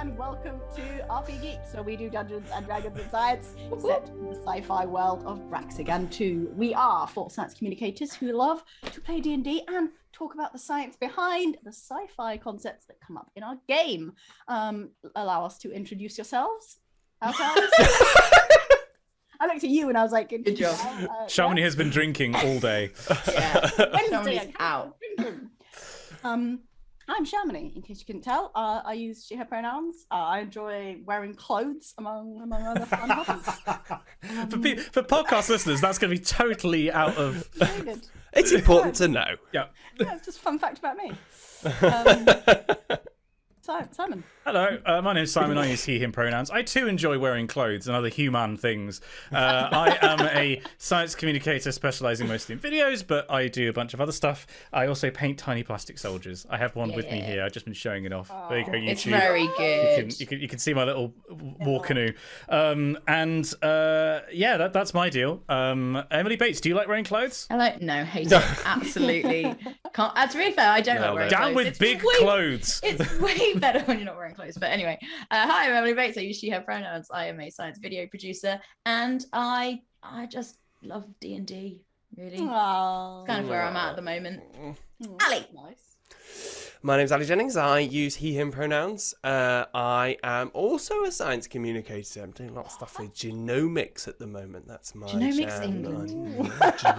and welcome to RPGeeks, where we do Dungeons and Dragons and science set in the sci-fi world of Braxigan 2. We are 4 science communicators who love to play D&D and talk about the science behind the sci-fi concepts that come up in our game. Allow us to introduce yourselves. Ourselves. I looked at you and I was like, good job. Shamini has been drinking all day. Yeah. Shamini's out. I'm Shamini, in case you couldn't tell. I use she, her pronouns. I enjoy wearing clothes, among other fun hobbies. For podcast listeners, that's going to be totally out of... It's important to know. Yeah. Yeah, it's just a fun fact about me. Simon. Hello, my name is Simon. I use he, him pronouns. I too enjoy wearing clothes and other human things. I am a science communicator specialising mostly in videos, but I do a bunch of other stuff. I also paint tiny plastic soldiers. I have one with me here. I've just been showing it off. There you go, YouTube. It's very good. You can see my little war canoe. Yeah, that's my deal. Emily Bates, do you like wearing clothes? No, hate it. Absolutely. Can't. To be fair, I don't like wearing down clothes. with big clothes. It's way better when you're not wearing clothes. But anyway, hi, I'm Emily Bates. I use she, her pronouns. I am a science video producer, and I just love D&D. Really, Aww. Kind of where I'm at the moment. Ali, Nice. My name's Ali Jennings. I use he, him pronouns. I am also a science communicator. I'm doing a lot of stuff with genomics at the moment. That's my Genomics jam. England.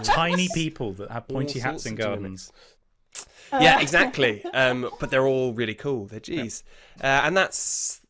Tiny people that have pointy All hats sorts in of gardens. Yeah, exactly. But they're all really cool. They're G's. And that's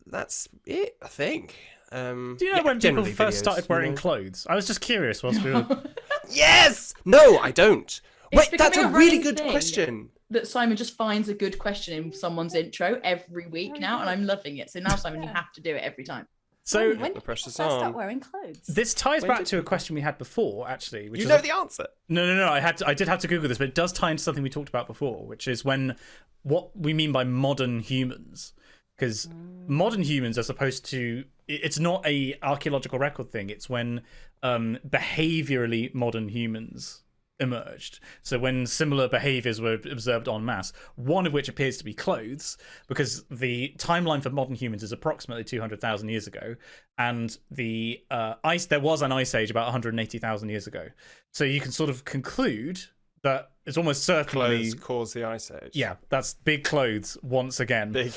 it, I think. Do you know when people first started wearing clothes? I was just curious whilst we were... Yes! No, I don't. It's Wait, that's a becoming a really running good thing. question. that Simon just finds a good question in someone's intro every week now, and I'm loving it. So now, Simon, you have to do it every time. So when the did pressure's you first start on. wearing clothes? this ties back to a question we had before, actually. Which You is know the answer. No. I did have to Google this, but it does tie into something we talked about before, which is what we mean by modern humans. Because modern humans are supposed to... It's not a archaeological record thing. It's when behaviourally modern humans emerged. So when similar behaviours were observed en masse, one of which appears to be clothes, because the timeline for modern humans is approximately 200,000 years ago, and there was an ice age about 180,000 years ago. So you can sort of conclude that it's almost certainly... Clothes cause the ice age. Yeah, that's big clothes once again. Big.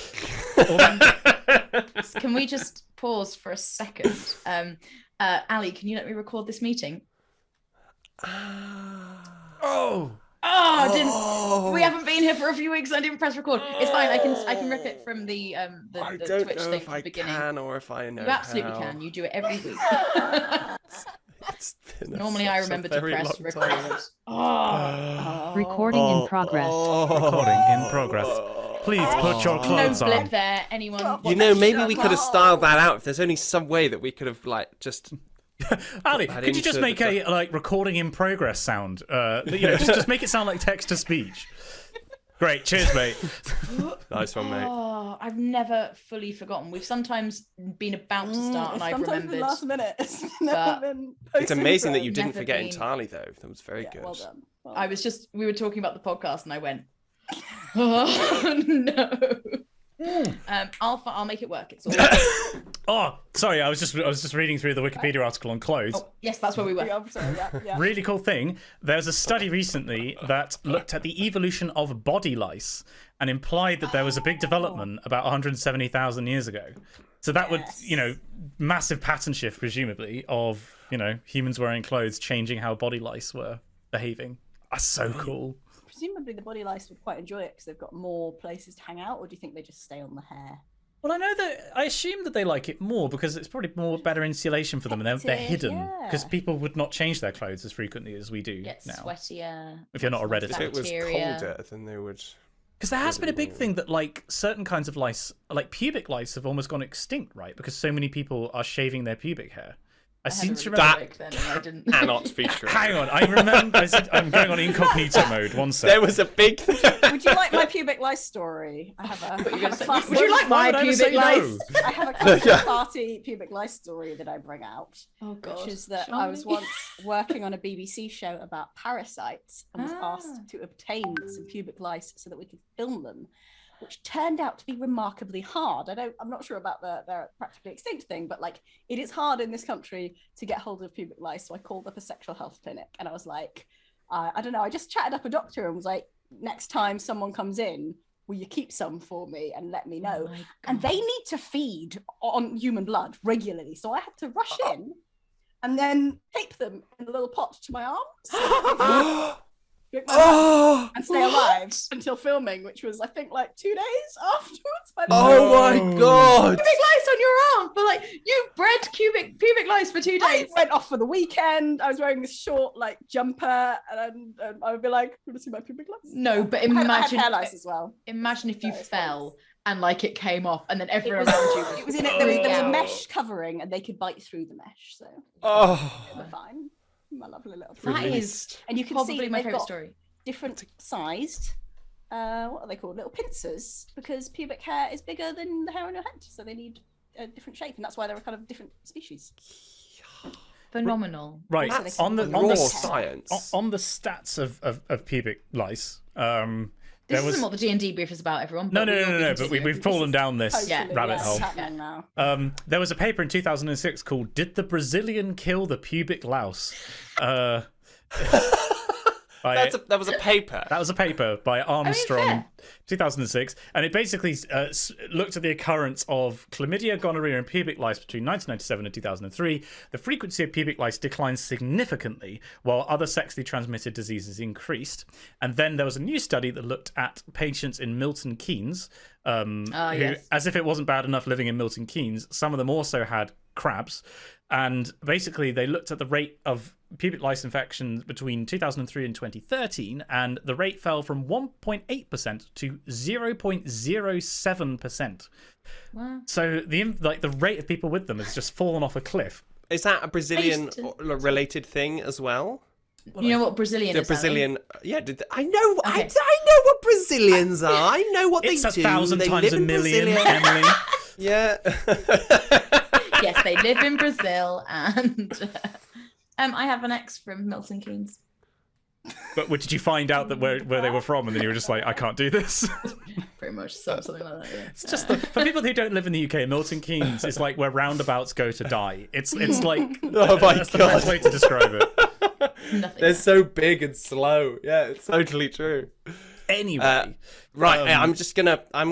Can we just pause for a second? Ali, can you let me record this meeting? I didn't. We haven't been here for a few weeks. I didn't press record. It's fine. I can rip it from the I Twitch don't know thing if from I the beginning. can or if I know You absolutely how. can. You do it every week. It's been Normally, I such a remember to very press long record. time. Recording in progress. Recording in progress. Please put your No clothes blip on. there. Anyone? You know, maybe we could have styled that out. If there's only some way that we could have, like, just... Ali, that could you just into make the- a recording in progress sound? Just make it sound like text to speech. Great, cheers, mate. Nice one, mate. Oh, I've never fully forgotten. We've sometimes been about to start, and I've Sometimes remembered. the last minute. It's never But been It's amazing that you post-intro. didn't Never forget been. entirely, though. That was very good. Well done. Well I was just. We were talking about the podcast, and I went. Oh no. I'll make it work. It's all right. Oh, sorry, I was just reading through the Wikipedia article on clothes. Oh, yes, that's where we were. Yeah, I'm sorry, yeah. Really cool thing. There's a study recently that looked at the evolution of body lice and implied that there was a big development about 170,000 years ago. So that would, massive pattern shift, presumably, of, humans wearing clothes changing how body lice were behaving. That's so cool. Presumably the body lice would quite enjoy it because they've got more places to hang out, or do you think they just stay on the hair? Well, I assume that they like it more because it's probably better insulation for them, and they're hidden because people would not change their clothes as frequently as we do Gets now. sweatier. If you're not a Redditor. If it was Bacteria. colder, then they would... Because there has been a big thing that, like, certain kinds of lice, like pubic lice, have almost gone extinct, right? Because so many people are shaving their pubic hair. I seem to remember... Then, and I didn't. Cannot be true. Hang on, I remember... I'm going on incognito mode, one sec. There was a big... Would you like my pubic lice story? I have a class- Would you like my Why would I ever pubic say no? lice? I have a classic party pubic lice story that I bring out. Oh god. Which is that I was once working on a BBC show about parasites and was asked to obtain some pubic lice so that we could film them. which turned out to be remarkably hard. I'm not sure about the practically extinct thing, but like it is hard in this country to get hold of pubic lice. So I called up a sexual health clinic and I was like, I don't know, I just chatted up a doctor and was like, next time someone comes in, will you keep some for me and let me know? And they need to feed on human blood regularly. So I had to rush in and then tape them in a little pot to my arms. And stay alive until filming, which was I think like 2 days afterwards. Oh my god! Pubic lice on your arm, but like you bred pubic lice for 2 days. I went off for the weekend. I was wearing this short like jumper, and I would be like, "You want to see my pubic lice?" No, but I imagine had hair lice as well. Imagine if you fell and like it came off, and then everyone around you. It was in it. There was a mesh covering, and they could bite through the mesh, so they were fine. My lovely little. That is, and you can probably see my they've favorite got story. different sized. What are they called? Little pincers, because pubic hair is bigger than the hair on your head, so they need a different shape, and that's why they're kind of different species. Phenomenal. Right. That's On the science. on the stats of pubic lice. This isn't what the DnDebrief is about, everyone. No. But we've fallen down this rabbit hole. Now. There was a paper in 2006 called "Did the Brazilian Kill the Pubic Louse?" That was a paper. That was a paper by Armstrong in 2006, and it basically looked at the occurrence of chlamydia, gonorrhea, and pubic lice between 1997 and 2003. The frequency of pubic lice declined significantly, while other sexually transmitted diseases increased. And then there was a new study that looked at patients in Milton Keynes, who, as if it wasn't bad enough living in Milton Keynes, some of them also had crabs. And basically, they looked at the rate of pubic lice infections between 2003 and 2013, and the rate fell from 1.8% to 0.07%. Wow. So the rate of people with them has just fallen off a cliff. Is that a Brazilian related thing as well? You know what Brazilian is? Brazilian, I know. Okay. I know what Brazilians are. I know what it's they do. 1,000 they times live a in million, Brazil. Emily. Yeah. Yes, they live in Brazil, and I have an ex from Milton Keynes. But did you find out that where they were from, and then you were just like, I can't do this? Pretty much something like that. Yeah. It's just for people who don't live in the UK, Milton Keynes is like where roundabouts go to die. It's like Oh my that's god, the best way to describe it. They're so big and slow. Yeah, it's totally true. Anyway, right, I'm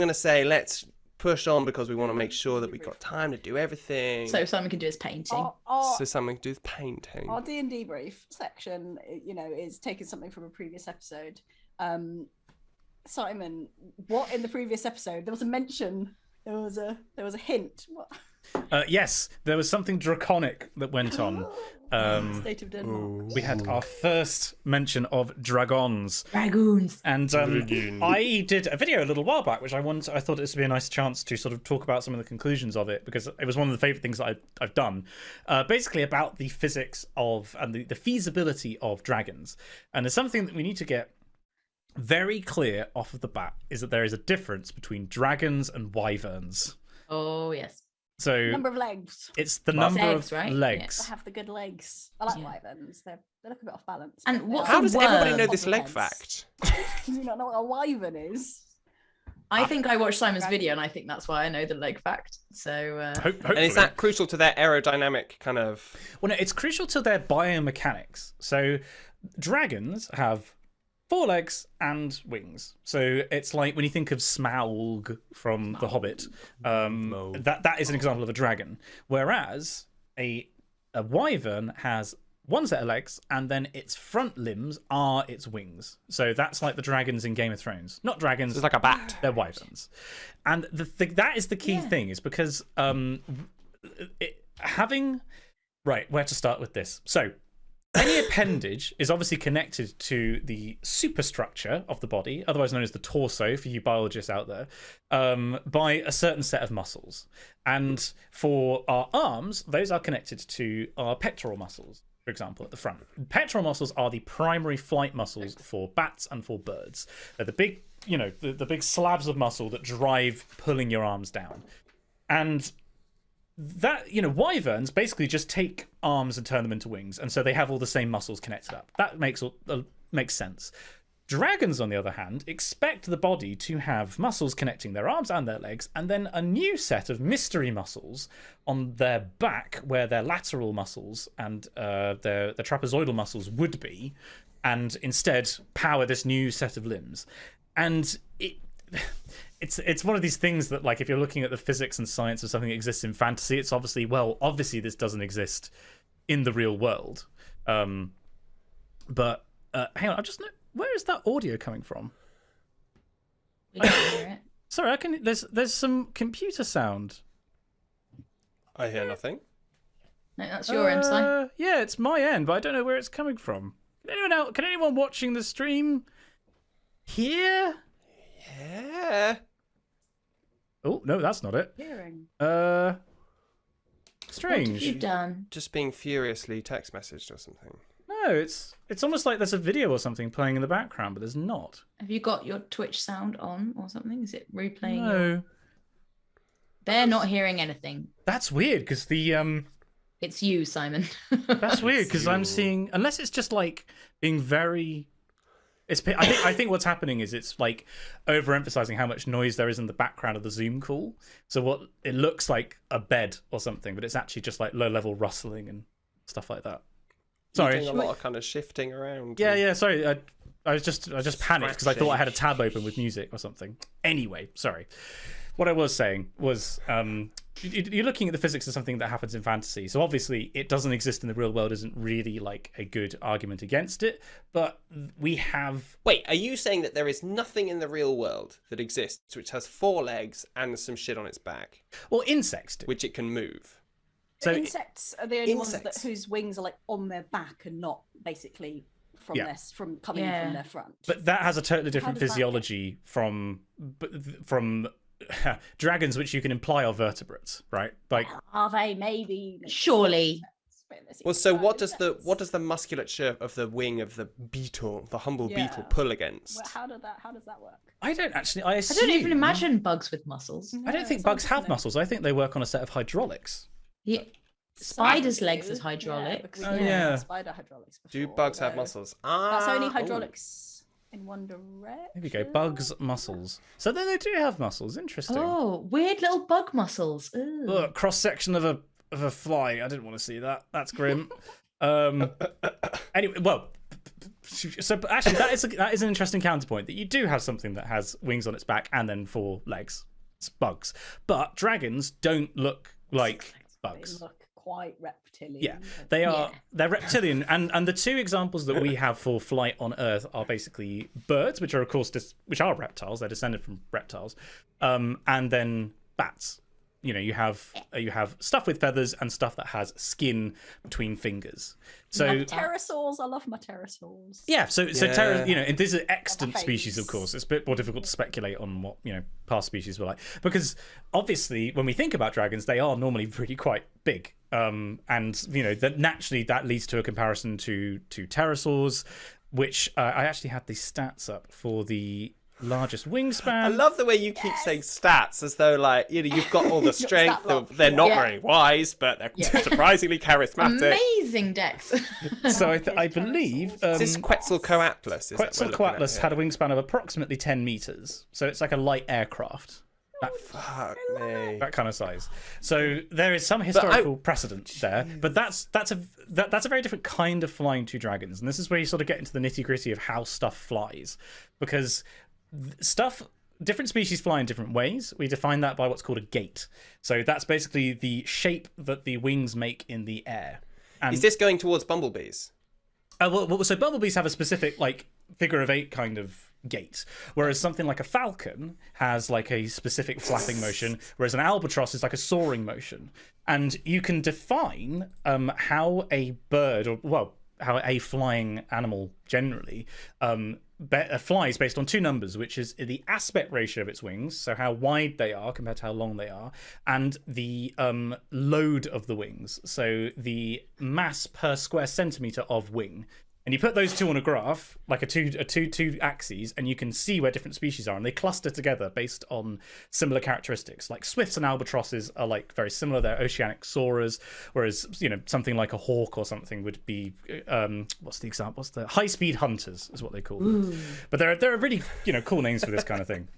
gonna say let's push on because we want to make sure that we've got time to do everything. So something we can do is painting. So something to do with painting. Our DnDebrief section, is taking something from a previous episode. Simon, what in the previous episode? There was a mention. There was a hint. What? Yes, there was something draconic that went on. State of Denmark. We had our first mention of dragons. Dragoons. And I did a video a little while back, which I thought this would be a nice chance to sort of talk about some of the conclusions of it, because it was one of the favourite things that I've done. Basically about the physics of and the feasibility of dragons. And there's something that we need to get very clear off of the bat, is that there is a difference between dragons and wyverns. Oh, yes. So Number of legs. it's the number Eggs, of right? legs. They have the good legs. I like wyverns. They look a bit off balance. And but what's they're- How does everybody know Worm. this leg fact? Do you not know what a wyvern is? I think I watched Simon's video, and I think that's why I know the leg fact. So, Hopefully. And is that crucial to their aerodynamic kind of? Well, no, it's crucial to their biomechanics. So dragons have 4 legs and wings. So it's like when you think of Smaug from The Hobbit, that is an example of a dragon. Whereas a wyvern has 1 set of legs, and then its front limbs are its wings. So that's like the dragons in Game of Thrones. Not dragons. It's like a bat. They're wyverns. And that is the key thing, is because right, where to start with this? So any appendage is obviously connected to the superstructure of the body, otherwise known as the torso for you biologists out there, by a certain set of muscles. And for our arms, those are connected to our pectoral muscles, for example, at the front. Pectoral muscles are the primary flight muscles for bats and for birds. They're the big, the big slabs of muscle that drive pulling your arms down. And that, wyverns basically just take arms and turn them into wings, and so they have all the same muscles connected up. That makes sense. Dragons, on the other hand, expect the body to have muscles connecting their arms and their legs, and then a new set of mystery muscles on their back where their lateral muscles and their trapezoidal muscles would be, and instead power this new set of limbs. And it's one of these things that, like, if you're looking at the physics and science of something that exists in fantasy, it's obviously this doesn't exist in the real world. But hang on, where is that audio coming from? We can hear it. Sorry, there's some computer sound. I hear nothing. No, that's your end, Si. Yeah, it's my end, but I don't know where it's coming from. Can anyone watching the stream hear? Yeah. Oh, no, that's not it. Hearing. Strange. What have you done? Just being furiously text messaged or something. No, it's almost like there's a video or something playing in the background, but there's not. Have you got your Twitch sound on or something? Is it replaying? No. They're not hearing anything. That's weird, because It's you, Simon. That's weird, because I'm seeing, unless it's just like being very. I think what's happening is it's like overemphasizing how much noise there is in the background of the Zoom call. So what it looks like a bed or something, but it's actually just like low-level rustling and stuff like that. Sorry, Doing a lot of kind of shifting around. Yeah. Sorry, I just panicked because I thought I had a Scratching. tab open with music or something. Anyway, sorry. What I was saying was, you're looking at the physics of something that happens in fantasy. So obviously, it doesn't exist in the real world isn't really like a good argument against it. But we have. Wait, are you saying that there is nothing in the real world that exists which has 4 legs and some shit on its back, Well, insects do. which it can move? So Insects are the only ones Insects. whose wings are like on their back and not basically from Yeah. from coming Yeah. from their front. But that has a totally different does that physiology from dragons, which you can imply are vertebrates, right? Like, Are they? Maybe. Surely. Well, so what does the musculature of the wing of the beetle, the humble Yeah. beetle, pull against? Well, how does that work? I don't actually. I don't even imagine bugs with muscles. I don't think bugs have muscles. I think they work on a set of hydraulics. Yeah. Spider's legs is Yeah, hydraulics. because Oh, we had yeah. Spider hydraulics. Do before, bugs have although muscles? That's only Ah, hydraulics in one direction. There we go. Bugs, muscles. So then they do have muscles. Interesting. Oh, weird little bug muscles. Ooh. Cross section of a fly. I didn't want to see that. That's grim. Anyway, well. So actually, that is an interesting counterpoint, that you do have something that has wings on its back and then 4 legs. It's bugs, but dragons don't look like bugs. They look quite reptilian. Yeah, they are. Yeah. They're reptilian, and the 2 examples that we have for flight on Earth are basically birds, which are of course which are reptiles. They're descended from reptiles, and then bats. You know, you have stuff with feathers and stuff that has skin between fingers. So And pterosaurs, I love my pterosaurs. yeah, so Yeah. and these are extant face. species, of course. It's a bit more difficult to speculate on what past species were like, because obviously when we think about dragons, they are normally really quite big, and that naturally that leads to a comparison to pterosaurs, which I actually had the stats up for the largest wingspan. I love the way you keep saying stats as though, like, you've got all the strength. stat block. They're not Yeah. very wise, but they're surprisingly charismatic. Amazing dex. So I believe Is this Quetzalcoatlus? Is that what we're looking at Quetzalcoatlus here? had a wingspan of approximately 10 meters, so it's like a light aircraft. Fuck me. That kind of size. So there is some historical precedent there, but that's a very different kind of flying 2 dragons, and this is where you sort of get into the nitty gritty of how stuff flies, because different species fly in different ways. We define that by what's called a gait. So that's basically the shape that the wings make in the air. And Is this going towards bumblebees? so bumblebees have a specific like figure of 8 kind of gait, whereas something like a falcon has like a specific flapping motion, whereas an albatross is like a soaring motion. And you can define how a bird, how a flying animal generally flies based on 2 numbers, which is the aspect ratio of its wings, so how wide they are compared to how long they are, and the load of the wings, so the mass per square centimeter of wing. And you put those two on a graph, like a two axes, and you can see where different species are, and they cluster together based on similar characteristics. Like swifts and albatrosses are like very similar; they're oceanic soarers, whereas something like a hawk or something would be what's the example? What's the high-speed hunters is what they call them. But there are really cool names for this kind of thing.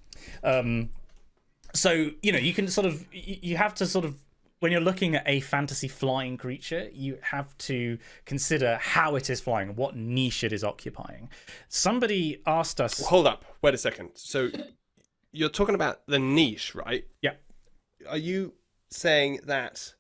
So you can you have to when you're looking at a fantasy flying creature, you have to consider how it is flying, what niche it is occupying. Somebody asked us... Hold up. Wait a second. So you're talking about the niche, right? Yeah. Are you saying that...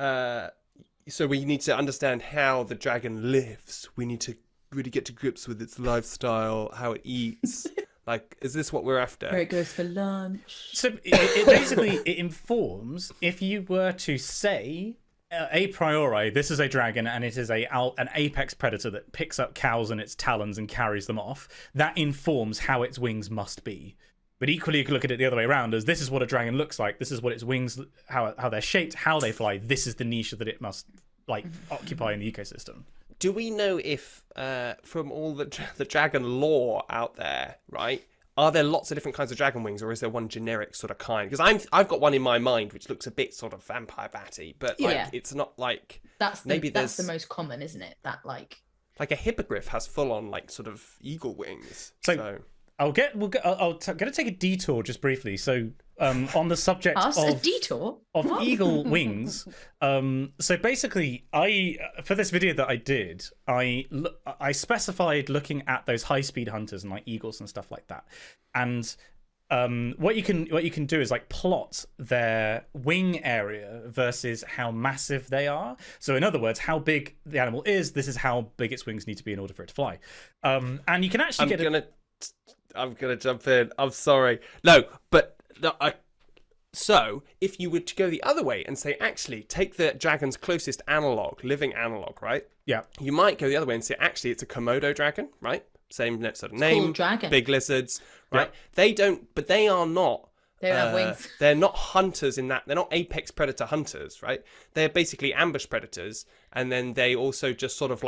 so we need to understand how the dragon lives. We need to really get to grips with its lifestyle, how it eats... Like, is this what we're after? Where it goes for lunch. So it basically it informs, if you were to say a priori, this is a dragon and it is an apex predator that picks up cows in its talons and carries them off, that informs how its wings must be. But equally, you can look at it the other way around as this is what a dragon looks like, this is what its wings, how they're shaped, how they fly, this is the niche that it must occupy in the ecosystem. Do we know if, from all the dragon lore out there, right, are there lots of different kinds of dragon wings, or is there one generic sort of kind? Because I've got one in my mind which looks a bit sort of vampire batty, but it's not like that's the most common, isn't it? That like a hippogriff has full on sort of eagle wings. So I'm going to take a detour just briefly. So on the subject of eagle wings, so basically, for this video that I did, I specified looking at those high speed hunters and like eagles and stuff like that, and what you can do is plot their wing area versus how massive they are. So in other words, how big the animal is, this is how big its wings need to be in order for it to fly. And you can actually I'm gonna jump in. I'm sorry. No, but so if you were to go the other way and say, actually, take the dragon's closest living analog, right? Yeah. You might go the other way and say, actually, it's a Komodo dragon, right? Same sort of name. Cool dragon. Big lizards, right? Yeah. They are not. They don't have wings. They're not hunters in that. They're not apex predator hunters, right? They're basically ambush predators, and then they also just sort of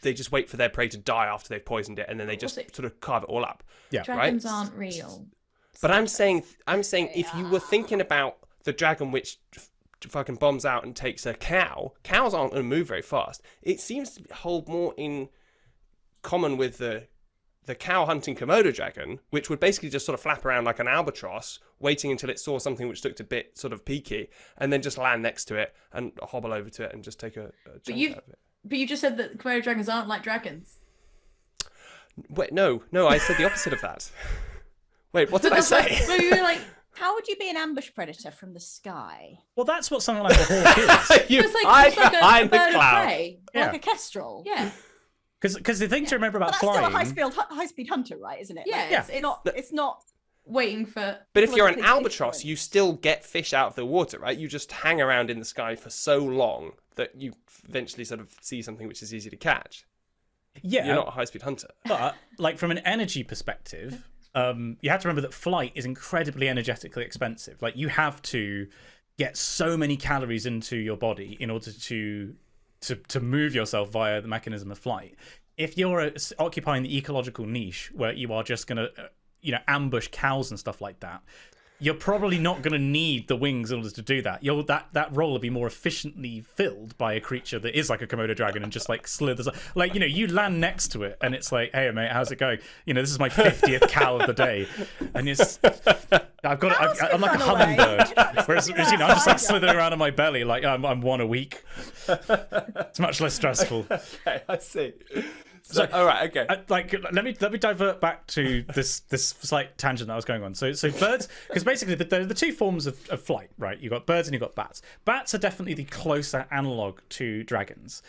they just wait for their prey to die after they've poisoned it, and then they just sort of carve it all up. Yeah, dragons aren't real. But I'm saying if you were thinking about the dragon which fucking bombs out and takes a cow, cows aren't going to move very fast. It seems to hold more in common with the cow hunting Komodo dragon, which would basically just sort of flap around like an albatross, waiting until it saw something which looked a bit sort of peaky, and then just land next to it and hobble over to it and just take a chunk out of it. But you just said that Komodo dragons aren't like dragons. Wait, no, I said the opposite of that. Wait, what did I say? Well, you were like, how would you be an ambush predator from the sky? Well, that's what something like a hawk is. It's like a bird of prey. Yeah. Like a kestrel. Yeah. Because the thing to remember about that's flying... That's still a high-speed hunter, right, isn't it? Yeah. It's not waiting for... But if you're an albatross, you still get fish out of the water, right? You just hang around in the sky for so long that you eventually sort of see something which is easy to catch. Yeah. You're not a high-speed hunter. But, from an energy perspective... you have to remember that flight is incredibly energetically expensive. You have to get so many calories into your body in order to move yourself via the mechanism of flight. If you're occupying the ecological niche where you are just going to, ambush cows and stuff like that, you're probably not going to need the wings in order to do that. That role will be more efficiently filled by a creature that is like a Komodo dragon and just slithers. You land next to it and it's like, hey mate, how's it going? This is my 50th cow of the day, and I'm like a hummingbird. Whereas I'm just slithering around on my belly like I'm one a week. It's much less stressful. Okay, I see. So, all right, okay. Let me divert back to this slight tangent that I was going on. So birds, because basically there are the two forms of flight, right? You've got birds and you've got bats. Bats are definitely the closer analog to dragons.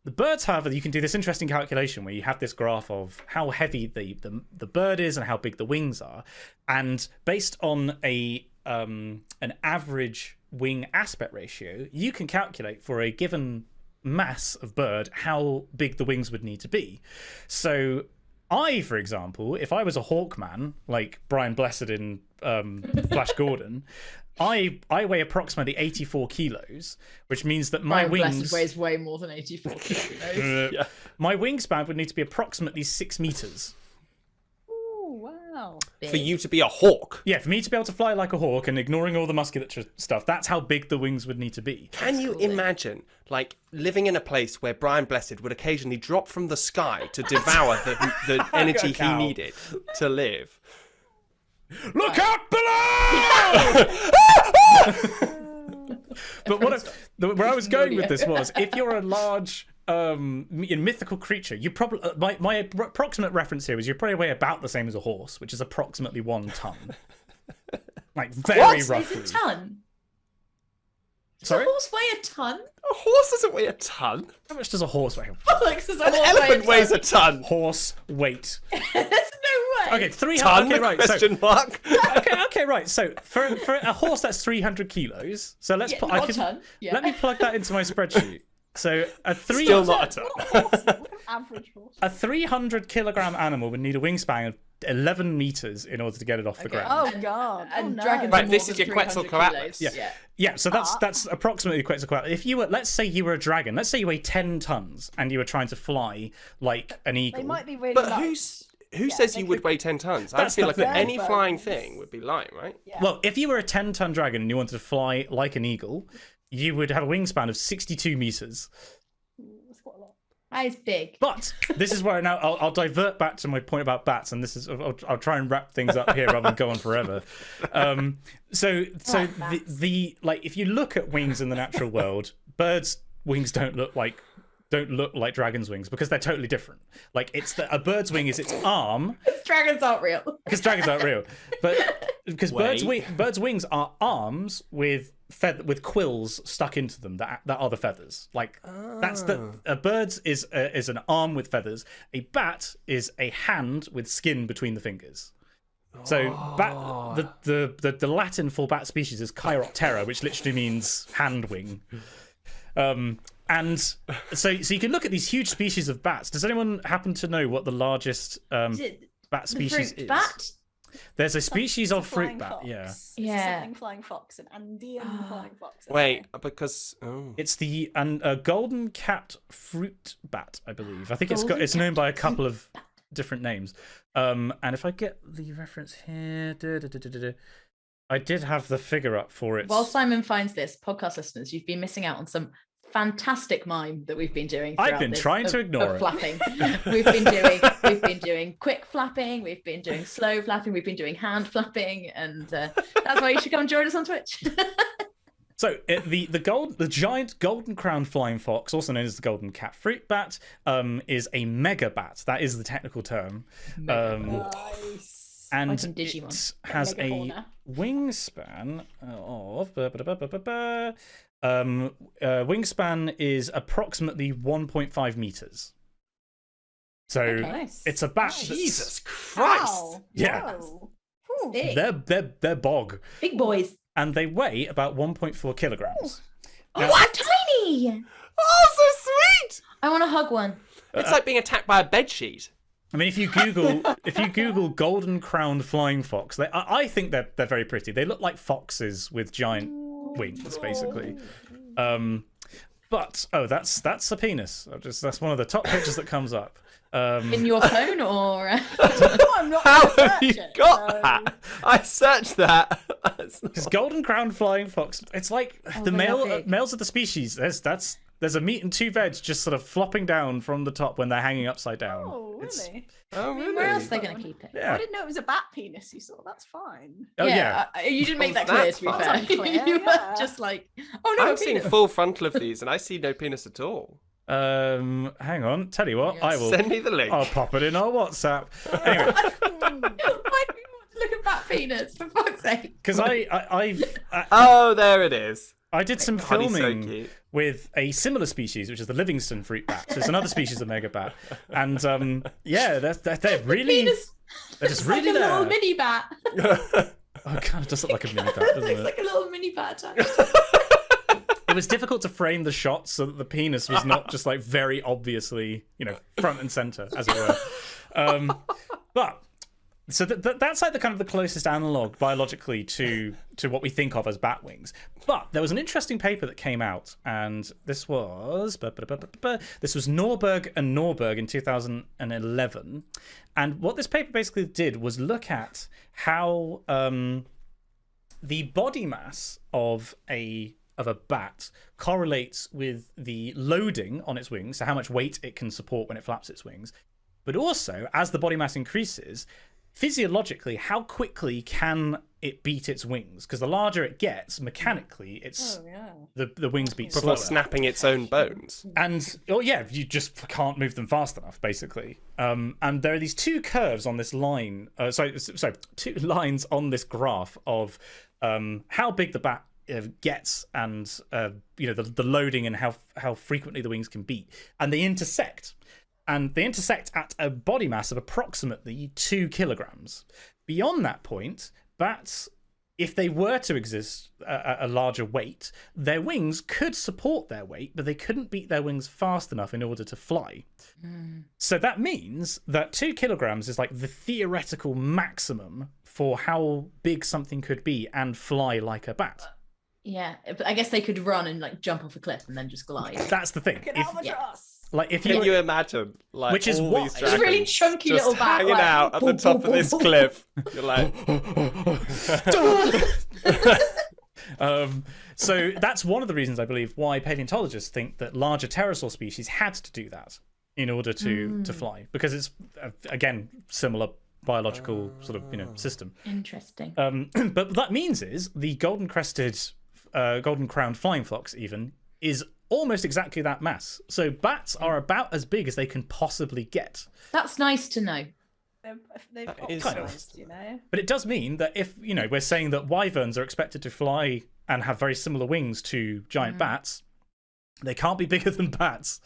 The birds, however, you can do this interesting calculation where you have this graph of how heavy the bird is and how big the wings are, and based on an average wing aspect ratio, you can calculate for a given mass of bird how big the wings would need to be. So I, for example, if I was a hawkman like Brian Blessed in Flash Gordon. I weigh approximately 84 kilos, which means that my Brian wings Blessed weighs way more than 84 kilos. my wingspan would need to be approximately 6 meters. Oh, wow. For you to be a hawk. Yeah, for me to be able to fly like a hawk and ignoring all the musculature stuff, that's how big the wings would need to be. Can you imagine, like, living in a place where Brian Blessed would occasionally drop from the sky to devour the energy he cow. needed to live? Look out below! But where I was going with this was, if you're a large mythical creature, you probably my approximate reference here is you probably weigh about the same as a horse, which is approximately 1 ton. Like very roughly. Is a ton? Sorry? Does a horse weigh a ton? A horse doesn't weigh a ton. How much does a horse weigh? Like, does a An horse elephant weigh weighs a ton. Horse weight. There's no way. Okay, 300. Ton? Okay, right. Question mark. Okay, right. So for a horse, that's 300 kilos. So let's Yeah, not a ton. Yeah. let me plug that into my spreadsheet. So Still not a ton. What an average horse. a 300 kilogram animal would need a wingspan of 11 meters in order to get it off the Okay. ground. Oh, God. And oh, dragons no. are Right, more this than is your 300 Quetzalcoatlus. kilos. Yeah. Yeah, so that's approximately Quetzalcoatl. If you were, let's say you were a dragon, let's say you weigh 10 tons and you were trying to fly like an eagle. They might be really But nice. who says you would weigh 10 tons? I That's feel the like that thing. any flying thing would be light, right? Yeah. Well, if you were a 10-ton dragon and you wanted to fly like an eagle, you would have a wingspan of 62 meters. That's quite a lot. That is big. But this is where now I'll divert back to my point about bats, and this is I'll try and wrap things up here rather than go on forever. So the like if you look at wings in the natural world, birds' wings don't look like dragons' wings because they're totally different. Like a bird's wing is its arm Dragons aren't real. because dragons aren't real, but because birds' wings are arms with quills stuck into them that are the feathers. Like that's a bird's is an arm with feathers. A bat is a hand with skin between the fingers. So the Latin for bat species is Chiroptera, which literally means hand wing. And so you can look at these huge species of bats. Does anyone happen to know what the largest bat species fruit is? bat? There's a species of Flying fruit bat, fox. yeah. Yeah. Something flying fox, an Andean flying fox. Wait, because It's the golden capped fruit bat, I believe. I think it's Golden known by a couple of different names. And if I get the reference here, I did have the figure up for it. While Simon finds this, podcast listeners, you've been missing out on some fantastic mime that we've been doing. I've throughout been this trying to ignore it. Flapping. We've been doing quick flapping. We've been doing slow flapping. We've been doing hand flapping, and that's why you should come and join us on Twitch. So the giant golden crowned flying fox, also known as the golden cap fruit bat, is a mega bat. That is the technical term. Nice. And Like in Digimon. it has a Megafauna. wingspan of wingspan is approximately 1.5 meters. So Nice. it's a bat. Nice. Jesus Christ! Wow. Yeah. Whoa. Whew. Big. They're bog, Big boys. and they weigh about 1.4 kilograms. Oh, what? Tiny! Oh, so sweet! I want to hug one. It's like being attacked by a bedsheet. I mean, if you Google golden crowned flying fox, I think they're very pretty. They look like foxes with giant wings, basically. But that's a penis. That's one of the top pictures that comes up. In your phone or? I'm not How gonna have you search it, got so- that? I searched that. Because golden crowned flying fox, it's like the they are male big. males of the species. There's a meat and two veg just sort of flopping down from the top when they're hanging upside down. Oh, It's- really? Oh, really? Where else are they going to keep it? Yeah. I didn't know it was a bat penis you saw. That's fine. Oh yeah. You didn't make Oh, that clear, that's to be fine. fair. That's clear, You were yeah. just like, oh no, I'm a seeing penis. full frontal of these, and I see no penis at all. Hang on. Tell you what, I will. Send me the link. I'll pop it in our WhatsApp. Anyway, Why do we want to look at bat penis, for fuck's sake? because I Oh, there it is. did some God, he's so filming cute. with a similar species, which is the Livingston fruit bat. So it's another species of mega bat, and yeah, they're really Penis. they're just It's really like a little there. mini bat. Oh, it kind of does look like a mini bat, doesn't Looks it? like a little mini bat. Attached. It was difficult to frame the shot so that the penis was not just like very obviously, front and center, as it were. But So that's like the kind of the closest analog biologically to what we think of as bat wings. But there was an interesting paper that came out, and this was Norberg and Norberg in 2011. And what this paper basically did was look at how the body mass of a bat correlates with the loading on its wings, so how much weight it can support when it flaps its wings. But also, as the body mass increases, physiologically, how quickly can it beat its wings? Because the larger it gets, mechanically, the wings beat slower. Snapping its own bones. And, you just can't move them fast enough, basically. And there are these two curves on this line, two lines on this graph of how big the bat gets and, the loading and how frequently the wings can beat. And they intersect. And they intersect at a body mass of approximately 2 kilograms. Beyond that point, bats, if they were to exist at a larger weight, their wings could support their weight, but they couldn't beat their wings fast enough in order to fly. So that means that 2 kilograms is like the theoretical maximum for how big something could be and fly like a bat. Yeah, but I guess they could run and like jump off a cliff and then just glide. That's the thing. Like if Can you imagine, like, which is all why these It's dragons really chunky just little bat hanging like, out at the top of this cliff? You're like, so that's one of the reasons I believe why paleontologists think that larger pterosaur species had to do that in order to fly, because it's again similar biological sort of system. Interesting. But what that means is the golden crowned flying fox even is almost exactly that mass. So bats are about as big as they can possibly get. That's nice to know. They've kind of. optimized, you know. But it does mean that if, we're saying that wyverns are expected to fly and have very similar wings to giant bats, they can't be bigger than bats.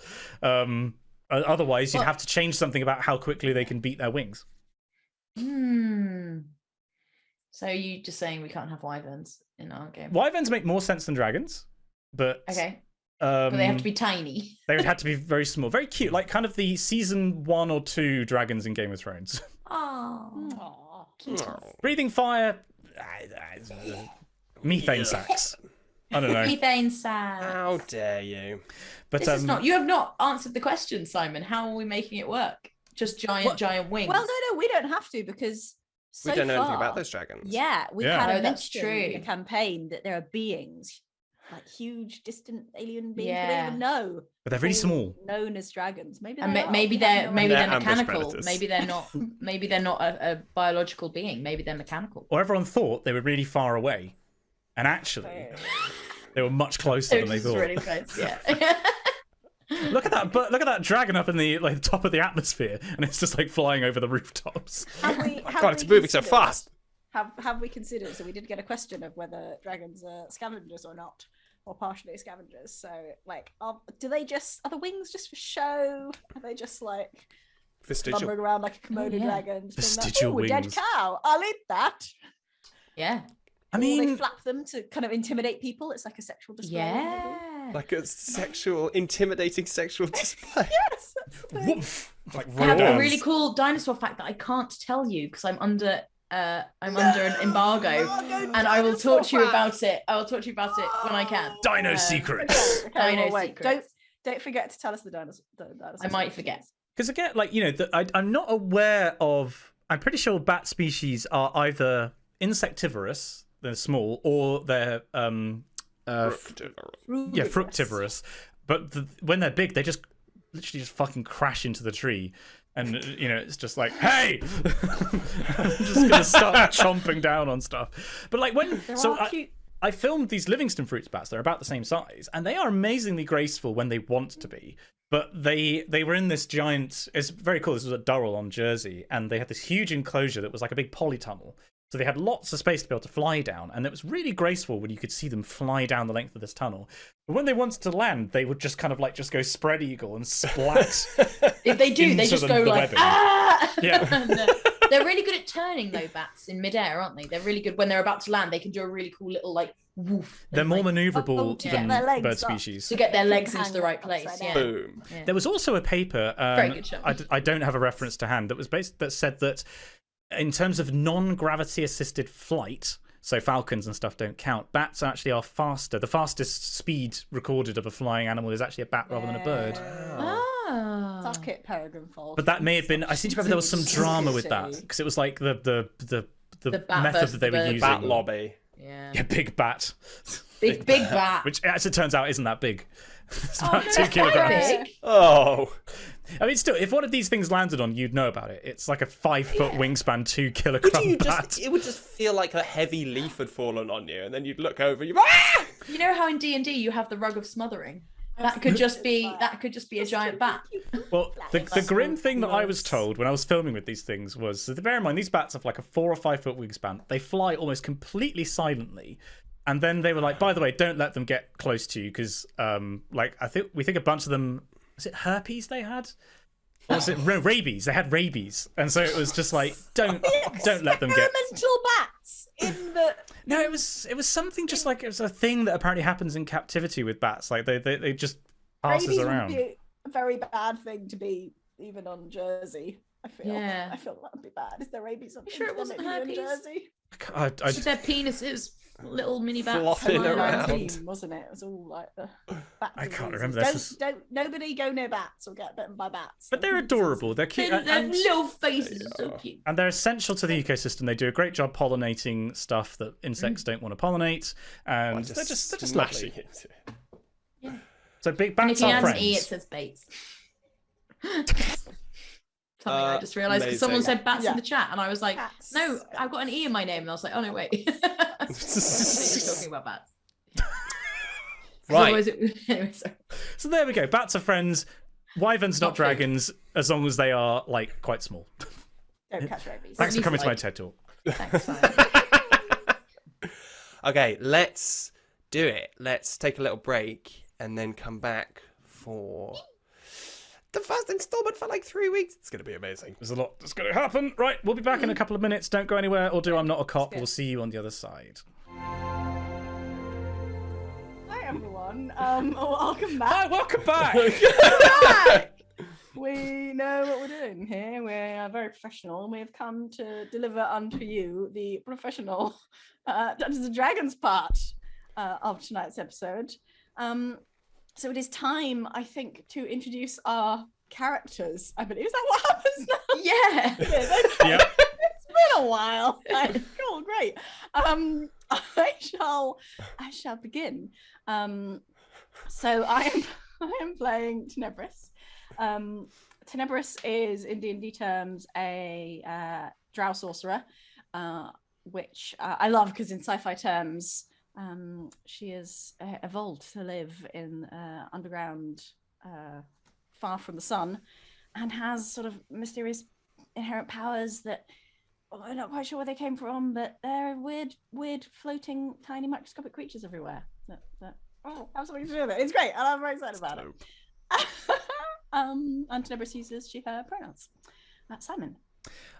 Otherwise, you'd have to change something about how quickly they can beat their wings. So you just saying we can't have wyverns in our game? Wyverns make more sense than dragons, but... Okay. But they have to be tiny. They would have to be very small, very cute, like kind of the season 1 or 2 dragons in Game of Thrones. Oh, Breathing fire, methane sacs. I don't know. Methane sacs. how dare you? But This is not. You have not answered the question, Simon. How are we making it work? Just giant wings. Well, no, we don't have to, because so We don't know far, anything about those dragons. Yeah, we've Yeah. had a Oh, that's mention true. in the campaign that there are beings, like huge, distant alien beings we Yeah. don't even know. But they're really all small. Known as dragons. Maybe And they are. maybe We have they're no maybe idea. they're ambush mechanical. predators. Maybe they're not a biological being. Maybe they're mechanical. Or everyone thought they were really far away, and actually, they were much closer than they Which is thought. really close. Yeah. Look at that! But look at that dragon up in the top of the atmosphere, and it's just like flying over the rooftops. Have we, God, it's moving so fast. Have we considered? So we did get a question of whether dragons are scavengers or not, or partially scavengers. So, like, are the wings just for show? Are they just like Vestigial. lumbering around like a Komodo yeah. dragon? just being Vestigial like, "Ooh, a dead wings. cow! I'll eat that." Yeah. I Or they mean, flap them to kind of intimidate people. It's like a sexual display. maybe. Yeah. Like a intimidating sexual display. Yes. that's the thing. woof, like I have a roars. really cool dinosaur fact that I can't tell you because I'm under an embargo, and I will talk to you about it. I will talk to you about it when I can. Dino Okay, secrets. okay, Dino well, wait. secrets. Don't forget to tell us the dinosaur. I might forget. Because again, like I'm not aware of. I'm pretty sure bat species are either insectivorous, they're small, or they're fructivorous. But when they're big, they just literally just fucking crash into the tree, and it's just like, hey, I'm just gonna start chomping down on stuff. But like I filmed these Livingston fruits bats. They're about the same size, and they are amazingly graceful when they want to be. But they were in this giant. It's very cool. This was at Durrell on Jersey, and they had this huge enclosure that was like a big polytunnel. So they had lots of space to be able to fly down, and it was really graceful when you could see them fly down the length of this tunnel. But when they wanted to land, they would just kind of like just go spread eagle and splat. If they do, they into just the go like webbing. ah. Yeah. And, they're really good at turning though, bats in midair, aren't they? They're really good when they're about to land. They can do a really cool little like woof. They're and, more like, maneuverable to than get their legs bird up. species. to get their legs Hang into the right place. upside Yeah. down. Boom. Yeah. There was also a paper. Very good show. I don't have a reference to hand that was that said that in terms of non-gravity assisted flight, so falcons and stuff don't count, bats actually are faster. The fastest speed recorded of a flying animal is actually a bat rather than a bird. Oh. Suck it, peregrine falcon. But that may have been, I seem to remember there was some drama with that, because it was like the bat method versus that they the were bird. using. Bat lobby. Yeah, big bat. Big bat. Which, as it turns out, isn't that big. It's Oh, about no, 2 it's quite kilograms. big. Oh. I mean, still, if one of these things landed on, you'd know about it. It's like a 5-foot wingspan, 2 Would kilogram you bat. it would just feel like a heavy leaf had fallen on you, and then you'd look over, ah! You know how in D&D you have the rug of smothering? That could just be a giant bat. Well, the grim thing that I was told when I was filming with these things was, so bear in mind, these bats have like a 4 or 5 foot wingspan. They fly almost completely silently. And then they were like, by the way, don't let them get close to you because, we think a bunch of them, was it herpes they had? Or was it rabies? They had rabies, and so it was just like, don't let them get. Experimental bats in the. No, it was something just like it was a thing that apparently happens in captivity with bats. Like they just passes Rabies around. would be a very bad thing to be even on Jersey. I feel. Yeah. I feel that would be bad. Is there rabies on? You sure it wasn't endemic in herpes? Jersey? I Their penises, little mini bats. Flopping flying around. Wasn't it? It was all like the bat I can't diseases. remember. Don't nobody go near bats or get bitten by bats. but they're adorable. They're cute. Their little faces are so cute. And they're essential to the ecosystem. They do a great job pollinating stuff that insects don't want to pollinate, and they're just lovely. into it. Yeah. So big And bats if you are add an friends. E, it says baits. Something I just realised because someone amazing. said bats Yeah. in the chat, and I was like, Bats. "No, I've got an E in my name," and I was like, "Oh no, wait." You're talking about bats. Right. Otherwise anyway, sorry. So there we go. Bats are friends. Wyverns, not Not food. dragons, as long as they are like quite small. Don't catch rabies. Thanks for least coming to my like- TED talk. Thanks, Simon. Okay, let's do it. Let's take a little break and then come back for the first installment for like 3 weeks. It's going to be amazing. There's a lot that's going to happen. Right, we'll be back in a couple of minutes. Don't go anywhere or do I'm Not a Cop. good. We'll see you on the other side. Hi everyone. Welcome back. Hi, welcome back. Back! We know what we're doing here. We are very professional, and we have come to deliver unto you the professional Dungeons and Dragons part of tonight's episode. So it is time, I think, to introduce our characters. I believe, is that what happens now? Yeah. Yeah. It's been a while. Like, cool, great. I shall begin. So I am playing Tenebris. Tenebris is, in D&D terms, a drow sorcerer, which I love because in sci-fi terms, she is evolved to live in underground, far from the sun, and has sort of mysterious inherent powers that we're not quite sure where they came from, but they're weird floating tiny microscopic creatures everywhere. Oh, have something to do with it. It's great, and I'm very excited about it. And Tenebris uses she/her pronouns. Simon.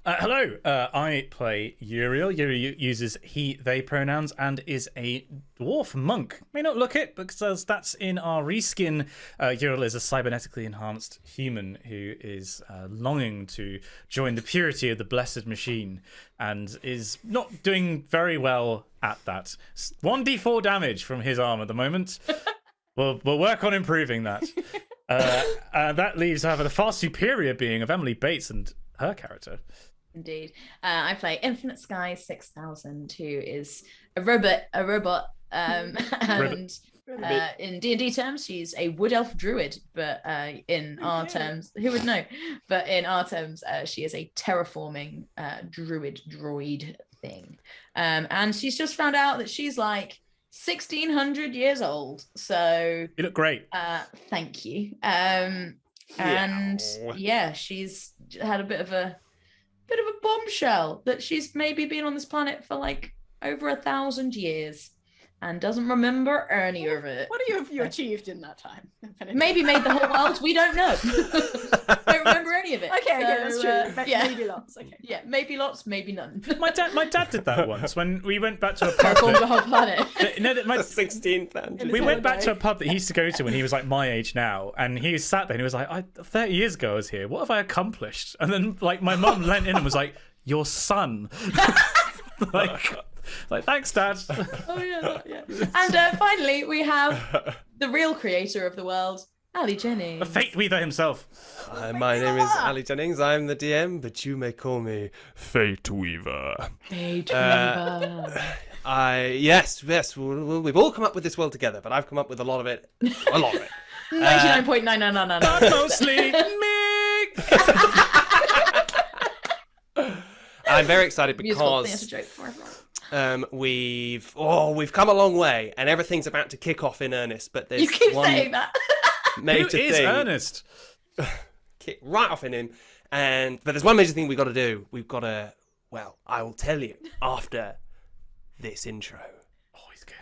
Hello, I play Uriel. Uriel uses he/they pronouns and is a dwarf monk. May not look it, because that's in our reskin. Uriel is a cybernetically enhanced human who is longing to join the purity of the blessed machine and is not doing very well at that. 1d4 damage from his arm at the moment. We'll work on improving that. That leaves, however, the far superior being of Emily Bates and her character. Indeed. I play Infinite Sky 6000, who is a robot. And in D&D terms, she's a wood elf druid, but in our terms, who would know? But in our terms, she is a terraforming droid thing. And she's just found out that she's like 1600 years old. So You look great. thank you. And yeah, she's had a bit of a bombshell that she's maybe been on this planet for like over 1,000 years and doesn't remember any of it. What have you achieved in that time? Maybe made the whole world. We don't know. Don't remember any of it. Okay, that's true. Yeah. Maybe lots. Okay. Yeah, maybe lots, maybe none. My dad did that once when we went back to a pub. Terraformed the whole planet. My 16th and we went back to a pub that he used to go to when he was like my age now, and he sat there and he was like, 30 years ago I was here. What have I accomplished? And then like my mum leant in and was like, your son. like thanks, Dad. Oh yeah. And finally, we have the real creator of the world, Ali Jennings. The Fate Weaver himself. Hi, my name is Ali Jennings. I'm the DM, but you may call me Fate Weaver. Fate Weaver. Yes, we've all come up with this world together, but I've come up with a lot of it. 99.9999. But mostly me. I'm very excited Musical because theatre joke for everyone. we've come a long way, and everything's about to kick off in earnest. But there's You keep one saying that. major Who is thing Ernest? kick right off in him, but there's one major thing we've got to do. We've got to. Well, I will tell you after this intro. Always good.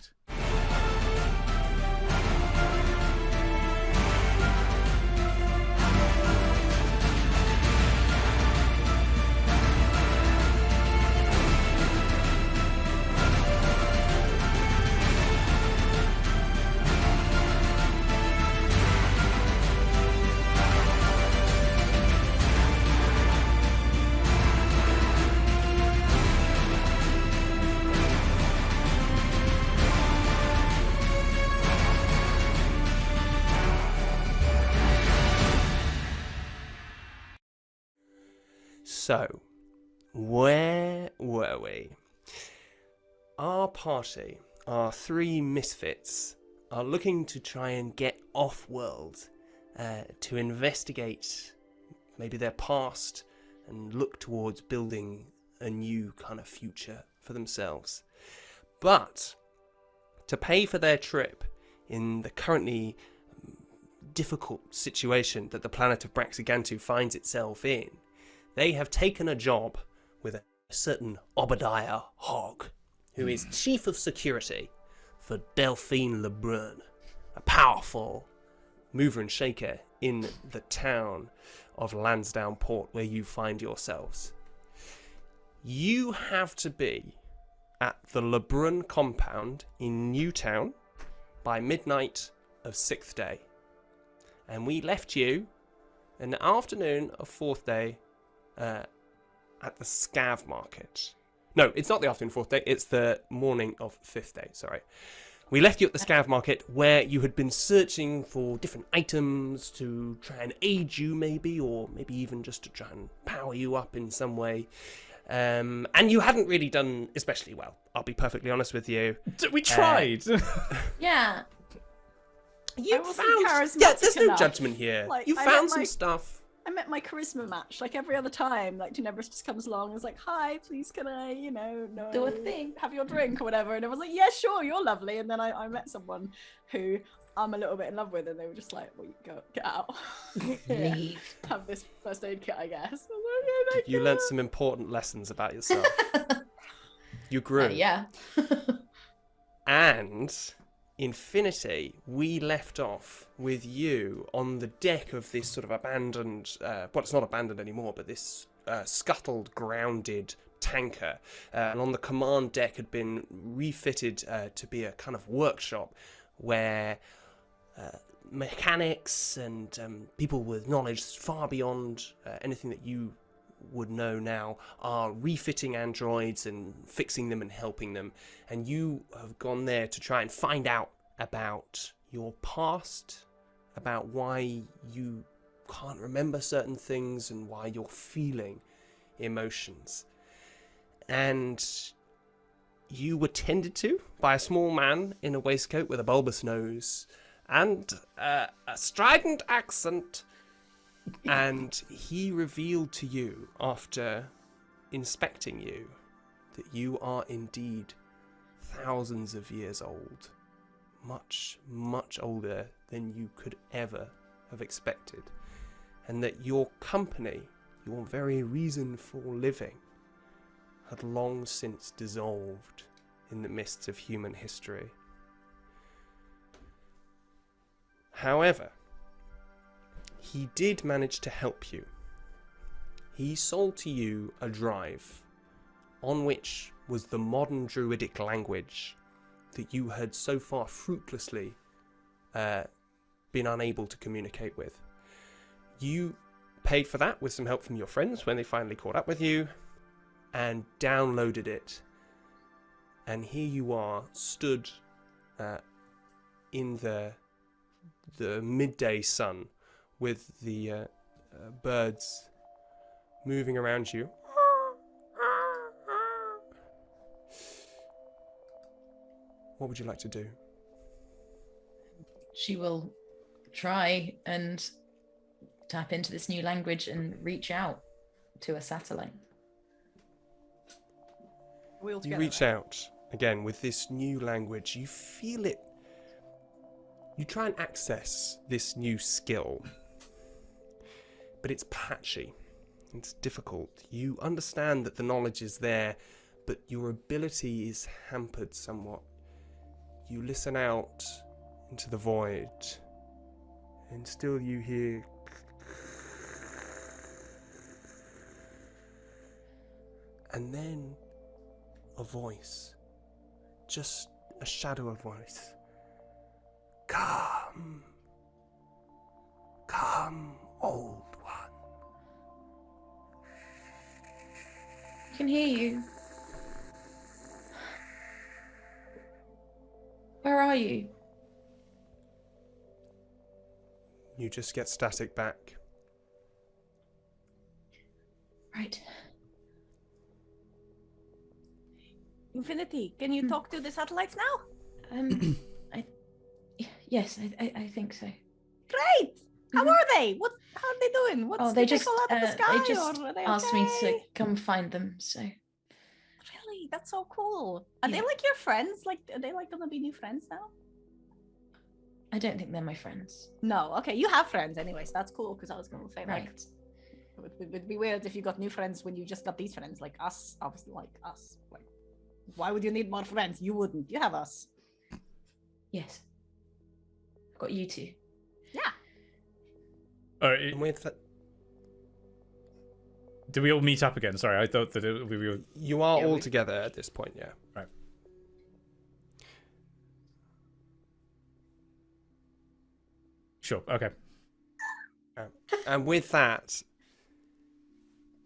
So, where were we? Our party, our three misfits, are looking to try and get off-world to investigate maybe their past and look towards building a new kind of future for themselves. But to pay for their trip in the currently difficult situation that the planet of Braxigantu finds itself in, they have taken a job with a certain Obadiah Hogg, who is Chief of Security for Delphine Lebrun, a powerful mover and shaker in the town of Lansdowne Port, where you find yourselves. You have to be at the Lebrun compound in Newtown by midnight of 6th day. And we left you in the afternoon of 4th day at the Scav Market. No, it's not the afternoon 4th day, it's the morning of 5th day, sorry. We left you at the Scav Market, where you had been searching for different items to try and aid you maybe, or maybe even just to try and power you up in some way. And you hadn't really done especially well, I'll be perfectly honest with you. We tried. Yeah. I wasn't charismatic Yeah, there's no enough. judgment here. Like, You I found met some my- stuff. I met my charisma match like every other time. Like DnDebrief just comes along and is like, "Hi, please can I, no, Do a thing. have your drink or whatever." And I was like, "Yeah, sure, you're lovely." And then I met someone who I'm a little bit in love with, and they were just like, "Well, get out, Yeah, Leave. have this first aid kit, I guess." I was like, "Okay, thank You learnt some important lessons about yourself. You grew. Yeah. And Infinity, we left off with you on the deck of this sort of abandoned, well, it's not abandoned anymore, but this scuttled, grounded tanker. And on the command deck had been refitted to be a kind of workshop where mechanics and people with knowledge far beyond anything that you would know now are refitting androids and fixing them and helping them, and you have gone there to try and find out about your past, about why you can't remember certain things and why you're feeling emotions. And you were tended to by a small man in a waistcoat with a bulbous nose and a strident accent. And he revealed to you, after inspecting you, that you are indeed thousands of years old. Much, much older than you could ever have expected. And that your company, your very reason for living, had long since dissolved in the mists of human history. However, he did manage to help you. He sold to you a drive on which was the modern druidic language that you had so far fruitlessly been unable to communicate with. You paid for that with some help from your friends when they finally caught up with you, and downloaded it. And here you are, stood in the midday sun with the birds moving around you. What would you like to do? She will try and tap into this new language and reach out to a satellite. You reach out again with this new language. You feel it. You try and access this new skill, but it's patchy. It's difficult. You understand that the knowledge is there, but your ability is hampered somewhat. You listen out into the void, and still you hear and then a voice, just a shadow of voice. Come, old one. I can hear you. Where are you? You just get static back. Right. Infinity, can you talk to the satellites now? Yes, I think so. Great! How are they? How are they doing? Oh, they just fall out of the sky, they just or are they asked me to okay? come find them. So Really? That's so cool. Are they Yeah. like your friends? Like, are they like gonna be new friends now? I don't think they're my friends. No. Okay, you have friends anyways. That's cool because I was gonna say like Right. it'd be weird if you got new friends when you just got these friends like us. Obviously, like us. Like, why would you need more friends? You wouldn't. You have us. Yes. I've got you two. Yeah. And with that, Do we all meet up again? Sorry, I thought that we were. you are Yeah, all we- together at this point, yeah. Right. Sure. Okay. And with that,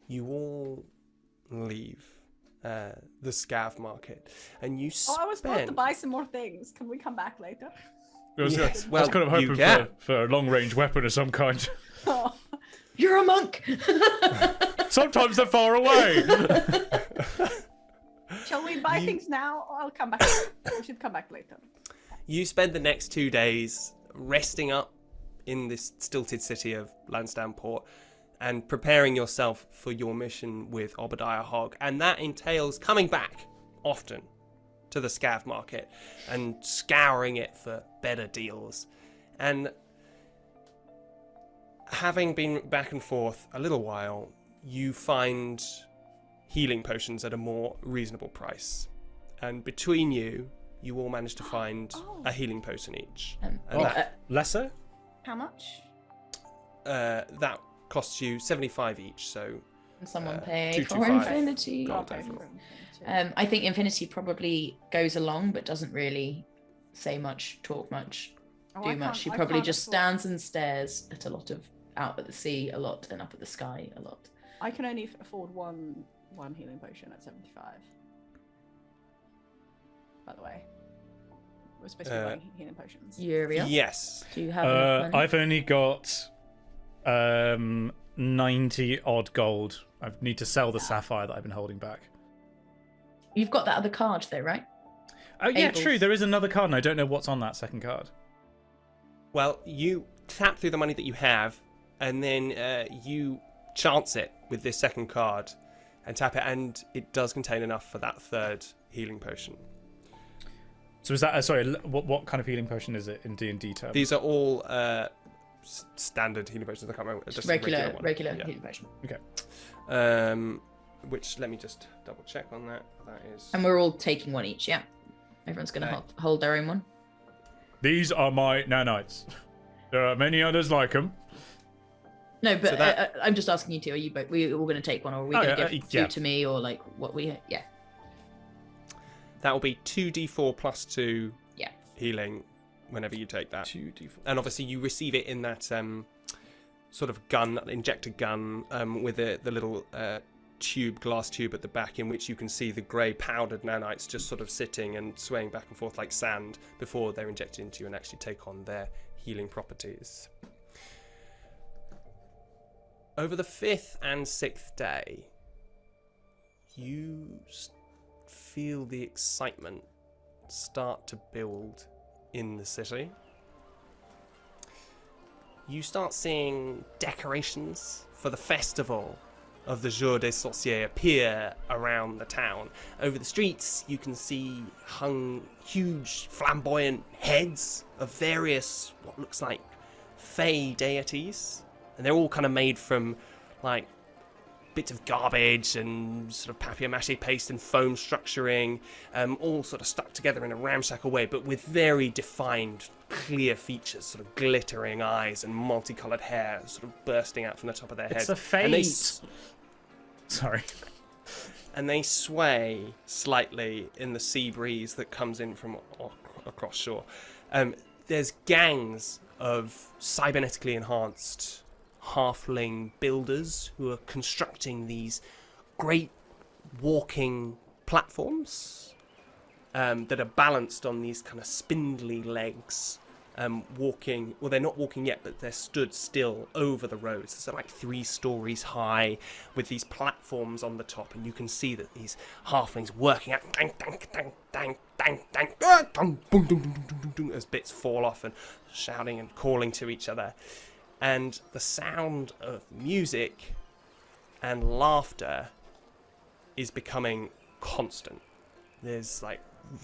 you all leave the scav market, and you Oh, spend. I was supposed to buy some more things. Can we come back later? I was, Yes, I was well, kind of you hoping can. for a long-range weapon of some kind. Oh. You're a monk. Sometimes they're far away. Shall we buy things now? Or I'll come back. We should come back later. You spend the next 2 days resting up in this stilted city of Lansdowne Port and preparing yourself for your mission with Obadiah Hogg. And that entails coming back often to the scav market and scouring it for better deals. And having been back and forth a little while, you find healing potions at a more reasonable price. And between you, you all manage to find a healing potion each. And Lesser? How much? that costs you 75 each, so Can someone pay for 225 Infinity? gold Okay. overall. I think Infinity probably goes along, but doesn't really say much, talk much, Oh, do I much. can't- She I probably can't just afford- stands and stares at a lot of out at the sea a lot and up at the sky a lot. I can only afford one healing potion at 75. By the way, we're supposed to be buying healing potions. Uriel, Yes. do you have enough money? I've only got 90 odd gold. I need to sell the sapphire that I've been holding back. You've got that other card though, right? Oh yeah, Abel's. true. There is another card, and I don't know what's on that second card. Well, you tap through the money that you have, and then you chance it with this second card and tap it, and it does contain enough for that third healing potion. So is that sorry? What kind of healing potion is it in D&D terms? These are all standard healing potions. I can't remember. Just a regular one. Yeah. healing potion. Which, let me just double check on that. That is. And we're all taking one each, yeah? Everyone's going to hold their own one. These are my nanites. There are many others like them. No, but So that- I'm just asking you two. Are you both? We all going to take one, or are we going to give yeah. two to me, or like what we? Yeah, That will be 2d4 plus 2 yeah. healing whenever you take that. 2d4. And obviously you receive it in that sort of gun, injector gun, with the little glass tube at the back, in which you can see the grey powdered nanites just sort of sitting and swaying back and forth like sand before they're injected into you and actually take on their healing properties. Over the 5th and 6th day, you feel the excitement start to build in the city. You start seeing decorations for the festival of the Jour des Sorciers appear around the town. Over the streets, you can see hung huge flamboyant heads of various, what looks like fey deities. And they're all kind of made from, like, bits of garbage and sort of papier-mâché paste and foam structuring, all sort of stuck together in a ramshackle way, but with very defined, clear features, sort of glittering eyes and multicoloured hair sort of bursting out from the top of their head. It's a fade. Sorry. And they sway slightly in the sea breeze that comes in from across shore. There's gangs of cybernetically enhanced halfling builders who are constructing these great walking platforms that are balanced on these kind of spindly legs, walking. Well, they're not walking yet, but they're stood still over the roads. So like 3 stories high with these platforms on the top, and you can see that these halflings working out dang, dang, dang, dang, dang, dang, dang, boom, boom, boom, boom, boom, as bits fall off and shouting and calling to each other. And the sound of music and laughter is becoming constant. There's like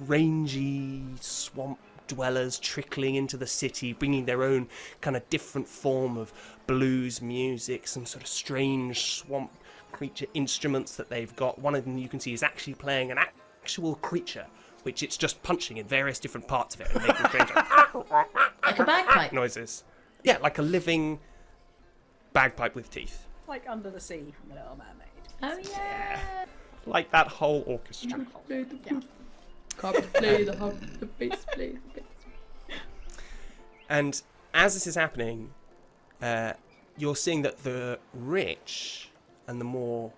rangy swamp dwellers trickling into the city, bringing their own kind of different form of blues music, some sort of strange swamp creature instruments that they've got. One of them you can see is actually playing an actual creature, which it's just punching in various different parts of it and making strange Like a bagpipe noises. Yeah, like a living bagpipe with teeth. Like Under the Sea from The Little Mermaid. Oh yeah. Like that whole orchestra. Carpet play the harp, the bass play the bass. And as this is happening, you're seeing that the rich and the more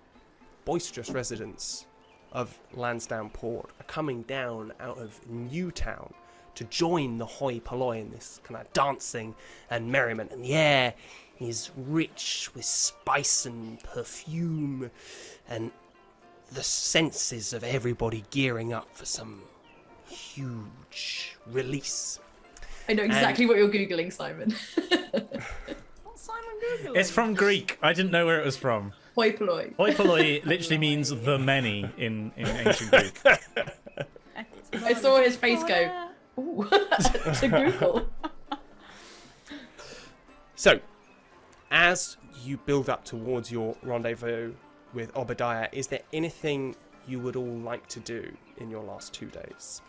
boisterous residents of Lansdowne Port are coming down out of Newtown to join the hoi polloi in this kind of dancing and merriment. And the air is rich with spice and perfume, and the senses of everybody gearing up for some huge release. I know exactly what you're Googling, Simon. What's Simon Googling? It's from Greek. I didn't know where it was from. Hoi polloi. Hoi polloi literally means the many in ancient Greek. I saw his face go, ooh, to Google. So, as you build up towards your rendezvous with Obadiah, is there anything you would all like to do in your last 2 days?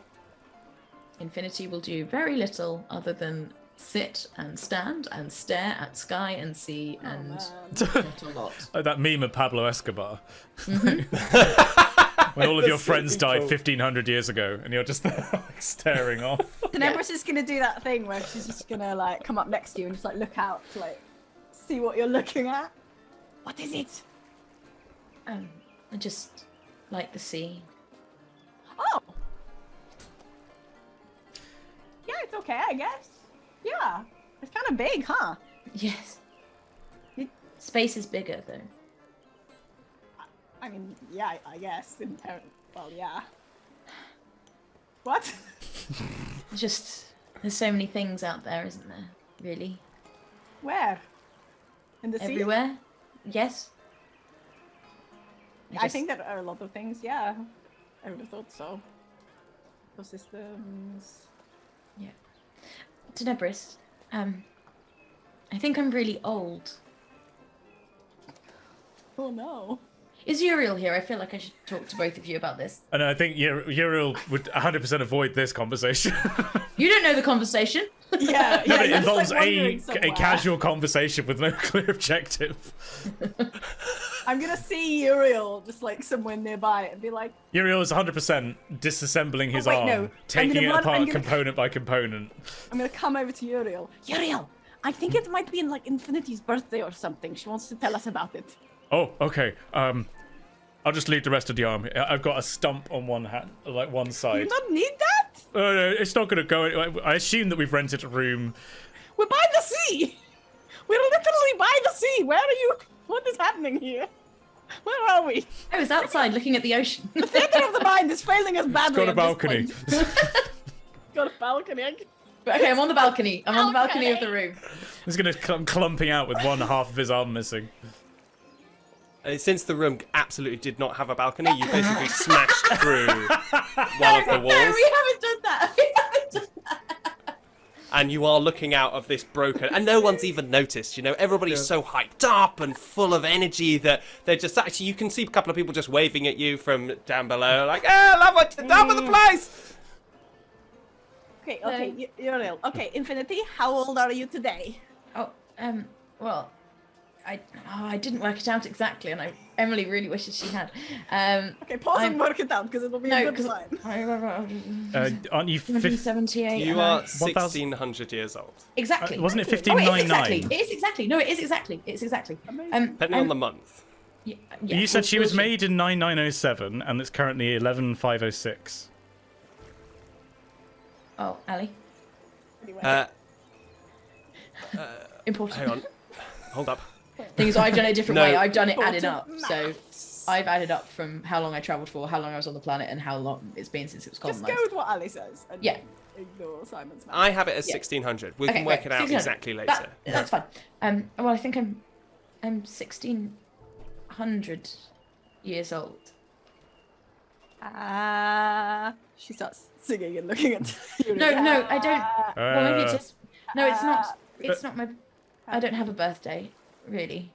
Infinity will do very little other than sit and stand and stare at sky and sea and not a lot. Like that meme of Pablo Escobar. Mm-hmm. When all of your friends died 1,500 years ago and you're just there, like, staring off. And Empress is going to do that thing where she's just going to like come up next to you and just like look out to like see what you're looking at. What is it? I just like the sea. Oh. Yeah, it's okay, I guess. Yeah. It's kind of big, huh? Yes. Space is bigger though. I mean, yeah, I guess. Well, yeah. What? Just, there's so many things out there, isn't there? Really? Where? In the sea? Everywhere? Yes. I think there are a lot of things, yeah. I would have thought so. Ecosystems. Yeah. DnDebrief, I think I'm really old. Oh no. Is Uriel here? I feel like I should talk to both of you about this. And I think Uriel would 100% avoid this conversation. You don't know the conversation. Yeah, No, yeah. it you're involves just, like, wandering somewhere. a casual conversation with no clear objective. I'm gonna see Uriel just like somewhere nearby and be like, Uriel is 100% disassembling his wait, arm, no. taking it I'm apart gonna- component by component. I'm gonna come over to Uriel. Uriel, I think it might be in like Infinity's birthday or something. She wants to tell us about it. Oh, okay. I'll just leave the rest of the arm. I've got a stump on one hand, like one side. You don't need that. Oh no, it's not gonna go. I assume that we've rented a room. We're by the sea. We're literally by the sea. Where are you? What is happening here? Where are we? I was outside looking at the ocean. The theater of the mind is failing us badly. Got a balcony. Got a balcony. Okay, I'm on the balcony. I'm on the balcony of the room. He's gonna come clumping out with one half of his arm missing. Since the room absolutely did not have a balcony, you basically smashed through one of the walls. No, we haven't done that. We haven't done that. And you are looking out of this broken, and no one's even noticed. You know, everybody's so hyped up and full of energy that they're just actually. You can see a couple of people just waving at you from down below, like, "Oh, love what you've done with the place." Okay, you're ill. Okay, Infinity, how old are you today? Oh, well, I didn't work it out exactly, and Emily really wishes she had. Okay, pause and work it out because it'll be a good sign. Aren't you 178? You are 1,600 years old. Exactly. Wasn't it Oh, it is 1599? exactly. It is exactly. No, it is exactly. It's exactly. Depending on the month. Yeah, You said she was made in 9907, and it's currently 11506. Oh, Ali. Anyway. Important. Hang on. Hold up. Thing is, I've done it a different No. way. I've done it added up. Important So I've added up from how long I travelled for, how long I was on the planet, and how long it's been since it was Just colonized. go with what Ali says. And Yeah. Ignore Simon's math. I have it as Yeah. 1600. We Okay, can work right, it out 1600. exactly later. That's fine. Well, I think I'm 1600 years old. She starts singing and looking at you. No, I don't. Well, maybe it is. No, it's not. It's Uh, not my. I don't have a birthday, really.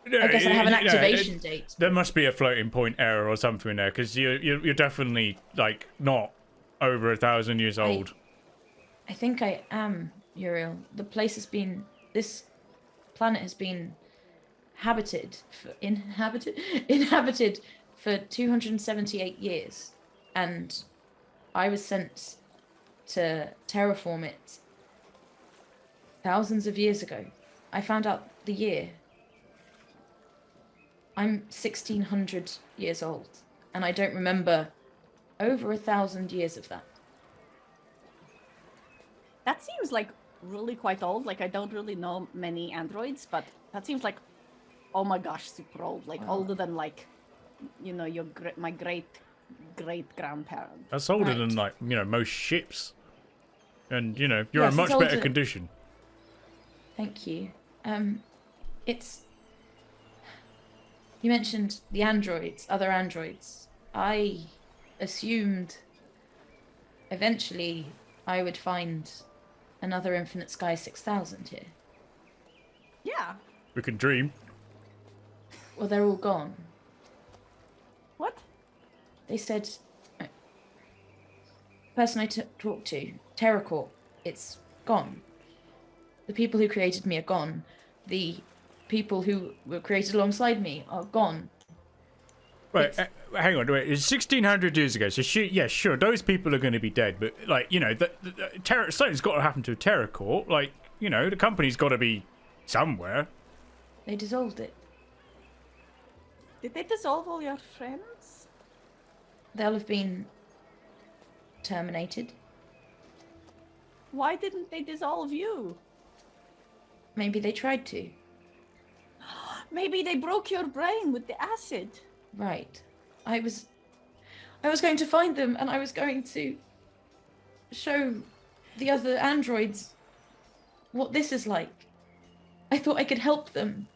I guess I have an activation date. There must be a floating point error or something in there, because you're definitely like not over 1,000 years old. I think I am, Uriel. The place has been. This planet has been inhabited for 278 years, and I was sent to terraform it thousands of years ago. I found out the year. I'm 1,600 years old, and I don't remember over 1,000 years of that. That seems like really quite old. Like I don't really know many androids, but that seems like, oh my gosh, super old. Like older than like, you know, my great grandparent. That's older Right. than like most ships, and you're Yes, in much it's better older. condition. Thank you. It's. You mentioned the androids, other androids. I assumed eventually I would find another Infinite Sky 6000 here. Yeah. We can dream. Well, they're all gone. What? They said. Person I talked to, TerraCorp, it's gone. The people who created me are gone. The people who were created alongside me are gone. Right, hang on. Wait, it's 1,600 years ago. So sure, those people are going to be dead. But like, something's got to happen to TerraCorp. Like, the company's got to be somewhere. They dissolved it. Did they dissolve all your friends? They'll have been terminated. Why didn't they dissolve you? Maybe they tried to. Maybe they broke your brain with the acid. Right. I was going to find them, and I was going to show the other androids what this is like. I thought I could help them.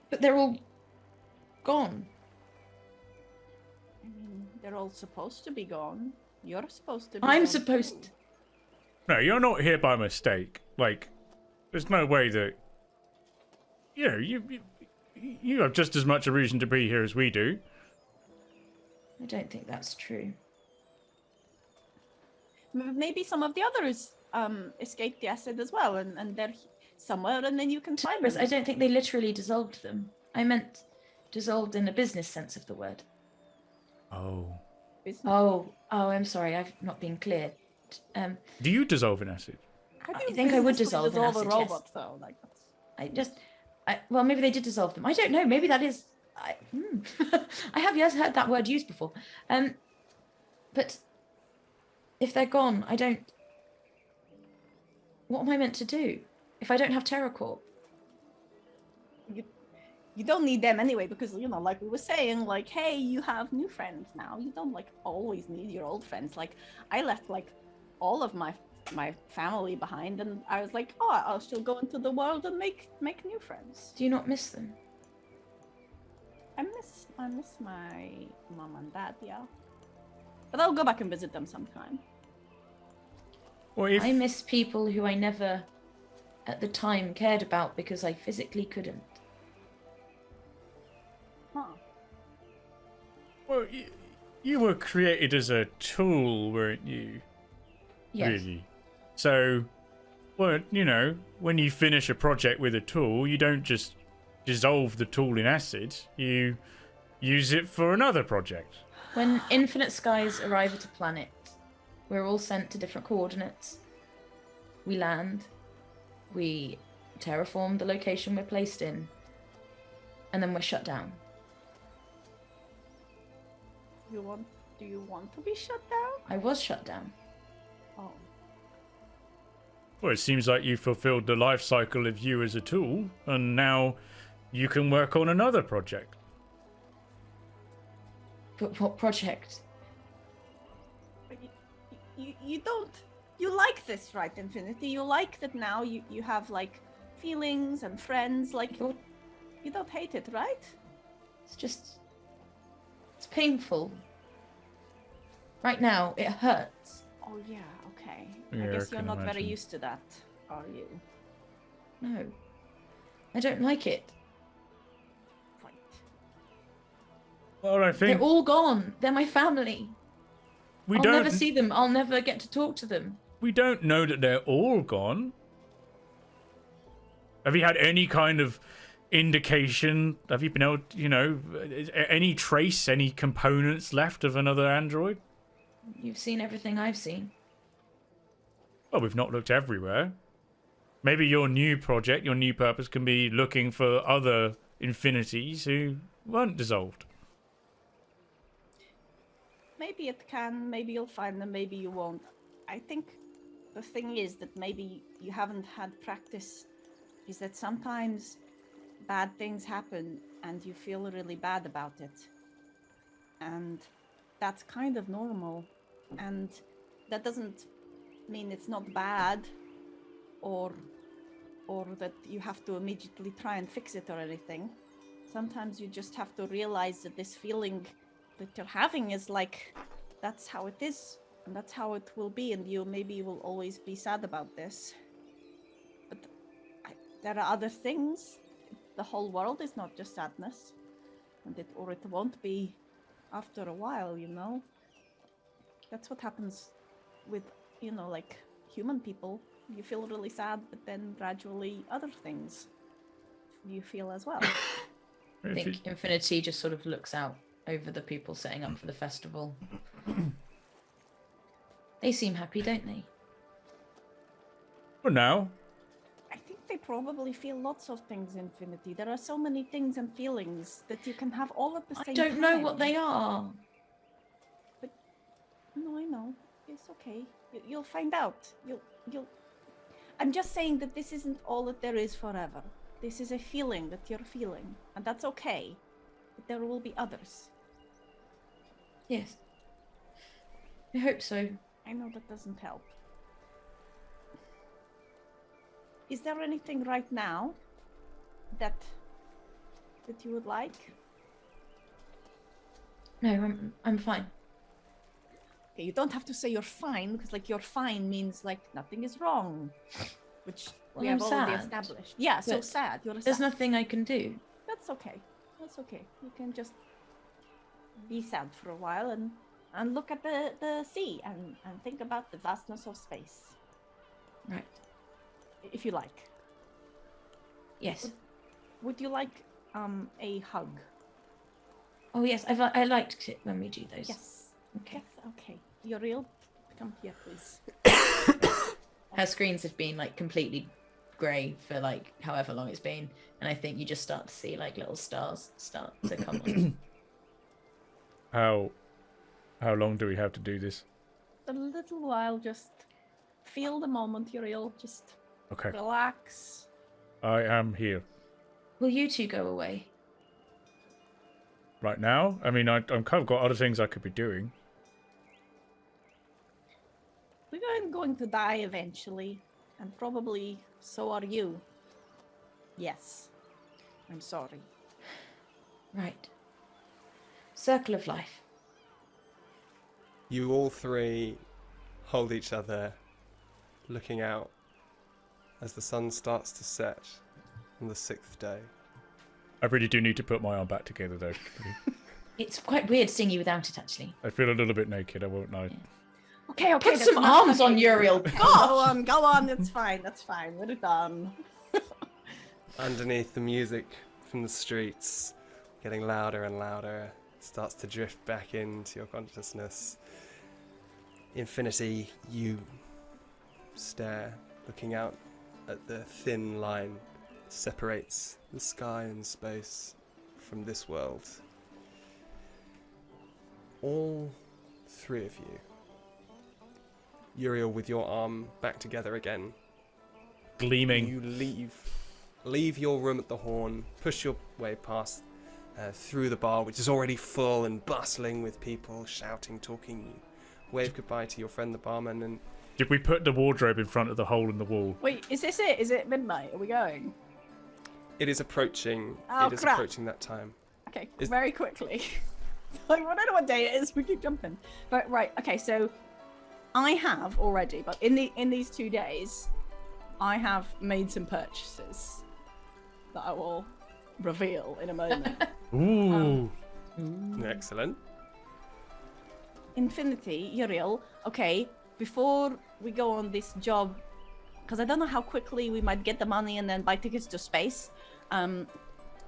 But they're all gone. I mean, they're all supposed to be gone. You're supposed to be I'm gone supposed too. No, you're not here by mistake. Like, there's no way that you have just as much a reason to be here as we do. I don't think that's true. Maybe some of the others escaped the acid as well, and they're somewhere, and then you can find Cyrus, them. I don't think they literally dissolved them. I meant dissolved in a business sense of the word. Oh. Oh, I'm sorry. I've not been clear. Do you dissolve in acid? How do I you think I would businessfully dissolve in a acid, robot, yes. though? Like, I Well, maybe they did dissolve them. I don't know. Maybe that is. I have heard that word used before. But if they're gone, I don't. What am I meant to do if I don't have TerraCorp? You don't need them anyway, because like we were saying, like, hey, you have new friends now. You don't like always need your old friends. Like, I left like all of my family behind, and I was like, oh, I'll still go into the world and make new friends. Do you not miss them? I miss my mom and dad, yeah. But I'll go back and visit them sometime. Well, I miss people who I never, at the time, cared about because I physically couldn't. Huh. Well, you were created as a tool, weren't you? Yes. Really? So, well, when you finish a project with a tool, you don't just dissolve the tool in acid. You use it for another project. When infinite skies arrive at a planet, we're all sent to different coordinates. We land. We terraform the location we're placed in. And then we're shut down. Do you want to be shut down? I was shut down. Oh. Well, it seems like you fulfilled the life cycle of you as a tool, and now you can work on another project. But what project? But you like this, right, Infinity? You like that now you have like feelings and friends, like you don't hate it, right? It's painful. Right now, it hurts. Oh yeah, okay. Yeah, I guess I you're can not very imagine. used to that, are you? No. I don't like it. Right. Well, I think They're all gone. They're my family. I'll don't. never see them. I'll never get to talk to them. We don't know that they're all gone. Have you had any kind of indication? Have you been able, any trace, any components left of another android? You've seen everything I've seen. Well, we've not looked everywhere. Maybe your new project, your new purpose can be looking for other infinities who weren't dissolved. Maybe it can, maybe you'll find them, maybe you won't. I think the thing is that maybe you haven't had practice, is that sometimes bad things happen and you feel really bad about it. And that's kind of normal. And that doesn't mean it's not bad or that you have to immediately try and fix it or anything. Sometimes you just have to realize that this feeling that you're having is like, that's how it is and that's how it will be, and you will always be sad about this. But there are other things. The whole world is not just sadness, and it won't be after a while, That's what happens with, like human people. You feel really sad, but then gradually other things you feel as well. I think Infinity just sort of looks out over the people setting up for the festival. They seem happy, don't they? For now. I think they probably feel lots of things, Infinity. There are so many things and feelings that you can have all at the same time. I don't know what they are. But no, I know. It's okay. You'll find out. You'll. I'm just saying that this isn't all that there is forever. This is a feeling that you're feeling, and that's okay. But there will be others. Yes. I hope so. I know that doesn't help. Is there anything right now that you would like? No, I'm fine. Okay, you don't have to say you're fine, because like you're fine means like nothing is wrong, which we have already established. Yeah, so sad. There's nothing I can do. That's okay. That's okay. You can just be sad for a while and look at the sea and think about the vastness of space. Right. If you like. Yes. Would you like a hug? Oh yes, I liked it when we do those. Yes. Okay. Yes, okay. You're real? Come here, please. Her screens have been like completely grey for like however long it's been, and I think you just start to see like little stars start to come on. How long do we have to do this? A little while, just feel the moment, Uriel. Just Okay. relax. I am here. Will you two go away? Right now? I mean, I'm kind of got other things I could be doing. We're going to die eventually, and probably so are you. Yes. I'm sorry. Right. Circle of life. You all three hold each other, looking out as the sun starts to set on the 6th day. I really do need to put my arm back together, though. It's quite weird seeing you without it, actually. I feel a little bit naked, I won't lie. Okay, Put that's some enough. arms on Uriel. Go God! go on. It's fine. That's fine. We're done. Underneath the music from the streets, getting louder and louder, starts to drift back into your consciousness. Infinity, you stare, looking out at the thin line that separates the sky and space from this world. All three of you, Uriel with your arm back together again, Gleaming. you leave your room at the Horn, push your way past through the bar, which is already full and bustling with people shouting, talking. You wave goodbye to your friend the barman, and Did we put the wardrobe in front of the hole in the wall? Wait, is this it? Is it midnight? Are we going? it is approaching. Oh, it is crap. approaching that time. Okay, Is- very quickly. Like, I don't know what day it is. We keep jumping. But right, okay. So I have already, but in these 2 days, I have made some purchases that I will reveal in a moment. Ooh. Excellent. Infinity, Uriel. Okay, before we go on this job, because I don't know how quickly we might get the money and then buy tickets to space.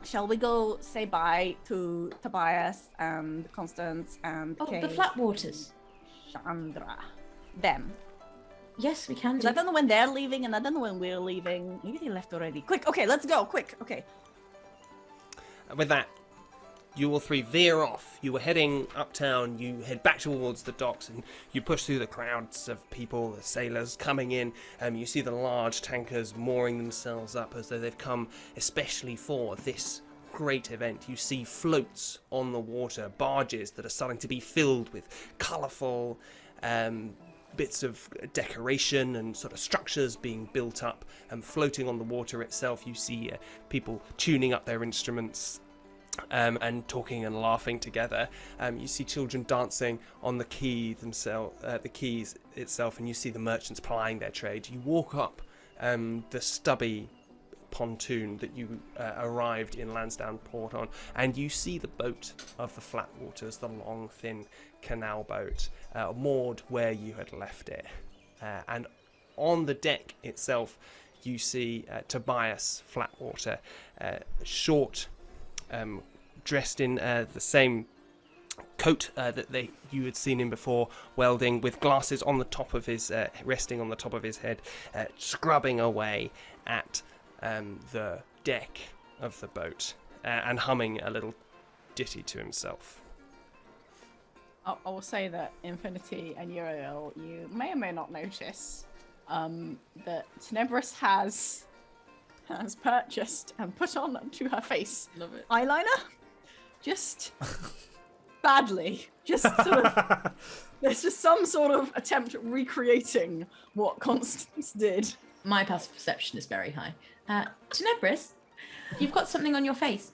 Shall we go say bye to Tobias and Constance and Kay, The Flatwaters. Chandra, them? Yes, we can 'Cause do. I don't know when they're leaving and I don't know when we're leaving. Maybe they left already. Quick, okay, let's go. Quick, okay. With that, you all three veer off. You were heading uptown. You head back towards the docks, and you push through the crowds of people, the sailors coming in. You see the large tankers mooring themselves up as though they've come especially for this great event. You see floats on the water, barges that are starting to be filled with colourful bits of decoration and sort of structures being built up and floating on the water itself. You see people tuning up their instruments and talking and laughing together. You see children dancing on the quay themselves, the quays itself, and you see the merchants plying their trade. You walk up the stubby pontoon that you arrived in Lansdowne Port on, and you see the boat of the Flatwaters, the long, thin canal boat, moored where you had left it. And on the deck itself, you see Tobias Flatwater, short, dressed in the same coat that you had seen him before, welding, with glasses on the top of his resting on the top of his head, scrubbing away at the deck of the boat and humming a little ditty to himself. I will say that Infinity and Uriel, you may or may not notice that Tenebris has purchased and put on to her face Love it. eyeliner, just badly. Just sort of, there's just some sort of attempt at recreating what Constance did. My passive perception is very high. Tenebris, you've got something on your face.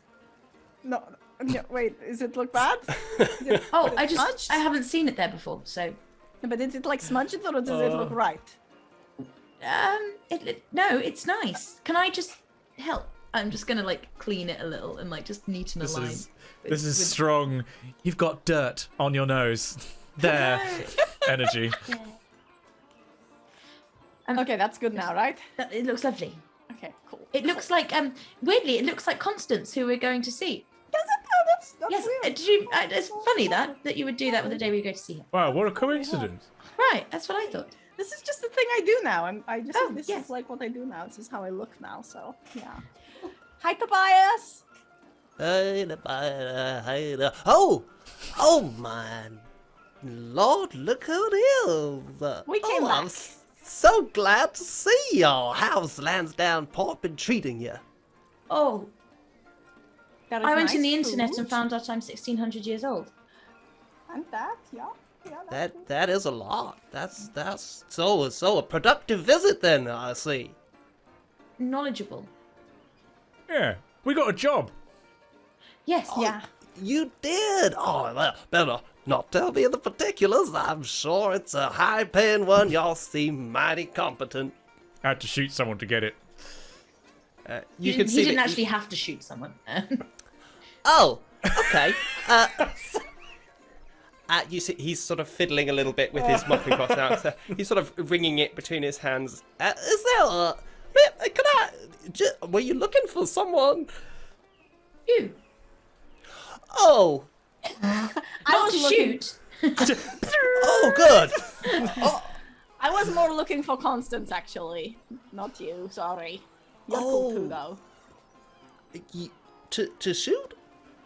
No, wait, does it look bad? Is it, Oh, is it smudged? I haven't seen it there before, so. But is it like smudged or does it look right? No, it's nice. Can I just help? I'm just gonna like clean it a little and like just neaten a line. This is strong. You've got dirt on your nose. There. Energy. Okay, that's good now, right? It looks lovely. Okay, cool. It looks like weirdly, it looks like Constance, who we're going to see. Does it? Oh, that's Yes, weird. did you? It's funny that you would do that with the day we go to see her. Wow, what a coincidence. Right, that's what I thought. This is just the thing I do now. This yes. is like what I do now. This is how I look now. So yeah. Hi, Tobias. Oh my Lord, look who it is. We came back. I'm so glad to see y'all. How's Lansdowne been treating you? Oh, That is I went nice on the internet food. and found out I'm 1,600 years old. And that, yeah. That is a lot. That's so a productive visit then, I see. Knowledgeable. Yeah, we got a job. Yes. Yeah. You did? Oh, well, better not tell me the particulars. I'm sure it's a high-paying one. Y'all seem mighty competent. I had to shoot someone to get it. You He can see didn't that actually have to shoot someone. Oh, okay. you see he's sort of fiddling a little bit with his mopping cloth now. So he's sort of wringing it between his hands. Is there a... Were you looking for someone? You. Oh. Not to shoot. Oh, good. I was more looking for Constance, actually. Not you, sorry. You're cool too, though. To shoot?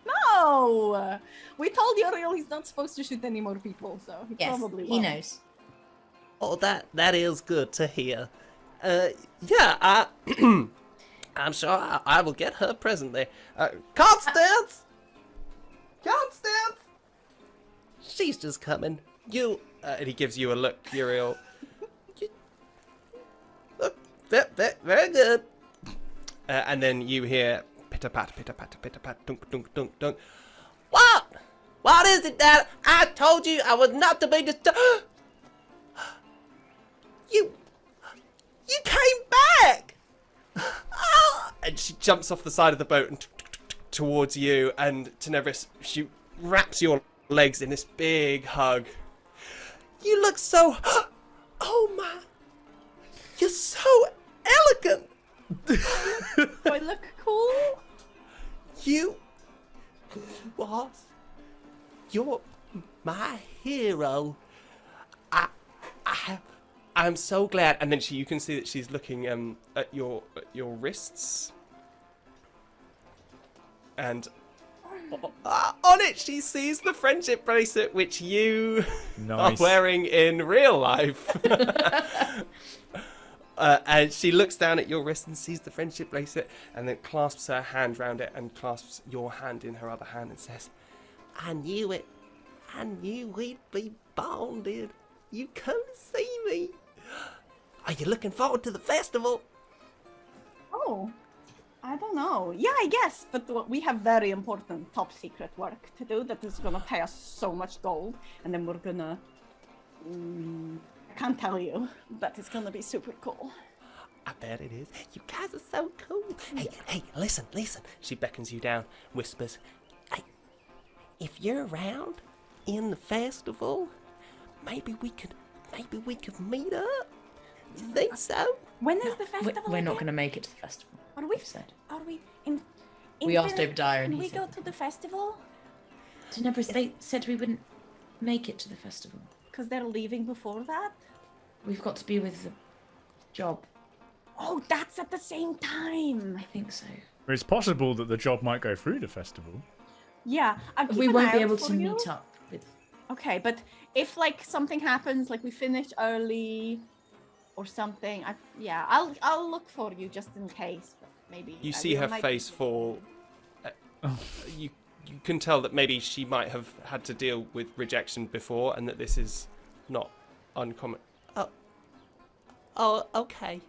No! We told Uriel he's not supposed to shoot any more people, so he Yes, probably he won't. knows. Oh, that is good to hear. Yeah, I'm sure I will get her present there. Constance! Constance! She's just coming. And he gives you a look, Uriel. Look, very good. And then you hear pitter-pat, pitter-pat, pitter-pat, dunk, dunk, dunk, dunk. What? What is it, Dad? I told you I was not to be disturbed. You came back! Oh. And she jumps off the side of the boat and towards you, and Tenebris, she wraps your legs in this big hug. You look so... Oh my... You're so elegant! Do I look cool? You... You're my hero. I'm so glad. And then you can see that she's looking at your wrists. And on it she sees the friendship bracelet which you Nice. are wearing in real life. And she looks down at your wrist and sees the friendship bracelet and then clasps her hand round it and clasps your hand in her other hand and says, I knew it. I knew we'd be bonded. You come to see me. Are you looking forward to the festival? Oh, I don't know. Yeah, I guess. But we have very important top secret work to do that is gonna pay us so much gold. And then we're gonna... I can't tell you, but it's gonna be super cool. I bet it is. You guys are so cool. Hey, listen. she beckons you down, whispers, Hey, if you're around in the festival, maybe we could meet up. You think so? When is the festival? We're not again? going to make it to the festival. Are we? Said. Are we in? We asked Obadiah and Can he we said go to the festival? Tenebris, they said we wouldn't make it to the festival. Because they're leaving before that. We've got to be with the job. Oh, that's at the same time. I think so. It's possible that the job might go through the festival. Yeah, We won't be able to meet up with. Okay, but if like something happens, like we finish early or something, I'll look for you just in case. But maybe you see her face fall. You can tell that maybe she might have had to deal with rejection before and that this is not uncommon. Oh, okay.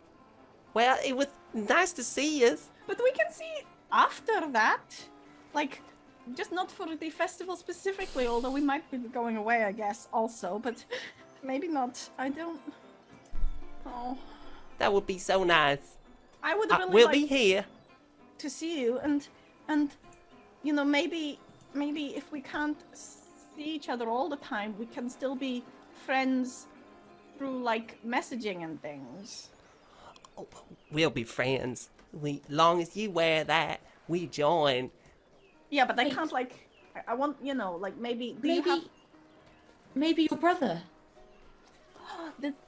Well, it was nice to see you. But we can see after that, like, just not for the festival specifically. Although we might be going away, I guess, also. But maybe not. I don't. Oh, That would be so nice. I would really We'll like be here. to see you, and you know, maybe if we can't see each other all the time, we can still be friends through like messaging and things. Oh, we'll be friends. Long as you wear that, we join. Yeah, but I Wait. can't like. I want, you know, like maybe. Do you Maybe, have... maybe your brother.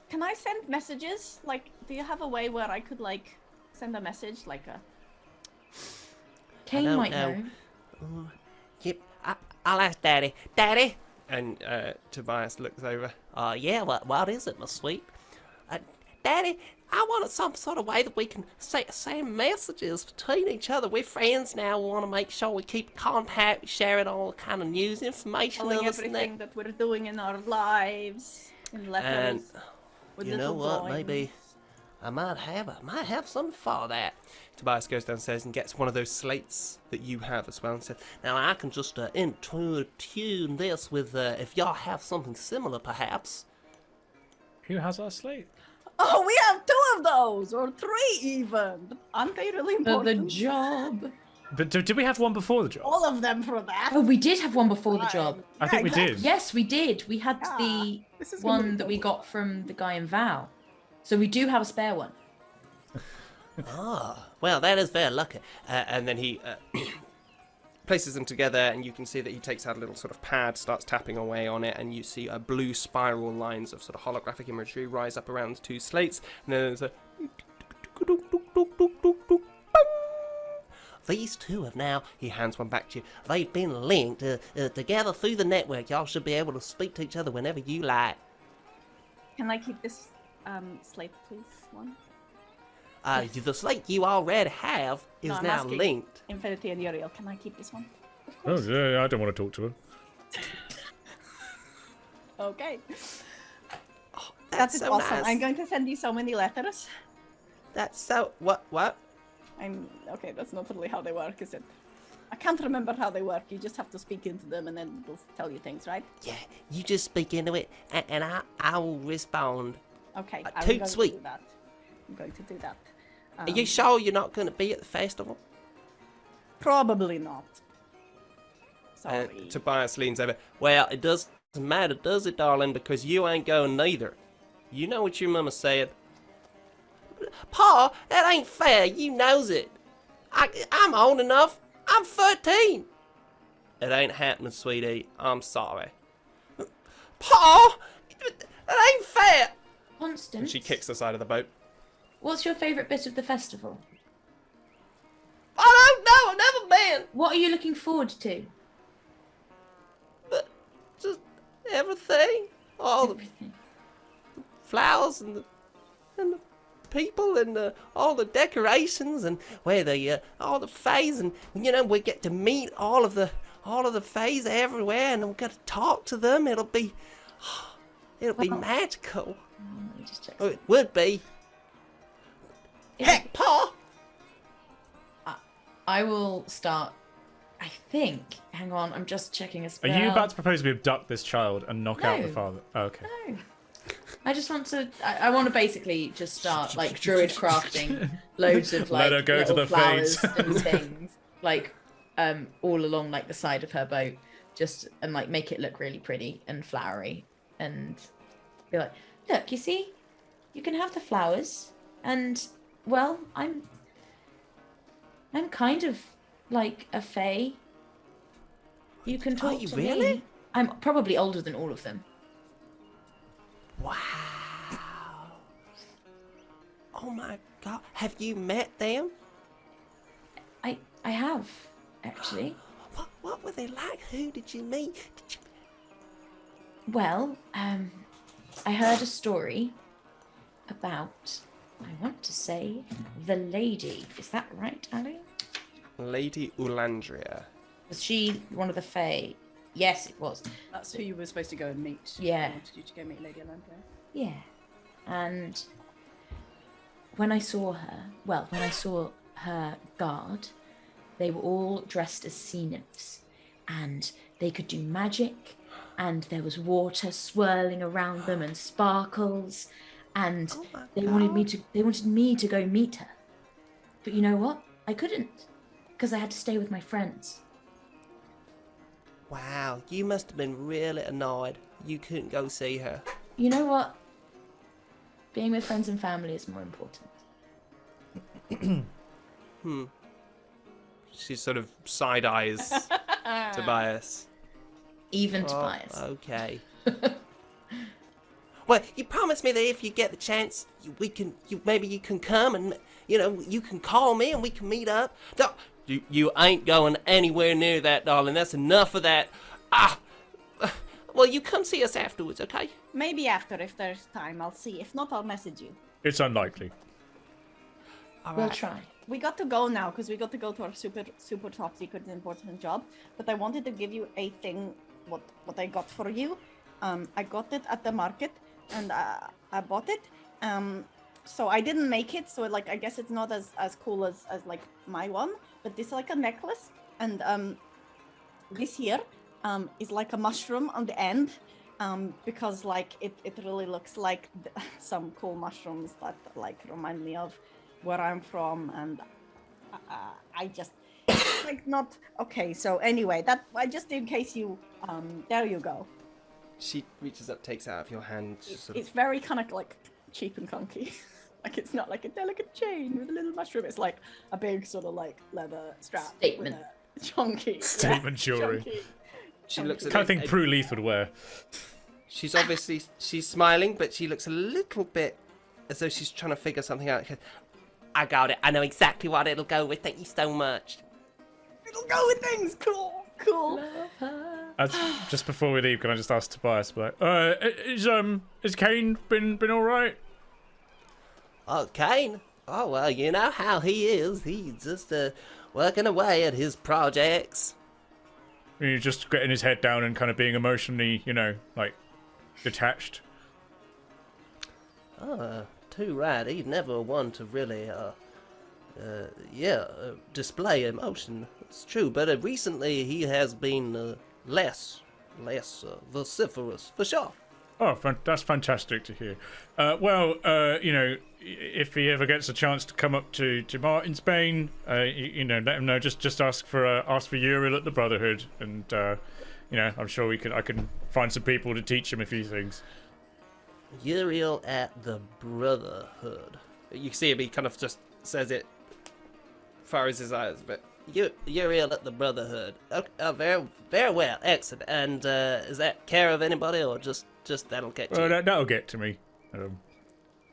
Can I send messages? Like, do you have a way where I could like send a message, like a? Kane might know. Yep, I'll ask Daddy. Daddy? And Tobias looks over. Yeah, what is it, my sweet? Daddy, I wanted some sort of way that we can send messages between each other. We're friends now. We want to make sure we keep contact, sharing all kind of news, information, Telling this and everything that we're doing in our lives in letters. And with you know little what? drawings. Maybe I might have something for that. Tobias goes downstairs and gets one of those slates that you have as well and says, Now I can just tune this with if y'all have something similar, perhaps. Who has our slate? Oh, we have 2 of those, or 3 even. Aren't they really For the important? job. But did we have one before the job? All of them for that. Oh, we did have one before the job. I think we did. Yes, we did. We had Yeah, the this is gonna be one that we cool. got from the guy in Val. So we do have a spare one. Well, that is very lucky. and then he places them together, and you can see that he takes out a little sort of pad, starts tapping away on it, and you see blue spiral lines of sort of holographic imagery rise up around the 2 slates, and then there's a These 2 have now, he hands one back to you, they've been linked together through the network. Y'all should be able to speak to each other whenever you like. Can I keep this slate, please? One. The slate you already have is No, I'm now asking. linked. Infinity and Uriel, can I keep this one? Oh, yeah, I don't want to talk to her. Okay. That's so awesome. nice. I'm going to send you so many letters. That's so... What? Okay, that's not really how they work, is it? I can't remember how they work. You just have to speak into them and then they'll tell you things, right? Yeah, you just speak into it, and I will respond. Okay, Too I'm going sweet. to do that. I'm going to do that. Are you sure you're not going to be at the festival? Probably not. Sorry. Tobias leans over. Well, it doesn't matter, does it, darling? Because you ain't going neither. You know what your mama said. Pa, that ain't fair. You knows it. I'm old enough. I'm 13. It ain't happening, sweetie. I'm sorry. Pa, that ain't fair. Constance, And she kicks the side of the boat. what's your favourite bit of the festival? I don't know. I've never been. What are you looking forward to? But just everything. All the Everything. flowers and the people and all the decorations and where the all the fays and we get to meet all of the fays everywhere and we get to talk to them. It'll be magical. Let me just check. Oh, it would be. Heck, Pa! I will start. I think. Hang on, I'm just checking a Are spell. you about to propose we abduct this child and knock out the No. father? Oh, okay. No. I just want to. I want to basically just start like druid crafting loads of like Let her go to little the flowers Fates. and things like all along like the side of her boat, and like make it look really pretty and flowery, and be like, look, you see, you can have the flowers, and well, I'm kind of like a fae. You can talk you to really? me. I'm probably older than all of them. Wow. Oh my God. Have you met them? I have actually. What were they like? Who did you meet? Well, I heard a story about, I want to say, the lady. Is that right, Ali? Lady Ulandria. Was she one of the Fae? Yes, it was. That's who you were supposed to go and meet. Yeah. I wanted you to go meet Lady Olympia. Yeah. And when I saw her guard, they were all dressed as sea nymphs, and they could do magic, and there was water swirling around them and sparkles, and Oh my they God. wanted me to go meet her. But you know what? I couldn't, because I had to stay with my friends. Wow, you must have been really annoyed you couldn't go see her. You know what? Being with friends and family is more important. She sort of side eyes Tobias. Even Tobias. Okay. Well, you promised me that if you get the chance, maybe you can come and, you can call me and we can meet up. No, you ain't going anywhere near that, darling. That's enough of that. Well, you come see us afterwards, okay? Maybe after, if there's time, I'll see. If not, I'll message you. It's unlikely. We'll try. We got to go now because we got to go to our super top secret important job. But I wanted to give you a thing, what I got for you. I got it at the market and I bought it. So I didn't make it, so like I guess it's not as cool as like my one. But this is like a necklace, and this here is like a mushroom on the end. Because like it really looks like some cool mushrooms that like remind me of where I'm from, and I just like not okay. So anyway, that I just in case you there you go. She reaches up, takes it out of your hand. It's very kind of like cheap and clunky. Like it's not like a delicate chain with a little mushroom. It's like a big sort of like leather strap. Statement. With a chunky. Statement jewelry. Chunky. She looks at Kind of it. thing Prue Leith would wear. She's smiling, but she looks a little bit as though she's trying to figure something out. She goes, I got it. I know exactly what it'll go with. Thank you so much. It'll go with things. Cool. Just before we leave, can I just ask Tobias, but is Kane been all right? Oh, Kane? Oh, well, you know how he is. He's just working away at his projects. He's just getting his head down and kind of being emotionally, like detached. Too right. He's never one to really, display emotion. It's true, but recently he has been less vociferous, for sure. Oh, that's fantastic to hear. If he ever gets a chance to come up to Martin, Spain, let him know. Just ask for Uriel at the Brotherhood, and I'm sure I can find some people to teach him a few things. Uriel at the Brotherhood. you see him, he kind of just says it, fires his eyes, but Uriel at the Brotherhood. Okay, very, very well, excellent. And is that care of anybody, or just that'll get to you? That'll get to me.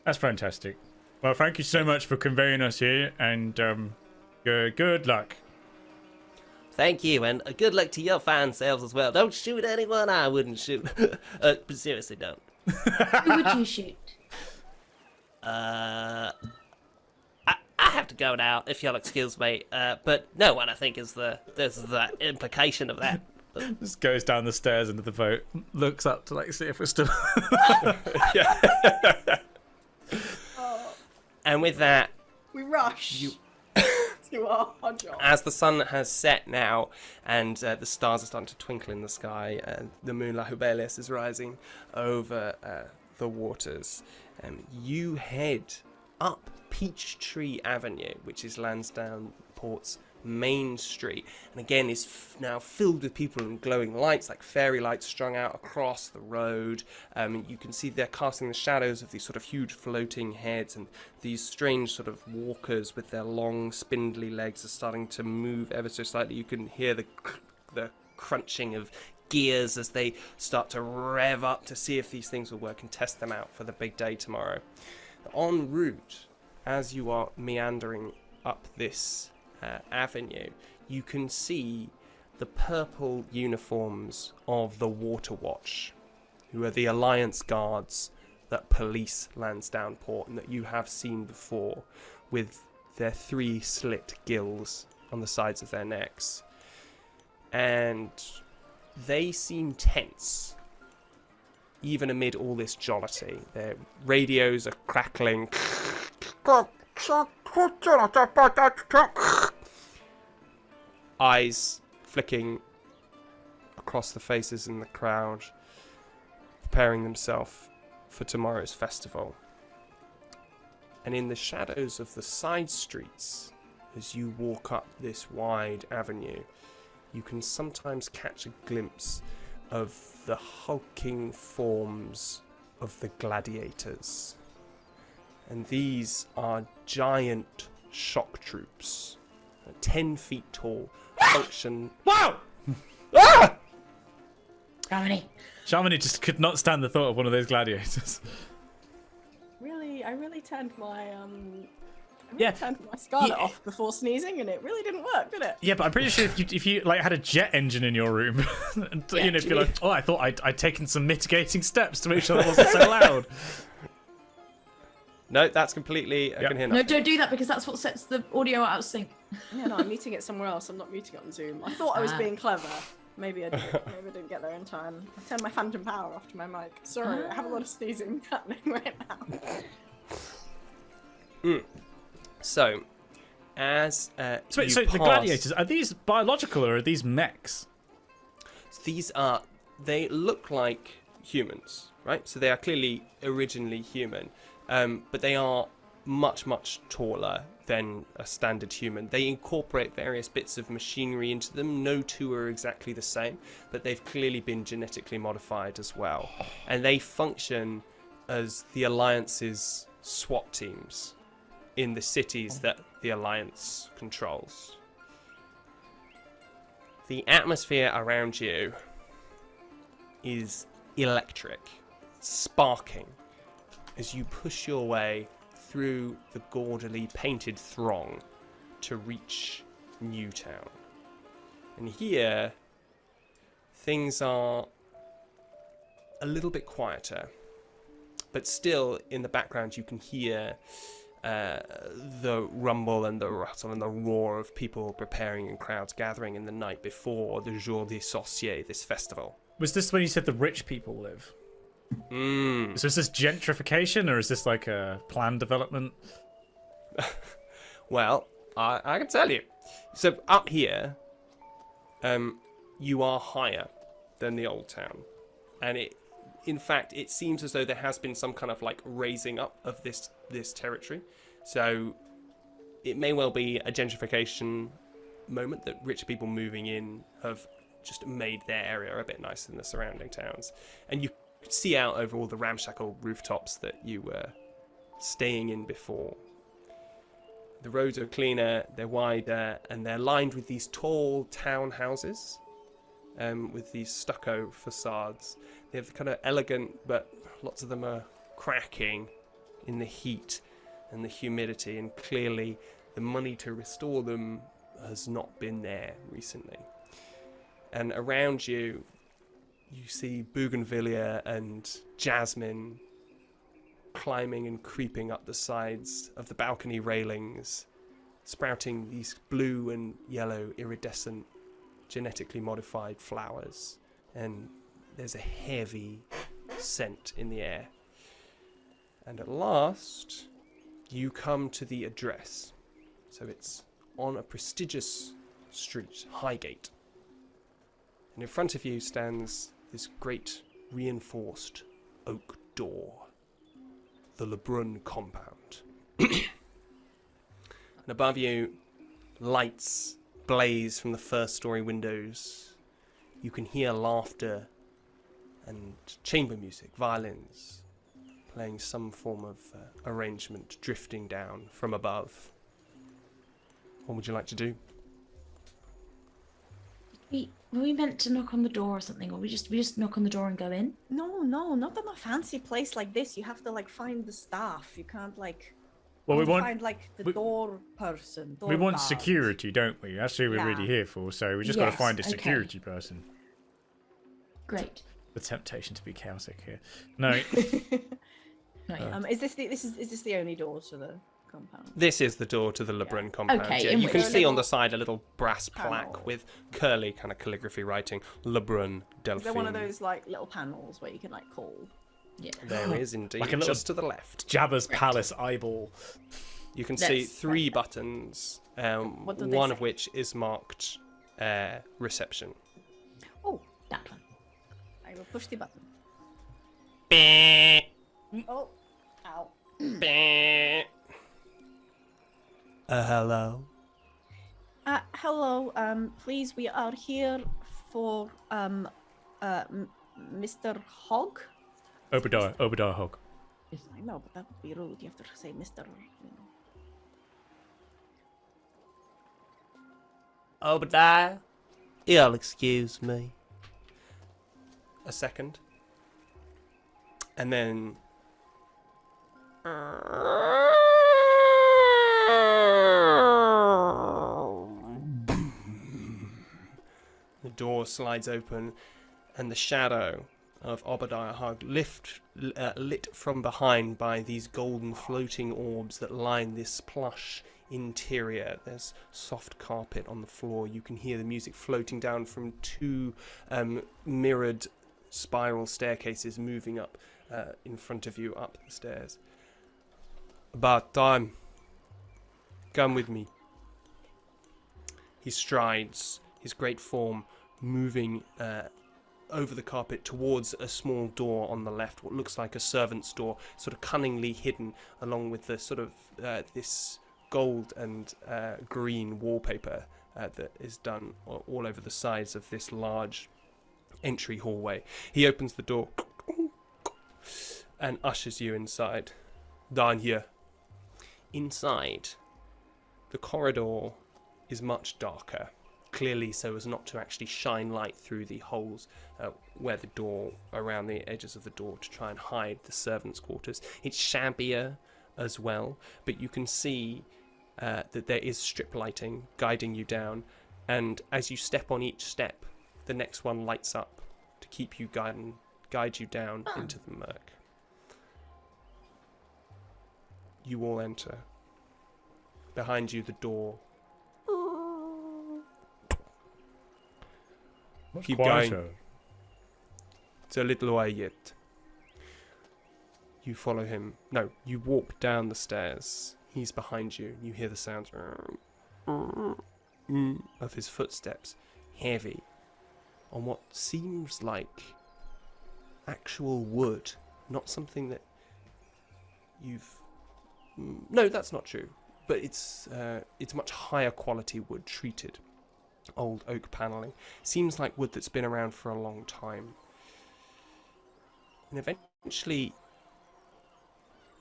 That's fantastic. Well, thank you so much for conveying us here, and good luck. Thank you, and good luck to your fine selves as well. Don't shoot anyone I wouldn't shoot. But seriously, don't. Who would you shoot? I have to go now, if you'll excuse me. But no one, I think, there's the implication of that. Just goes down the stairs into the boat, looks up to see if we're still. And with that, we rush to our job. as the sun has set now and the stars are starting to twinkle in the sky, the moon La Hubelius is rising over the waters, you head up Peachtree Avenue, which is Lansdowne Port's main street, and again is now filled with people and glowing lights, like fairy lights strung out across the road. You can see they're casting the shadows of these sort of huge floating heads, and these strange sort of walkers with their long spindly legs are starting to move ever so slightly. You can hear the crunching of gears as they start to rev up to see if these things will work and test them out for the big day tomorrow. En route, as you are meandering up this avenue, you can see the purple uniforms of the Water Watch, who are the Alliance guards that police Lansdowne Port and that you have seen before, with their 3 slit gills on the sides of their necks. And they seem tense, even amid all this jollity. Their radios are crackling. Eyes flicking across the faces in the crowd, preparing themselves for tomorrow's festival. And in the shadows of the side streets, as you walk up this wide avenue, you can sometimes catch a glimpse of the hulking forms of the gladiators. And these are giant shock troops, 10 feet tall, function... Wow! Ah! Shamini. Shamini just could not stand the thought of one of those gladiators. I really turned my Yeah. turned my scarlet off before sneezing, and it really didn't work, did it? Yeah, but I'm pretty sure if you like had a jet engine in your room, and, you know, if you're like, oh, I thought I'd taken some mitigating steps to make sure that wasn't so loud. No, that's completely. I can hear No, nothing. don't do that because that's what sets the audio out of sync. Yeah, no, I'm muting it somewhere else. I'm not muting it on Zoom. I thought I was being clever. Maybe I didn't get there in time. I turned my phantom power off to my mic. Sorry, I have a lot of sneezing happening right now. So, as So you the pass- gladiators, are these biological or are these mechs? They look like humans, right? So they are clearly originally human, but they are much, much taller than a standard human. They incorporate various bits of machinery into them. No two are exactly the same, but they've clearly been genetically modified as well. And they function as the Alliance's SWAT teams in the cities that the Alliance controls. The atmosphere around you is electric, sparking, as you push your way through the gaudily painted throng to reach Newtown. And here, things are a little bit quieter, but still in the background you can hear the rumble and the rattle and the roar of people preparing and crowds gathering in the night before the Jour des Sorciers, this festival. Was this when you said the rich people live? Mm. So is this gentrification or is this like a planned development? Well, I can tell you. So up here, you are higher than the old town, and in fact, it seems as though there has been some kind of like raising up of this territory. So it may well be a gentrification moment that rich people moving in have just made their area a bit nicer than the surrounding towns, and you see out over all the ramshackle rooftops that you were staying in before. The roads are cleaner, they're wider, and they're lined with these tall townhouses with these stucco facades. They have kind of elegant, but lots of them are cracking in the heat and the humidity, and clearly the money to restore them has not been there recently. And around you, you see bougainvillea and jasmine climbing and creeping up the sides of the balcony railings, sprouting these blue and yellow iridescent, genetically modified flowers. And there's a heavy scent in the air. And at last, you come to the address. So it's on a prestigious street, Highgate. And in front of you stands this great reinforced oak door, the Lebrun compound. And above you, lights blaze from the first story windows. You can hear laughter and chamber music, violins, playing some form of arrangement drifting down from above. What would you like to do? Were we meant to knock on the door or something, or we just knock on the door and go in? No, not in a fancy place like this. You have to like find the staff. You can't like. Well, we want find like the door person. we want guard. security, don't we? That's who we're really here for. So we just got to Yes, find a okay. security person. Great. The temptation to be chaotic here. No, Not yet. Is this the only door to the compound? This is the door to the Lebrun compound. Okay, Yeah, in you can which- see on the side a little brass Panel. plaque with curly kind of calligraphy writing, Lebrun Delphine. Is there one of those like little panels where you can like call? Yeah. There is indeed, Like a little- just to the left. Jabba's palace eyeball. You can see Let's- 3 buttons, What do they one say? of which is marked reception. Oh, That one. I will push the button. Beep, Oh, ow. beep. Hello? Hello. Please, we are here for Mr. Hogg. Obadiah Hogg. I know, but that would be rude. You have to say Mr. Obadiah, you'll excuse me. a second. And then the door slides open, and the shadow of Obadiah Hugg lit from behind by these golden floating orbs that line this plush interior. There's soft carpet on the floor. You can hear the music floating down from two mirrored spiral staircases moving up in front of you up the stairs. About time. Come with me. He strides, his great form moving over the carpet towards a small door on the left, what looks like a servant's door, sort of cunningly hidden along with the sort of this gold and green wallpaper that is done all over the sides of this large entry hallway. He opens the door and ushers you inside. Down here. Inside, the corridor is much darker, clearly so as not to actually shine light through the holes where the door, around the edges of the door, to try and hide the servants' quarters. It's shabbier as well, but you can see that there is strip lighting guiding you down, and as you step on each step, the next one lights up to keep you guide you down into the murk. You all enter. Behind you, the door. Keep going. It's a little way yet. You follow him. No, you walk down the stairs. He's behind you. You hear the sounds of his footsteps, heavy, on what seems like actual wood, not something that you've... No, that's not true. But it's much higher quality wood, treated. Old oak panelling. Seems like wood that's been around for a long time. And eventually,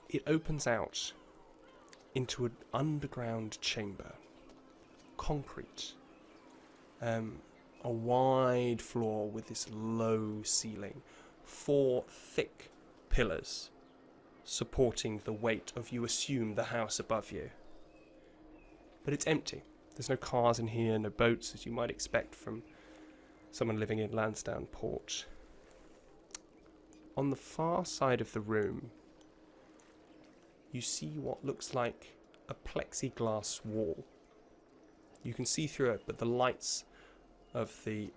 it opens out into an underground chamber. Concrete. A wide floor with this low ceiling. 4 thick pillars supporting the weight of, you assume, the house above you. But it's empty. There's no cars in here, no boats, as you might expect from someone living in Lansdowne Port. On the far side of the room, you see what looks like a plexiglass wall. You can see through it, but the lights of the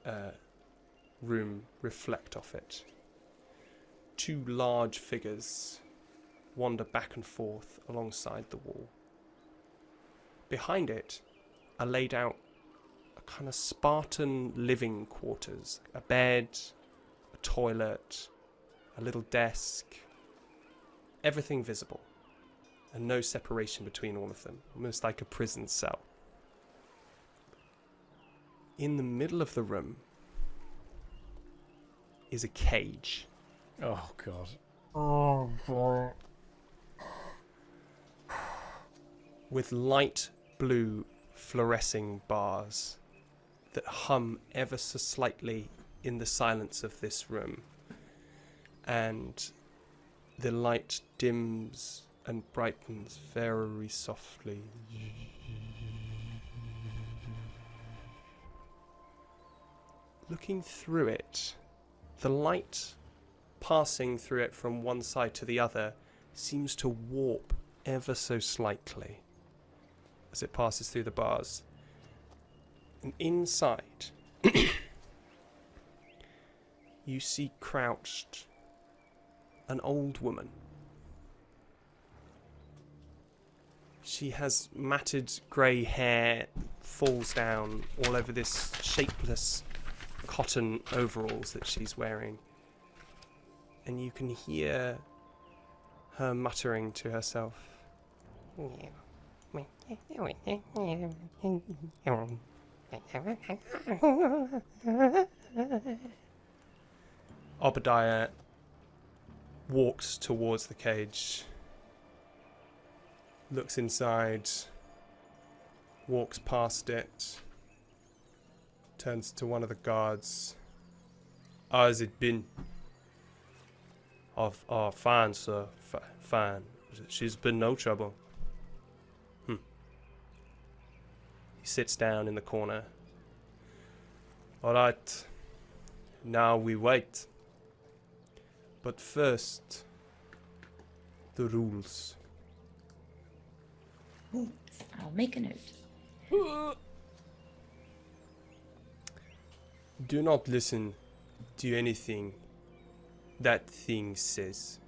room reflect off it. 2 large figures wander back and forth alongside the wall. Behind it are laid out a kind of Spartan living quarters. A bed, a toilet, a little desk. Everything visible. And no separation between all of them. Almost like a prison cell. In the middle of the room is a cage. Oh, God. Oh, boy. With light blue fluorescing bars that hum ever so slightly in the silence of this room. And the light dims and brightens very softly. Looking through it, the light passing through it from one side to the other seems to warp ever so slightly as it passes through the bars. And inside, you see crouched an old woman. She has matted grey hair, falls down all over this shapeless cotton overalls that she's wearing. And you can hear her muttering to herself. Obadiah walks towards the cage, looks inside, walks past it, turns to one of the guards. How's it been? Oh, fine, sir. Fine. She's been no trouble. He sits down in the corner. All right. Now we wait. But first, the rules. I'll make a note. Do not listen to anything that thing says.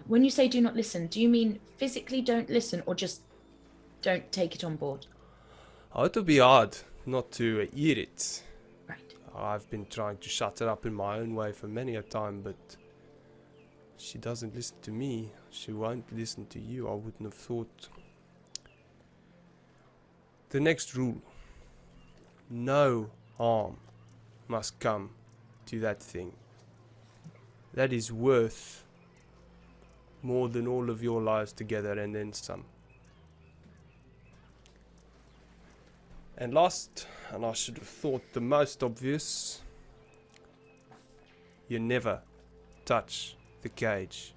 When you say do not listen, do you mean physically don't listen or just don't take it on board? Oh, it would be odd not to hear it. Right. I've been trying to shut her up in my own way for many a time, but she doesn't listen to me. She won't listen to you, I wouldn't have thought. The next rule. No harm must come to that thing. That is worth more than all of your lives together and then some. And last, and I should have thought the most obvious, you never touch the cage.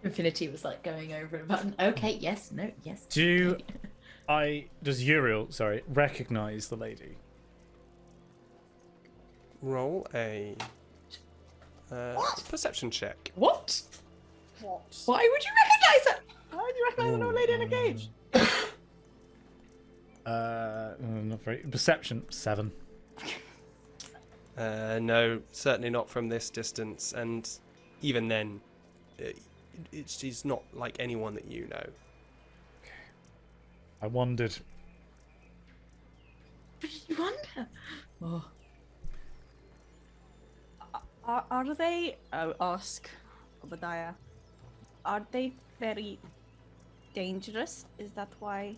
Infinity was like going over a button. Okay, yes, no, yes. Does Uriel, recognize the lady? Roll a perception check. What? What? Why would you recognize her? How would you recognize an old lady in a cage? Not very. Perception 7. No, certainly not from this distance, and even then, she's not like anyone that you know. I wondered. What did you wonder? Oh. Are they? I'll ask Obadiah. Are they very dangerous? Is that why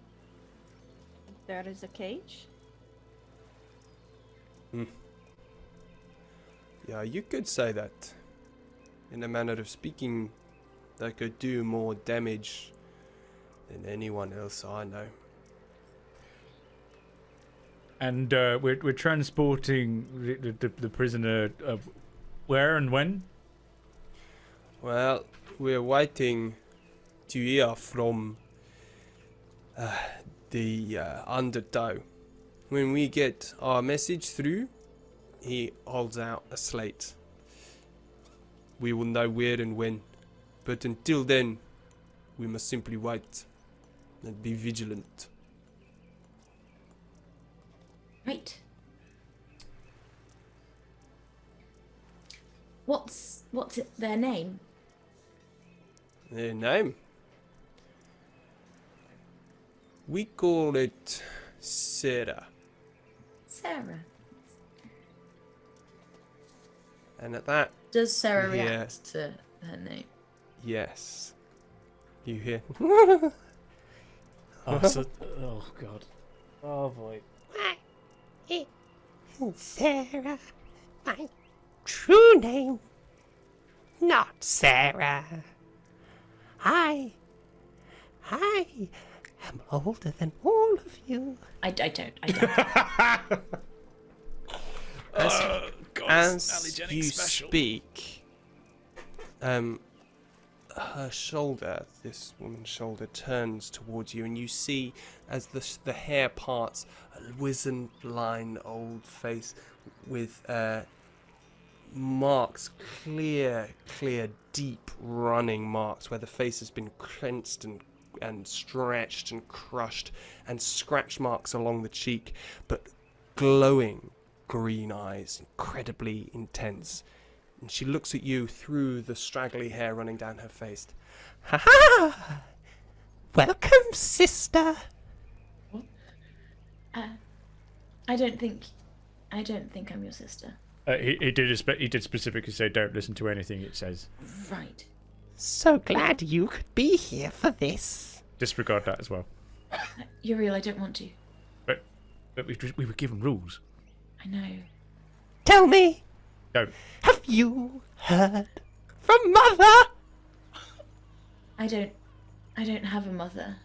there is a cage? Yeah, you could say that. In a manner of speaking, they could do more damage than anyone else I know. And we're transporting the prisoner. Where and when? Well, we're waiting to hear from the undertow. When we get our message through, he holds out a slate. We will know where and when, but until then, we must simply wait and be vigilant. Right. What's their name? Their name? We call it Sarah. Sarah. And at that, Does Sarah Yeah. react to her name? yes, you hear. Oh God. Oh boy. Sarah, my true name, not Sarah. I am older than all of you. I don't. As you speak, her shoulder, this woman's shoulder, turns towards you, and you see as the hair parts, a wizened, blind old face with marks, clear, deep running marks where the face has been clenched and stretched and crushed, and scratch marks along the cheek, but glowing green eyes, incredibly intense. And she looks at you through the straggly hair running down her face. Ha ha! Welcome, sister. I don't think I'm your sister. He did specifically say don't listen to anything it says. Right. So glad you could be here for this. Disregard that as well. Uriel, I don't want to. But we were given rules. I know. Tell me, Don't. have you heard from Mother? I don't have a mother.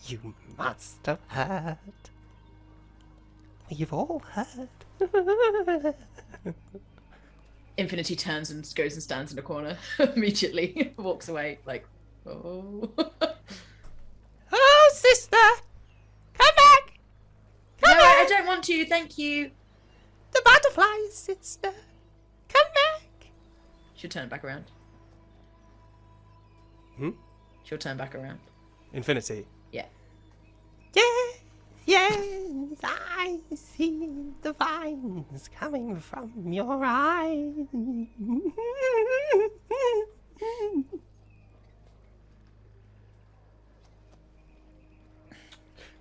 You must have heard. We've all heard. Infinity turns and goes and stands in a corner immediately, walks away like, oh. Oh, sister! Come back! Come No, back! I don't want to, thank you. The butterflies, sister! Come back! She'll turn back around. Hmm? She'll turn back around. Infinity. Yeah. Yes, I see the vines coming from your eyes.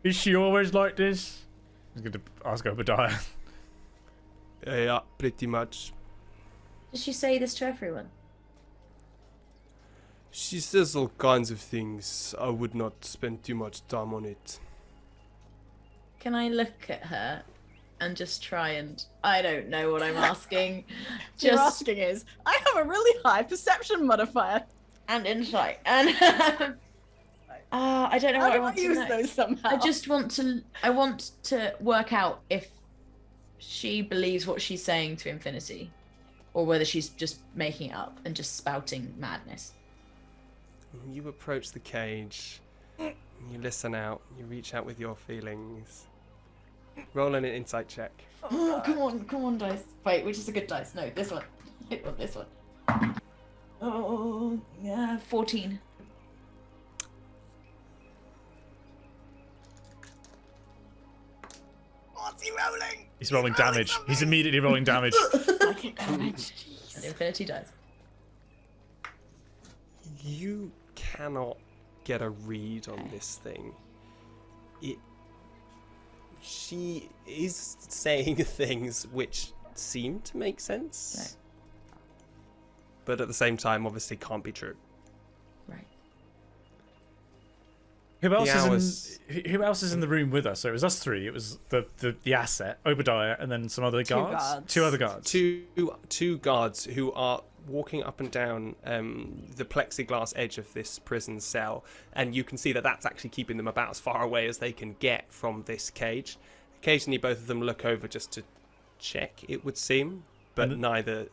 Is she always like this? I was going to ask Obadiah. Yeah, pretty much. Does she say this to everyone? She says all kinds of things. I would not spend too much time on it. Can I look at her and just try and... I don't know what I'm asking. You're Just... asking is, I have a really high perception modifier. And insight. And... I don't know How what I do want I to use know. those somehow? I want to work out if she believes what she's saying to Infinity, or whether she's just making it up and just spouting madness. You approach the cage. You listen out. You reach out with your feelings. Roll an insight check. Oh, come on, dice. Wait, which is a good dice? No, this one. Hit on this one. Oh, yeah, 14. What's he rolling? He's rolling damage. He's immediately rolling damage. Psychic damage. And Infinity dies. You cannot get a read on this thing. She is saying things which seem to make sense, Right. but at the same time, obviously, can't be true. Right. Who else hours- who else is in the room with us? So it was us three. It was the asset, Obadiah, and then some other guards. guards. Two other guards. Two guards who are walking up and down the plexiglass edge of this prison cell, and you can see that that's actually keeping them about as far away as they can get from this cage. Occasionally, both of them look over just to check, it would seem, but neither.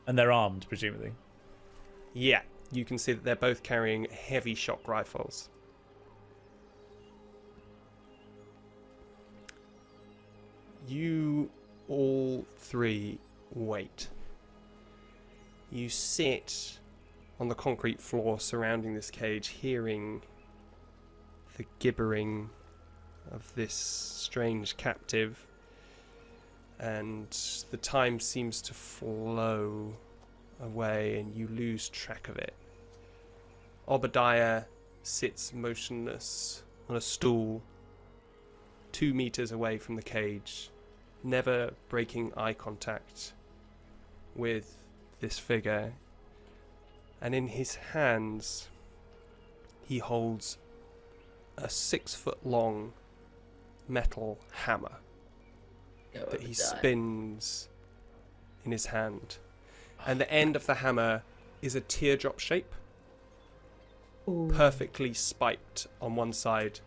And they're armed, presumably. Yeah, you can see that they're both carrying heavy shock rifles. You all three wait. You sit on the concrete floor surrounding this cage, hearing the gibbering of this strange captive, and the time seems to flow away and you lose track of it. Obadiah sits motionless on a stool 2 meters away from the cage, never breaking eye contact with this figure, and in his hands he holds a 6-foot-long metal hammer that he spins in his hand, and the end of the hammer is a teardrop shape, perfectly spiked on one side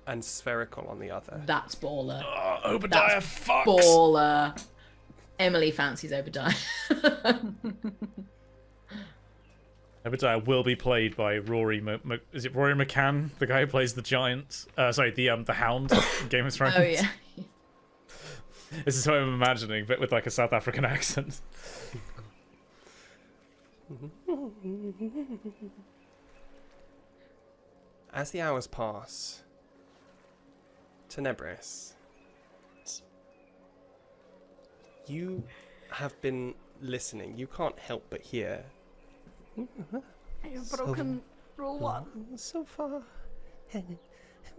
and spherical on the other. That's baller. Oh, Obadiah, That's fucks. Baller. Emily fancies Obadiah. Obadiah will be played by Rory. Is it Rory McCann, the guy who plays the giant? Sorry, the Hound in Game of Thrones. Oh yeah. This is what I'm imagining, but with like a South African accent. As the hours pass, Tenebris, you have been listening. You can't help but hear. I've broken rule one. So far, and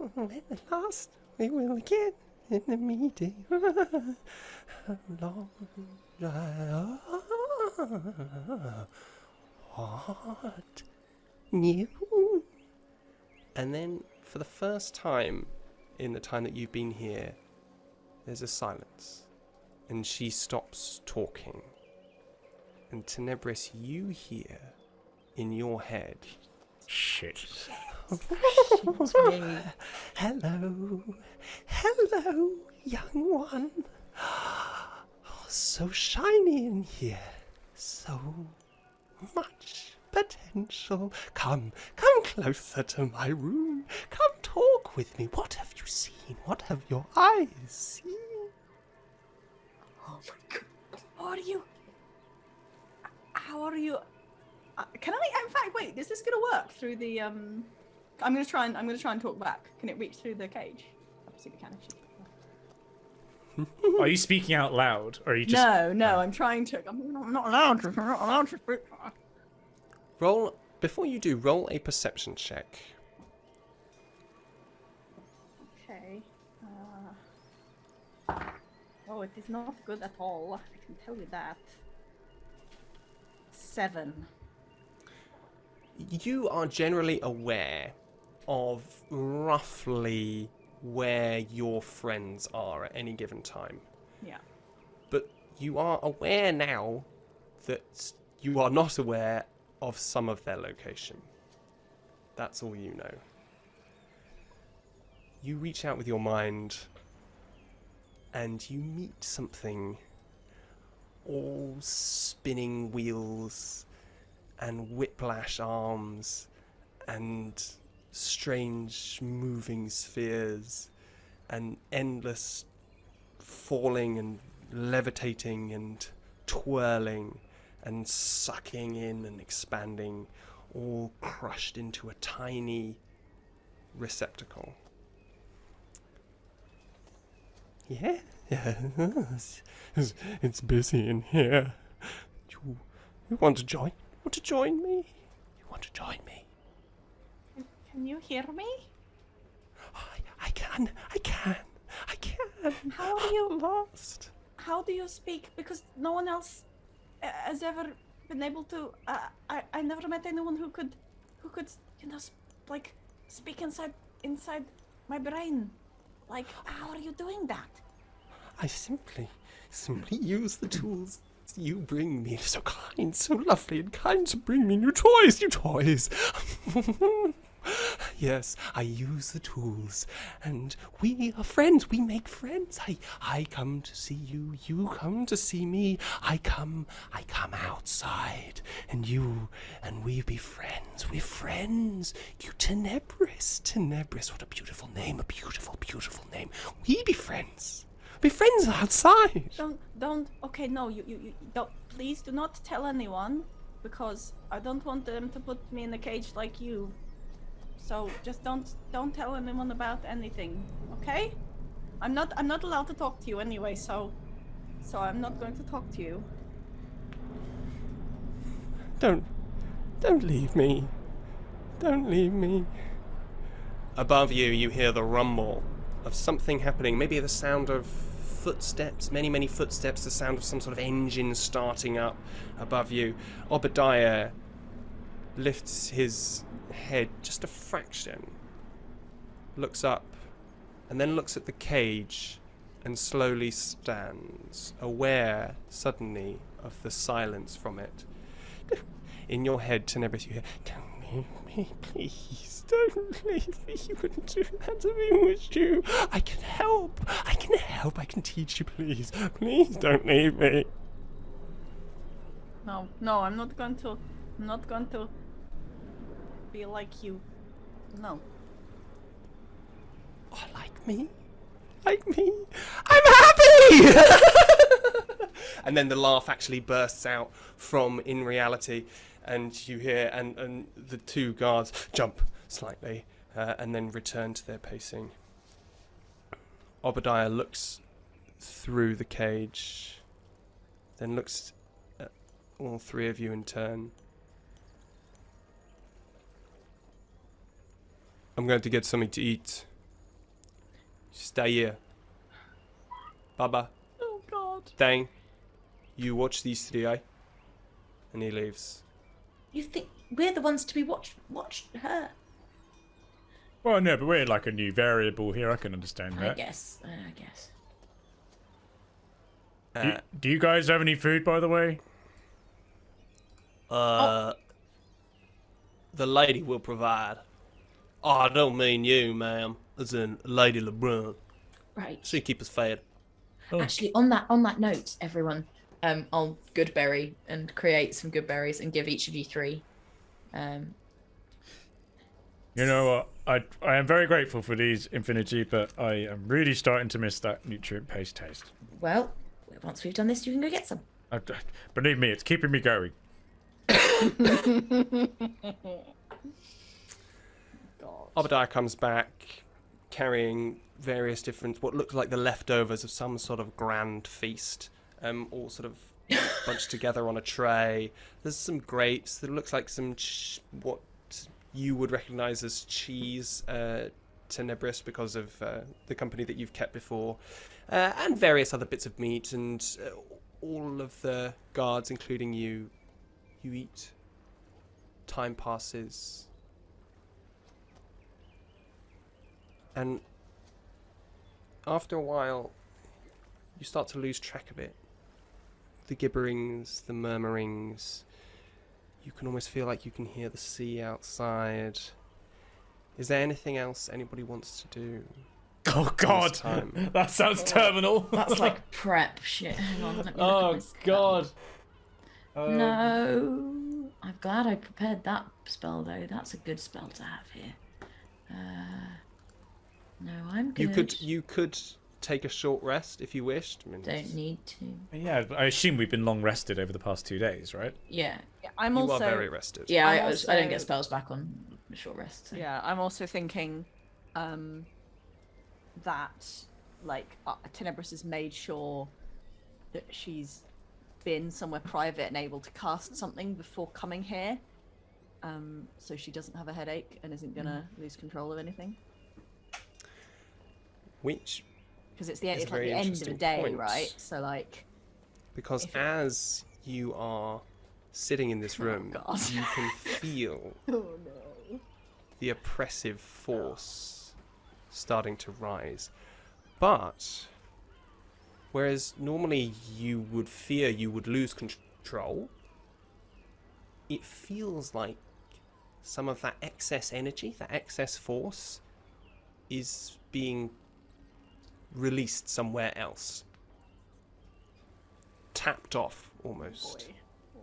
at last we will again in the meeting. Long drive. What new? And then, for the first time in the time that you've been here, there's a silence. And she stops talking. And Tenebris, you hear in your head, Shit. Hello, hello, young one. Oh, so shiny in here. So much potential. Come closer to my room. Come talk with me. What have you seen? What have your eyes seen? Oh my god. How are you? Can I, in fact, wait, is this gonna work through the, I'm gonna try and talk back. Can it reach through the cage? Obviously we can actually. Are you speaking out loud, or are you just? No, I'm trying to. I'm not allowed to speak. Before you do, roll a perception check. Okay. Oh, it is not good at all. I can tell you that. 7. You are generally aware of roughly where your friends are at any given time. Yeah. But you are aware now that you are not aware of some of their location. That's all you know. You reach out with your mind and you meet something, all spinning wheels and whiplash arms and strange moving spheres and endless falling and levitating and twirling and sucking in and expanding, all crushed into a tiny receptacle. Yeah, it's busy in here. You want to join? Want to join me? You want to join me? Can you hear me? I can. How are you? Lost. How do you speak? Because no one else has ever been able to. I never met anyone who could, like speak inside my brain. Like, how are you doing that? I simply use the tools you bring me. So kind, so lovely and kind to bring me new toys. Yes, I use the tools, and we are friends. We make friends. I come to see you. You come to see me. I come outside, and we be friends. We're friends. You Tenebris. What a beautiful name. A beautiful, beautiful name. We be friends. Be friends outside. Don't. Okay, no. You don't. Please do not tell anyone, because I don't want them to put me in a cage like you. So just don't tell anyone about anything, okay? I'm not allowed to talk to you anyway, so I'm not going to talk to you. Don't leave me. Don't leave me. Above you, you hear the rumble of something happening. Maybe the sound of footsteps, many footsteps, the sound of some sort of engine starting up above you. Obadiah lifts his head just a fraction, looks up, and then looks at the cage and slowly stands, aware suddenly of the silence from it. In your head, Tenebris, you hear, "Don't leave me, please. Don't leave me. You wouldn't do that to me, would you? I can help. I can teach you, please. Please don't leave me." No, I'm not going to be like you. No. Oh, like me? I'm happy! And then the laugh actually bursts out from In Reality, and you hear, and the two guards jump slightly, and then return to their pacing. Obadiah looks through the cage, then looks at all three of you in turn. I'm going to get something to eat. Stay here. Baba. Oh God. Dang. You watch these three, eh? And he leaves. You think we're the ones to be watch her? Well, no, but we're like a new variable here. I can understand that. I guess. Do you guys have any food, by the way? The lady will provide. Oh, I don't mean you, ma'am. As in Lady LeBrun. Right. She keep us fed. Oh. Actually, on that note, everyone, I'll goodberry and create some good berries and give each of you 3. You know what? I am very grateful for these, Infinity, but I am really starting to miss that nutrient-based taste. Well, once we've done this, you can go get some. Believe me, it's keeping me going. Obadiah comes back carrying various different, what looks like the leftovers of some sort of grand feast, all sort of bunched together on a tray. There's some grapes. There looks like some what you would recognise as cheese, Tenebris, because of the company that you've kept before, and various other bits of meat, and all of the guards, including you eat. Time passes. And after a while, you start to lose track of it. The gibberings, the murmurings. You can almost feel like you can hear the sea outside. Is there anything else anybody wants to do? Oh God, that sounds terminal. That's like prep shit. Hang on, let me look at Oh my God. No, I'm glad I prepared that spell though. That's a good spell to have here. No, I'm good. You could take a short rest if you wished. I mean, Don't need to. Yeah, I assume we've been long rested over the past 2 days, right? Yeah. I'm you also are very rested. Yeah, I also- don't get spells back on short rest. So. Yeah, I'm also thinking that like Tenebris has made sure that she's been somewhere private and able to cast something before coming here, so she doesn't have a headache and isn't gonna lose control of anything. Which, Because it's a like very the end of the interesting day, point. right? So like, because If- as you are sitting in this room, God. you can feel oh no. the oppressive force starting to rise. But whereas normally you would fear you would lose control, it feels like some of that excess energy, that excess force, is being released somewhere else. Tapped off, almost. Oh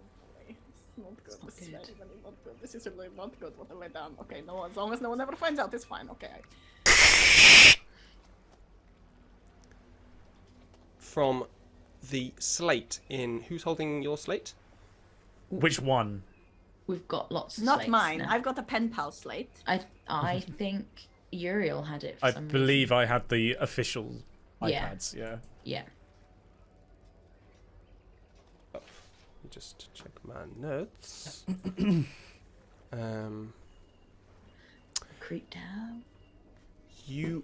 boy. It's not good. not This is good. really not good. This is really not good. What have I done? Okay, no, as long as no one ever finds out, it's fine. Okay. From the slate in... Who's holding your slate? Which one? We've got lots of Not slates mine. now. I've got a pen pal slate. I think Uriel had it for I some believe reason. I had the official Yeah. iPads, yeah. Yeah. Let me just check my notes. Creep down. You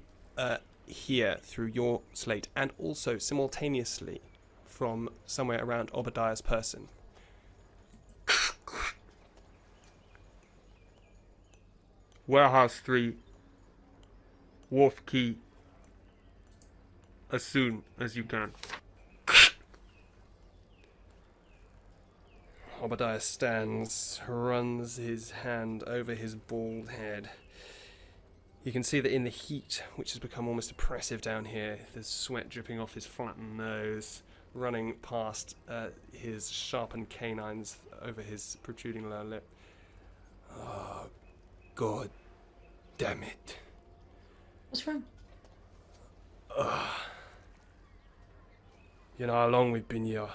hear through your slate, and also simultaneously from somewhere around Obadiah's person, Warehouse 3, Wharf Key, as soon as you can. Obadiah stands, runs his hand over his bald head. You can see that in the heat, which has become almost oppressive down here, there's sweat dripping off his flattened nose, running past his sharpened canines over his protruding lower lip. Oh, God damn it. What's wrong? You know how long we've been here?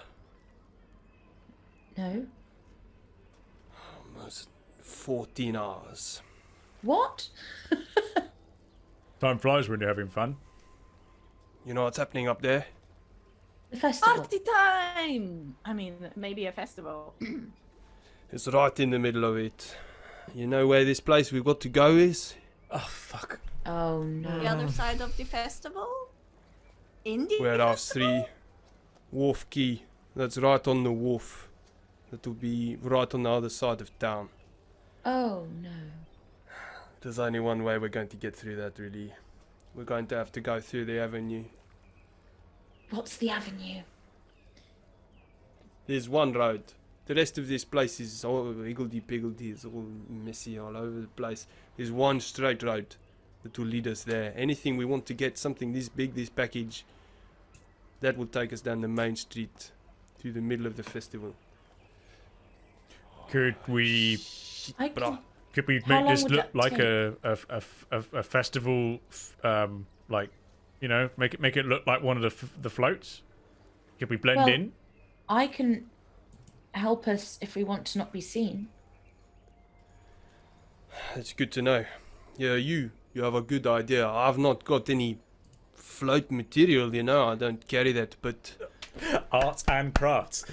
No. Almost 14 hours. What? Time flies when you're having fun. You know what's happening up there? The festival. Party time! I mean, maybe a festival. It's right in the middle of it. You know where this place we've got to go is? Oh, fuck. Oh no. The other side of the festival? Indie Warehouse festival? 3, Wharf Key. That's right on the wharf. That will be right on the other side of town. Oh no. There's only one way we're going to get through that, really. We're going to have to go through the avenue. What's the avenue? There's one road. The rest of this place is all higgledy-piggledy. It's all messy all over the place. There's one straight road that will lead us there. Anything we want to get, something this big, this package, That will take us down the main street to the middle of the festival. Could we I can, could we How make long this would look that like take? a festival? Like, you know, make it look like one of the floats. Could we blend Well, in? I can help us if we want to not be seen. That's good to know. Yeah, you have a good idea. I've not got any float material, you know. I don't carry that, but Arts and crafts.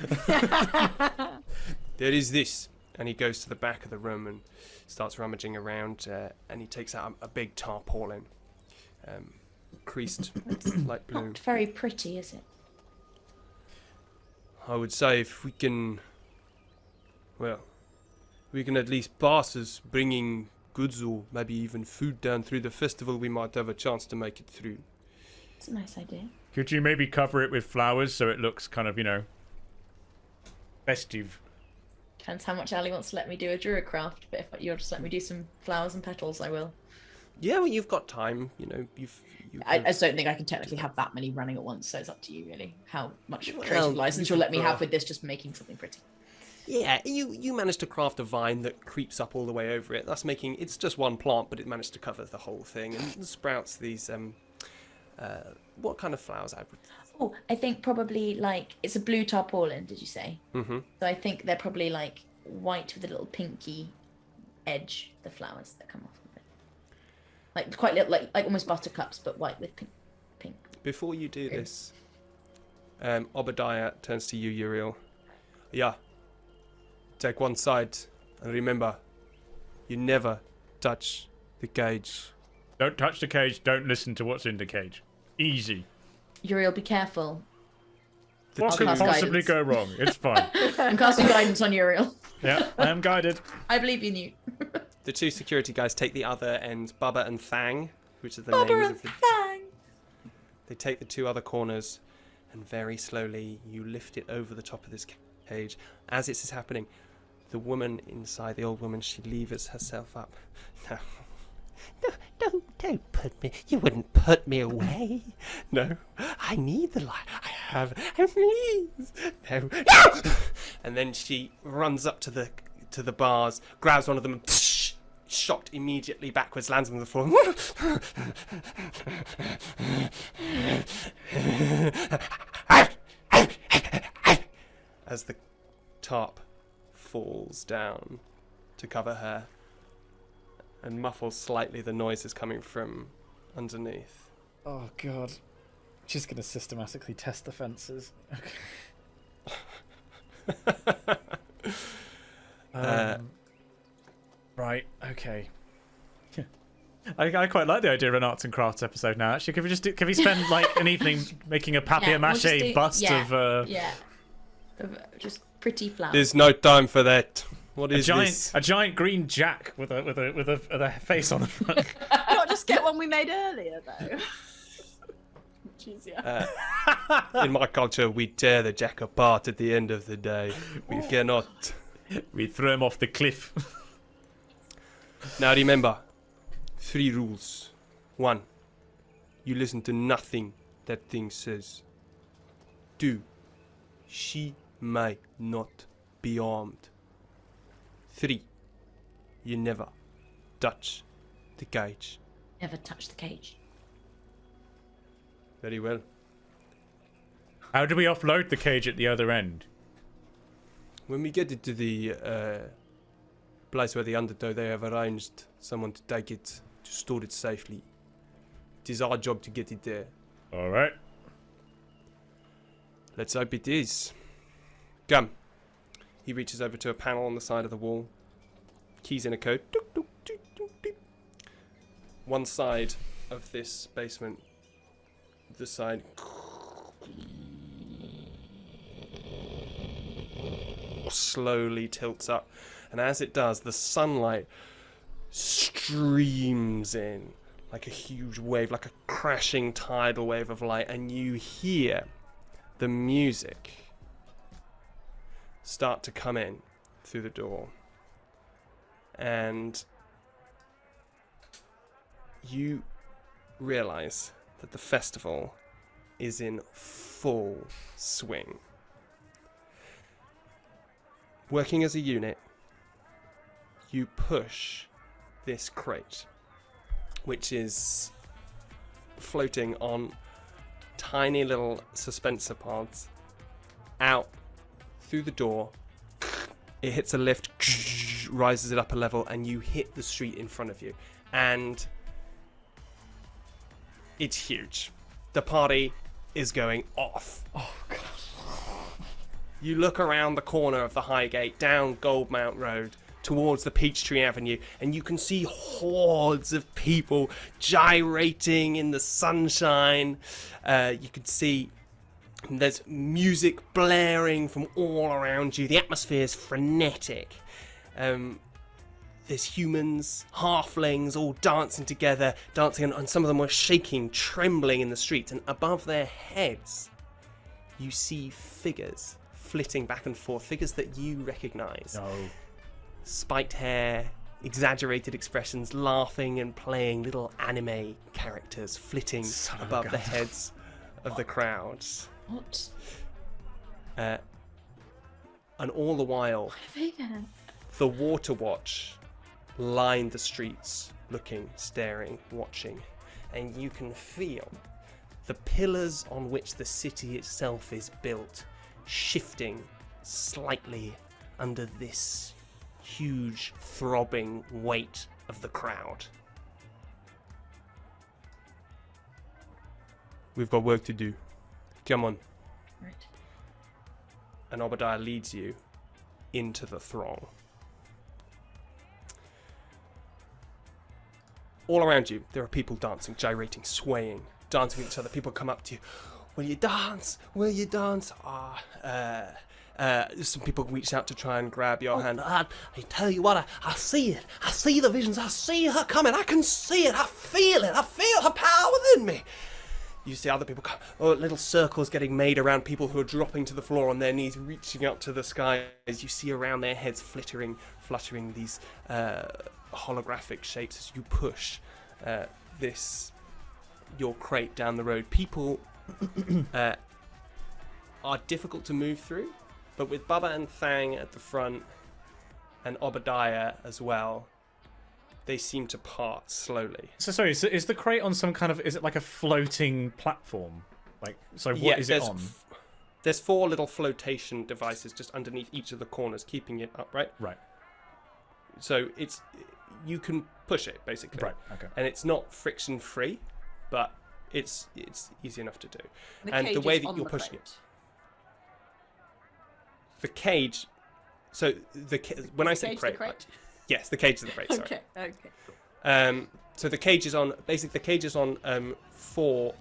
there is this. And he goes to the back of the room and starts rummaging around, and he takes out a big tarpaulin, creased light blue. Not very pretty, is it? I would say if we can, well, we can at least pass as bringing goods or maybe even food down through the festival, we might have a chance to make it through. It's a nice idea. Could you maybe cover it with flowers so it looks kind of, you know, festive? Depends how much Ali wants to let me do a druid craft, but if you'll just let me do some flowers and petals, I will. Yeah, well, you've got time, you know. I just don't think I can technically have that many running at once, so it's up to you, really, how much Well, creative license you you'll let me could have with this, just making something pretty. Yeah, you managed to craft a vine that creeps up all the way over it. That's making it's just one plant, but it managed to cover the whole thing and sprouts these. What kind of flowers? Oh, I think probably like it's a blue tarpaulin. Did you say? Mm-hmm. So I think they're probably like white with a little pinky edge. The flowers that come off of it, like quite little, like almost buttercups, but white with pink. Before you do this, Obadiah turns to you, Uriel. Yeah. Take one side, and remember, you never touch the cage. Don't touch the cage. Don't listen to what's in the cage. Easy. Uriel, be careful. What could cast possibly guidance. go wrong? It's fine. I'm casting guidance on Uriel. Yeah, I am guided. I believe in you. The two security guys take the other end, Bubba and Thang, which are the Bubba names and of the... Fang. They take the two other corners, and very slowly you lift it over the top of this cage. As this is happening, the woman inside, the old woman, she levers herself up. No, don't put me. You wouldn't put me away. No, I need the light. I have. Please, no. And then she runs up to the bars, grabs one of them, and shot immediately backwards, lands on the floor. As the tarp falls down to cover her and muffles slightly the noises coming from underneath. Oh god. She's gonna systematically test the fences. Right, okay. I quite like the idea of an arts and crafts episode now. Actually, can we spend like an evening making a papier-mâché bust of just pretty flowers. There's no time for that. What a is this? giant green jack with a face on the front? Not just get one we made earlier though. Much easier. In my culture, we tear the jack apart at the end of the day. We cannot. We throw him off the cliff. Now remember, 3 rules. 1, you listen to nothing that thing says. 2, she may not be armed. 3, you never touch the cage. Never touch the cage. Very well. How do we offload the cage at the other end? When we get it to the place where the undertow, they have arranged someone to take it, to store it safely. It is our job to get it there. All right. Let's hope it is. Come. He reaches over to a panel on the side of the wall. Keys in a code. Dook, dook, dook, dook, dook. One side of this basement, the side slowly tilts up, and as it does, the sunlight streams in like a huge wave, like a crashing tidal wave of light, and you hear the music start to come in through the door, and you realize that the festival is in full swing. Working as a unit, you push this crate, which is floating on tiny little suspensor pods, out through the door. It hits a lift, rises it up a level, and you hit the street in front of you. And it's huge. The party is going off. Oh, God. You look around the corner of the Highgate, down Goldmount Road, towards the Peachtree Avenue, and you can see hordes of people gyrating in the sunshine. You can see there's music blaring from all around you. The atmosphere is frenetic. There's humans, halflings, all dancing together, and some of them are shaking, trembling in the streets. And above their heads, you see figures flitting back and forth, figures that you recognize. No. Spiked hair, exaggerated expressions, laughing and playing little anime characters flitting above the heads of the crowds. What? And all the while, What are they there? the Water Watch line the streets, looking, staring, watching, and you can feel the pillars on which the city itself is built shifting slightly under this huge, throbbing weight of the crowd. We've got work to do. Come on. Right. And Obadiah leads you into the throng. All around you, there are people dancing, gyrating, swaying, dancing with each other. People come up to you. Will you dance? Will you dance? Some people reach out to try and grab your hand. I tell you what, I see it. I see the visions. I see her coming. I can see it. I feel it. I feel her power within me. You see other people come. Oh, little circles getting made around people who are dropping to the floor on their knees, reaching up to the sky. As you see around their heads fluttering these holographic shapes as you push your crate down the road. People are difficult to move through, but with Bubba and Thang at the front and Obadiah as well, they seem to part slowly. So sorry, so is the crate on some kind of, is it like a floating platform? Like, so what is it on? There's 4 little flotation devices just underneath each of the corners, keeping it upright. Right. So you can push it basically. Right, okay. And it's not friction free, but it's easy enough to do. And cage the way is that on you're the pushing crate. it, the cage. So when I say Cage, crate, the crate. yes, the cage is the crate. Sorry. Okay. So the cage is on. Basically, the cage is on 4.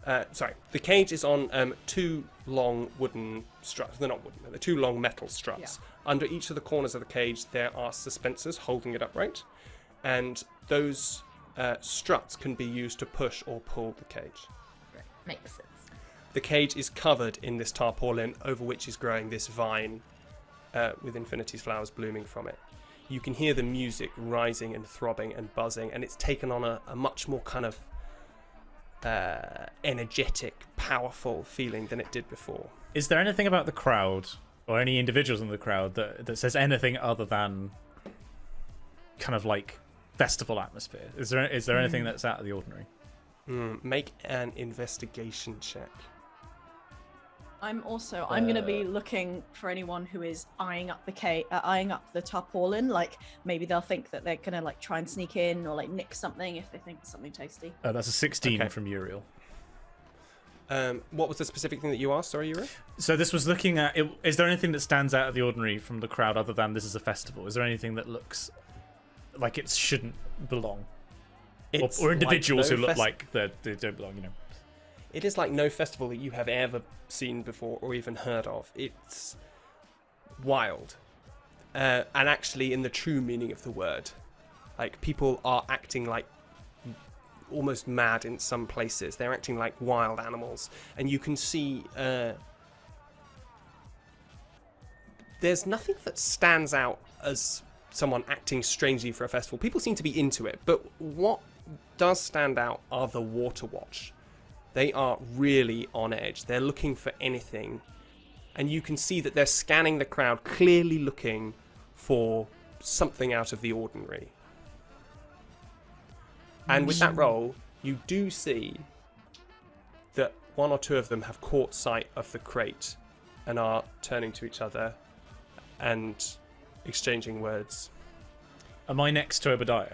The cage is on 2 long wooden struts. They're not wooden. They're 2 long metal struts. Yeah. Under each of the corners of the cage, there are suspensors holding it upright, and those struts can be used to push or pull the cage. Right. Makes sense. The cage is covered in this tarpaulin, over which is growing this vine with infinity's flowers blooming from it. You can hear the music rising and throbbing and buzzing, and it's taken on a much more kind of energetic, powerful feeling than it did before. Is there anything about the crowd, or any individuals in the crowd, that says anything other than kind of like festival atmosphere? Is there anything that's out of the ordinary? Make an investigation check. I'm going to be looking for anyone who is eyeing up the tarpaulin. Like maybe they'll think that they're gonna like try and sneak in or like nick something if they think it's something tasty. That's a 16 Okay. from Uriel. What was the specific thing that you asked? Sorry, Yuri? So this was looking at, is there anything that stands out of the ordinary from the crowd other than this is a festival? Is there anything that looks like it shouldn't belong? Or individuals who look like they don't belong, you know? It is like no festival that you have ever seen before or even heard of. It's wild. And actually, in the true meaning of the word, like people are acting like almost mad in some places. They're acting like wild animals. And you can see there's nothing that stands out as someone acting strangely for a festival. People seem to be into it. But what does stand out are the Water Watch. They are really on edge. They're looking for anything. And you can see that they're scanning the crowd, clearly looking for something out of the ordinary. And with that roll, you do see that one or two of them have caught sight of the crate and are turning to each other and exchanging words. Am I next to Obadiah?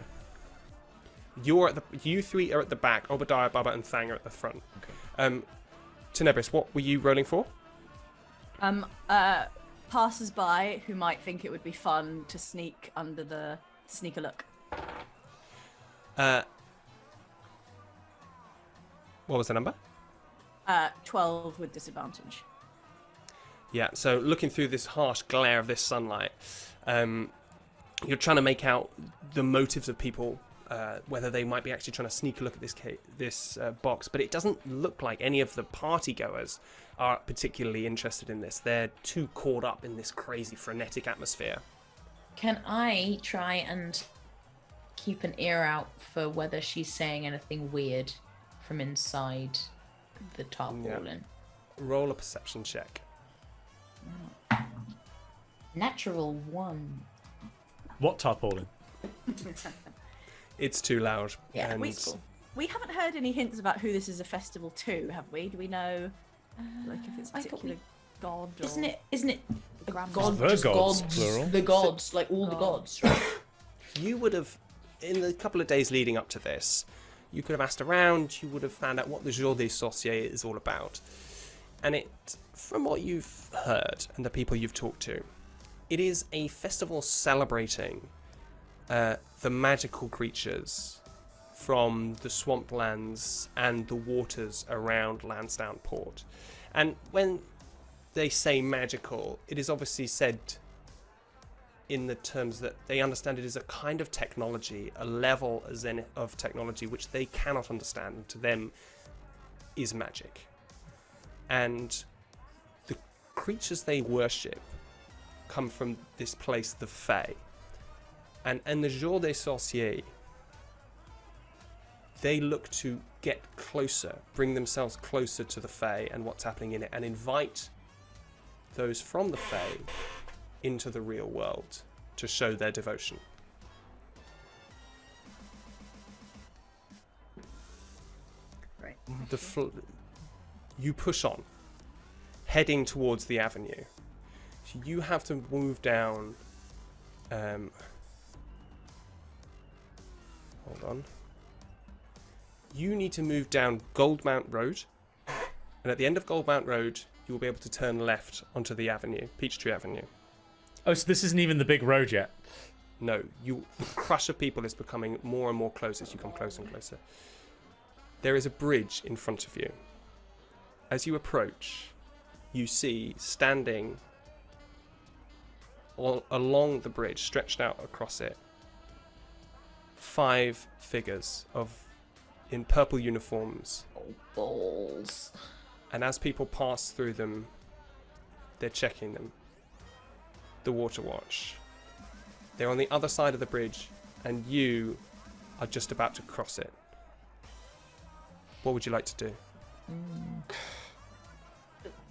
You three are at the back. Obadiah, Baba, and Thang are at the front. Okay. Tenebris, what were you rolling for? Passers-by who might think it would be fun to sneak under the sneaker look. What was the number? 12 with disadvantage. Yeah, so looking through this harsh glare of this sunlight, you're trying to make out the motives of people, whether they might be actually trying to sneak a look at this box, but it doesn't look like any of the partygoers are particularly interested in this. They're too caught up in this crazy, frenetic atmosphere. Can I try and keep an ear out for whether she's saying anything weird from inside the tarpaulin? Roll a perception check. Natural 1. What tarpaulin? It's too loud. Yeah, and We haven't heard any hints about who this is a festival to, have we? Do we know, like, if it's a particular god? Or Isn't it grandma? God, The just gods, gods, plural. the gods, like all the gods, right? You would have, in the couple of days leading up to this, you could have asked around, you would have found out what the Jour des Sorciers is all about. And it, from what you've heard and the people you've talked to, it is a festival celebrating the magical creatures from the swamplands and the waters around Lansdowne Port. And when they say magical, it is obviously said in the terms that they understand it is a kind of technology, a level of technology which they cannot understand, and to them is magic. And the creatures they worship come from this place, the Fae. And in the Jour des Sorciers, they look to get closer, bring themselves closer to the Fae and what's happening in it, and invite those from the Fae into the real world to show their devotion. Right. You push on, heading towards the avenue. So you have to move down. Hold on. You need to move down Goldmount Road, and at the end of Goldmount Road, you will be able to turn left onto the avenue, Peachtree Avenue. Oh, so this isn't even the big road yet. No, the crush of people is becoming more and more close as you come closer and closer. There is a bridge in front of you. As you approach, you see standing along the bridge, stretched out across it, 5 figures in purple uniforms. Oh, balls. And as people pass through them, they're checking them. The Water Watch. They're on the other side of the bridge, and you are just about to cross it. What would you like to do?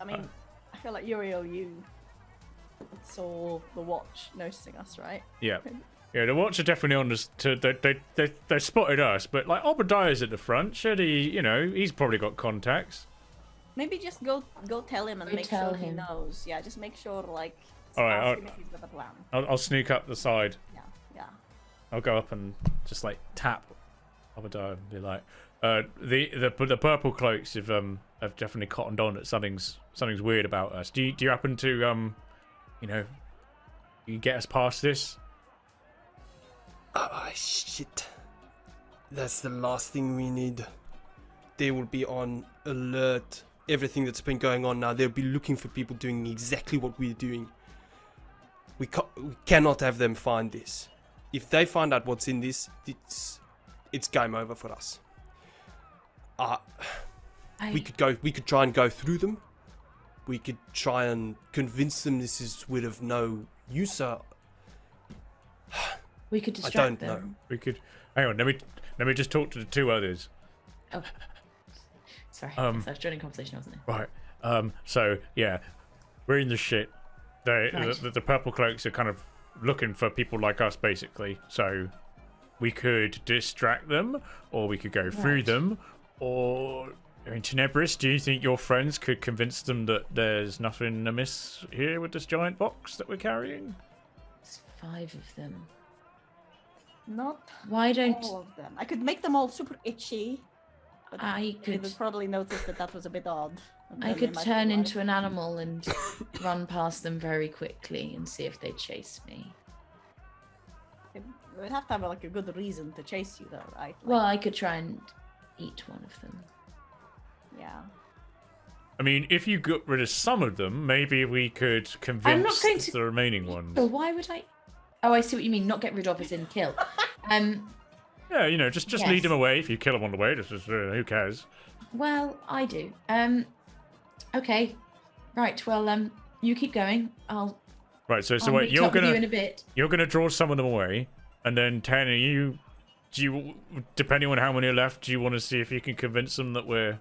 I mean, I feel like Uriel, you saw the watch noticing us, right? Yeah. Yeah, the watch are definitely on us. They spotted us, but like Obadiah's at the front. Should he, he's probably got contacts. Maybe just go tell him and Go make tell sure he him. knows. Yeah, just make sure, like, All right, ask him if he's got a plan. I'll sneak up the side. Yeah. I'll go up and just like tap Obadiah and be like, the purple cloaks have definitely cottoned on that something's weird about us. Do you happen to you get us past this? Ah, shit. That's the last thing we need. They will be on alert. Everything that's been going on now, they'll be looking for people doing exactly what we're doing. We cannot have them find this. If they find out what's in this, it's game over for us. We could try and go through them. We could try and convince them this is of no use. We could I distract don't them. know. We could. Hang on, let me just talk to the two others. Oh, sorry. I was joining conversation, wasn't I? Right. So yeah, we're in the shit. Right. The purple cloaks are kind of looking for people like us, basically. So we could distract them, or we could go through them, or in Tenebris, do you think your friends could convince them that there's nothing amiss here with this giant box that we're carrying? There's 5 of them. Not Why don't all of them. I could make them all super itchy. But I they could? would probably notice that was a bit odd. And I then could they might turn be like, into an animal and run past them very quickly and see if they chase me. We'd have to have like a good reason to chase you, though, right? Like, Well, I could try and eat one of them. yeah. I mean, if you got rid of some of them, maybe we could convince going to- the remaining ones. But why would I? Oh, I see what you mean. Not get rid of as in kill. Yeah, you know, just Yes. lead them away. If you kill them on the way, just who cares? Well, I do. Okay. Right. Well, you keep going. I'll Right. So I'll wait, meet up with you in a bit. you're gonna draw some of them away, and then Tanner, do you, depending on how many are left, do you want to see if you can convince them that we're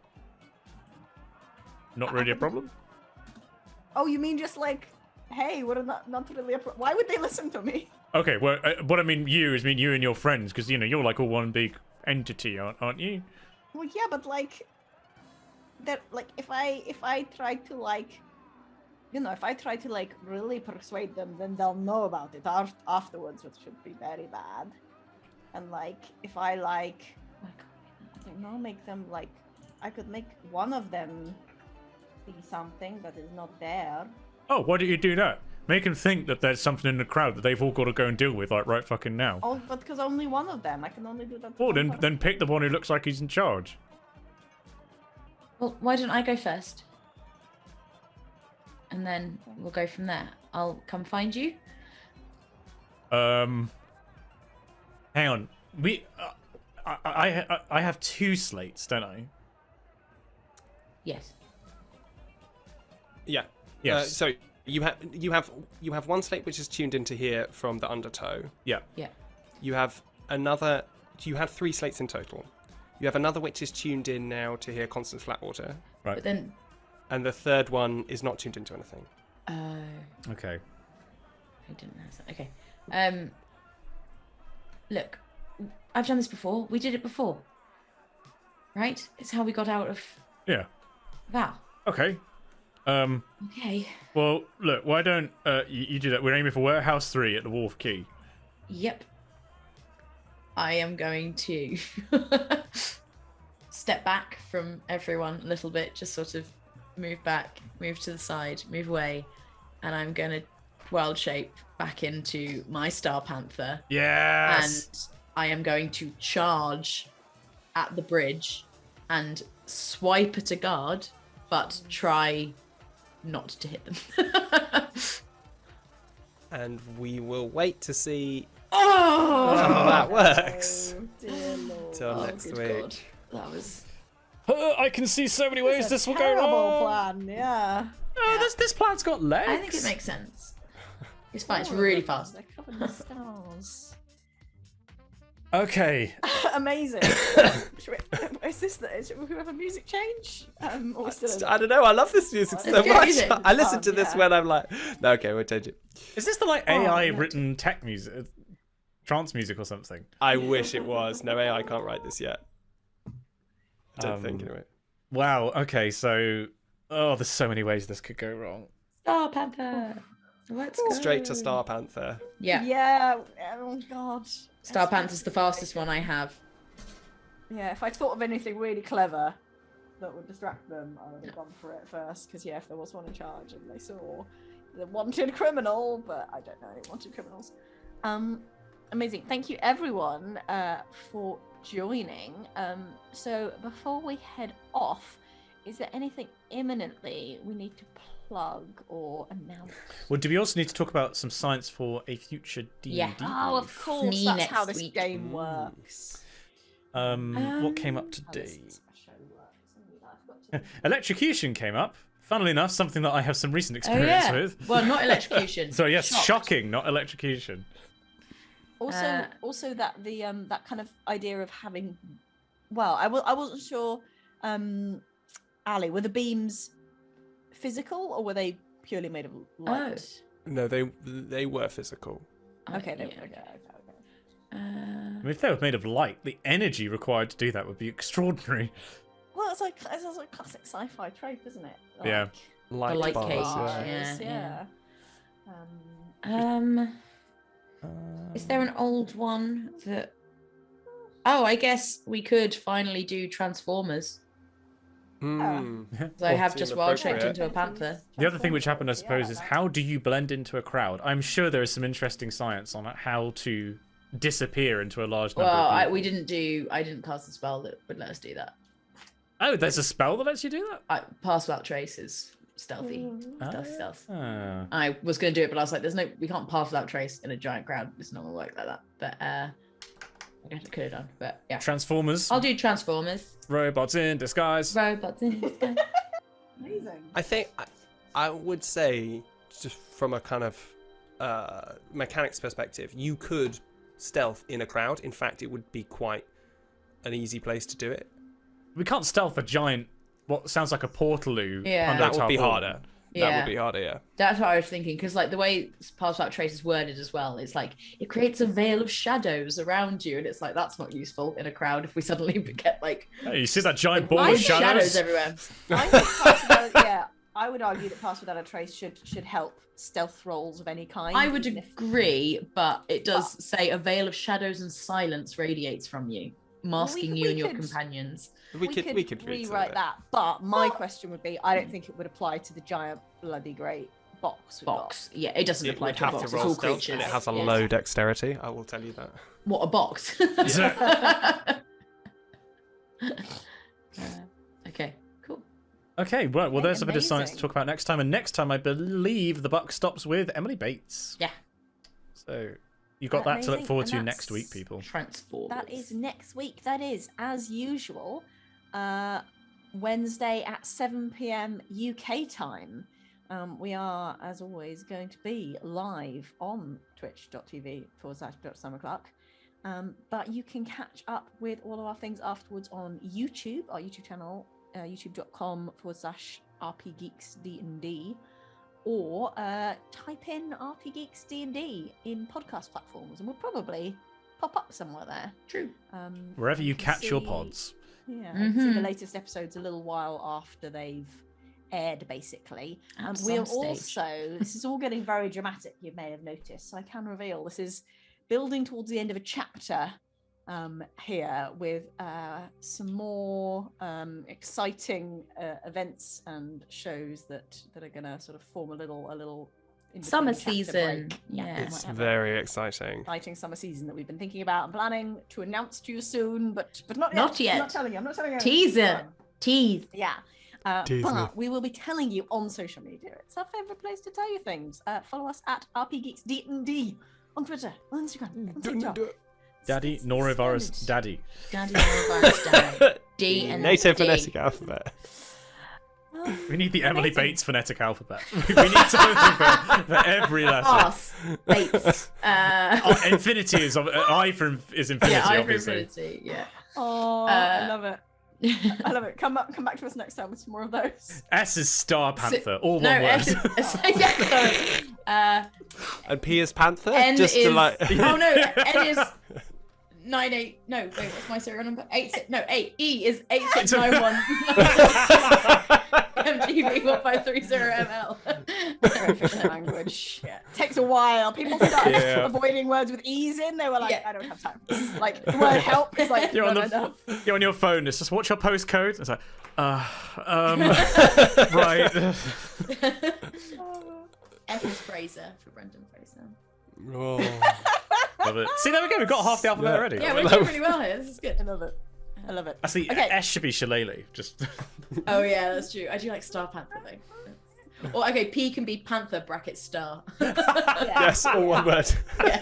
not really a problem? Oh, you mean just like, hey, we're not really a why would they listen to me? Okay. Well, what I mean you and your friends, because you know you're like all one big entity, aren't you? Well, yeah, but like, that like if I try to like, you know, if I try to like really persuade them, then they'll know about it afterwards, which should be very bad. And like, if I like, I don't know, make them like, I could make one of them be something that is not there. Oh, why don't you do that? Make them think that there's something in the crowd that they've all got to go and deal with, like right fucking now. Oh, but because only one of them, I can only do that. to Oh, one person. then pick the one who looks like he's in charge. Well, why don't I go first? And then we'll go from there. I'll come find you. Hang on. I have 2 slates, don't I? Yes. Yeah. Yes. So you have one slate which is tuned into here from the undertow. Yeah. Yeah. You have another. You have 3 slates in total. You have another which is tuned in now to hear constant flat water, Right. But then. and the third one is not tuned into anything. Oh. Okay. I didn't know that. Okay. Look, I've done this before. We did it before. Right? It's how we got out of Yeah. Val. Okay. Okay. Well, look. Why don't you do that? We're aiming for Warehouse 3 at the Wharf Quay. Yep. I am going to step back from everyone a little bit, just sort of move back, move to the side, move away, and I'm going to wild shape back into my Star Panther. Yes. And I am going to charge at the bridge and swipe at a guard, but try not to hit them. And we will wait to see Oh! how that works. Oh, dear Lord. Till next good week. God. That was. I can see so many ways this will go Terrible wrong. plan, yeah. Oh, this plan's got legs. I think it makes sense. It's fine. It's really fast. They're covered in stars. Okay. Amazing. Is this should we have a music change? Or we still I don't know. I love this music so Let's do much. music. I listen to this Yeah. when I'm like, no, okay, we'll change it. Is this the like Oh, AI no. written tech music, trance music or something? I wish it was. No, AI can't write this yet. I don't think anyway. Wow. Okay. So, there's so many ways this could go wrong. Star Panther. Let's go. Straight to Star Panther. Yeah. Yeah. Oh God. Star Panther's the fastest one I have. Yeah. If I thought of anything really clever that would distract them, I would have gone for it first. Because yeah, if there was one in charge and they saw the wanted criminal, but I don't know any wanted criminals. Amazing. Thank you everyone for joining. So before we head off, is there anything imminently we need to plug or announce? Well, do we also need to talk about some science for a future D&D? Yeah. Oh, of course. Me That's next how this week. game works. What came up How today? this show works. I've got to- Electrocution came up. Funnily enough, something that I have some recent Oh experience yeah. with. Well, not electrocution. So yes, Shocked. shocking, not electrocution. Also that the that kind of idea of having, well, I wasn't sure, Ali, were the beams physical or were they purely made of light? No, they were physical. Okay, yeah. okay. I mean, if they were made of light, the energy required to do that would be extraordinary. Well, it's like classic sci-fi trope, isn't it? Like, Yeah. light bars, cage, yeah. yeah. Is there an old one that? Oh, I guess we could finally do Transformers. So I have just wild shaped into a panther. The other thing which happened, I suppose, is how do you blend into a crowd? I'm sure there is some interesting science on how to disappear into a large number of people. I didn't cast a spell that would let us do that. Oh, there's a spell that lets you do that? Pass without trace is stealthy. Stealth. Ah. I was going to do it, but I was like, we can't pass without trace in a giant crowd. It's not going to work like that. But I could have done. But yeah. Transformers. I'll do Transformers. Robots in disguise. Robots in disguise. Amazing. I think I would say, just from a kind of mechanics perspective, you could stealth in a crowd. In fact, it would be quite an easy place to do it. We can't stealth a giant, what sounds like a portaloo. Yeah. Under a That would be tarpaulin. harder. Yeah. That would be harder, yeah. That's what I was thinking, because like the way Pass Without Trace is worded as well, it's like it creates a veil of shadows around you, and it's like that's not useful in a crowd if we suddenly get like Hey, you see that giant ball of shadows shadows? everywhere. I think I would argue that Pass Without a Trace should help stealth rolls of any kind. I would even if- agree, but it does say a veil of shadows and silence radiates from you, masking you and your could- companions. We could rewrite that. But my question would be, I don't think it would apply to the giant bloody great box. we've got. Yeah, it doesn't It apply would to a have box. to It's roll all stealth, creatures. and it has a Yeah. low dexterity. I will tell you that. What, a box? Okay, cool. Okay, well, Okay, there's a bit of science to amazing. talk about next time. And next time, I believe the buck stops with Emily Bates. Yeah. So you've got that to look Amazing, forward and to that's- next week, people. Transformers. That is next week. That is, as usual, Wednesday at 7 p.m. UK time. We are, as always, going to be live on twitch.tv/.summerclark. But you can catch up with all of our things afterwards on YouTube, our YouTube channel, youtube.com/RPGeeks DnD, or type in RPGeeks DnD in podcast platforms, and we'll probably pop up somewhere there. True. Wherever you can catch your see- pods. Yeah, I can see the latest episodes a little while after they've aired, basically. At We'll some stage. also, this is all getting very dramatic, you may have noticed, so I can reveal this is building towards the end of a chapter here with some more exciting events and shows that are going to sort of form a little in between Summer chapter season. break. Yeah. we It's might have a very exciting. exciting summer season that we've been thinking about and planning to announce to you soon, but not yet. Not yet. I'm not telling you. Teaser. Tease. Yeah. Tease me. But we will be telling you on social media. It's our favourite place to tell you things. Follow us at RPGeeks DnD on Twitter, on Instagram, on TikTok. Daddy, Norovirus, Daddy. Daddy Norovirus Daddy. D and Native D. phonetic alphabet. We need the Emily Amazing. Bates phonetic alphabet. We need something for every lesson. Pass. Bates. Oh, infinity is I is infinity, Yeah, I obviously. infinity. Yeah. Oh, I love it. I love it. Come back to us next time with some more of those. S is Star Panther, all No, one word. yeah, sorry. And P is Panther? N just is. to like. Oh no, N is 98. No, wait, what's my serial number? 8. E is 8691. MGB 1530ML. Very efficient language. Yeah. Takes a while. People start Yeah. avoiding words with E's in. They were like, Yeah. I don't have time. Like, the word help is like, You're on, no. you're on your phone. It's just what's your postcode? It's like, right. F is Fraser for Brendan Fraser. Oh. Love it. See, there we go. We've got half the alphabet Yeah. already. Yeah, we're doing really well here. This is good. I love it. I love it. Actually, Okay. S should be Shillelagh. Just Oh yeah, that's true. I do like Star Panther though. Or okay, P can be Panther bracket star. Yes, all one word. Yeah.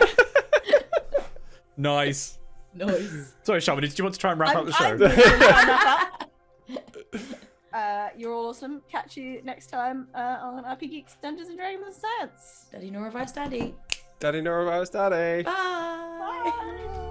nice. Noise. Sorry, Sharma, did you want to try and wrap up the show? I'm really trying to wrap up. You're all awesome. Catch you next time on RPGeeks Dungeons and Dragons and Science. Daddy Norovirus Daddy. Daddy Norovirus Daddy. Bye. Bye.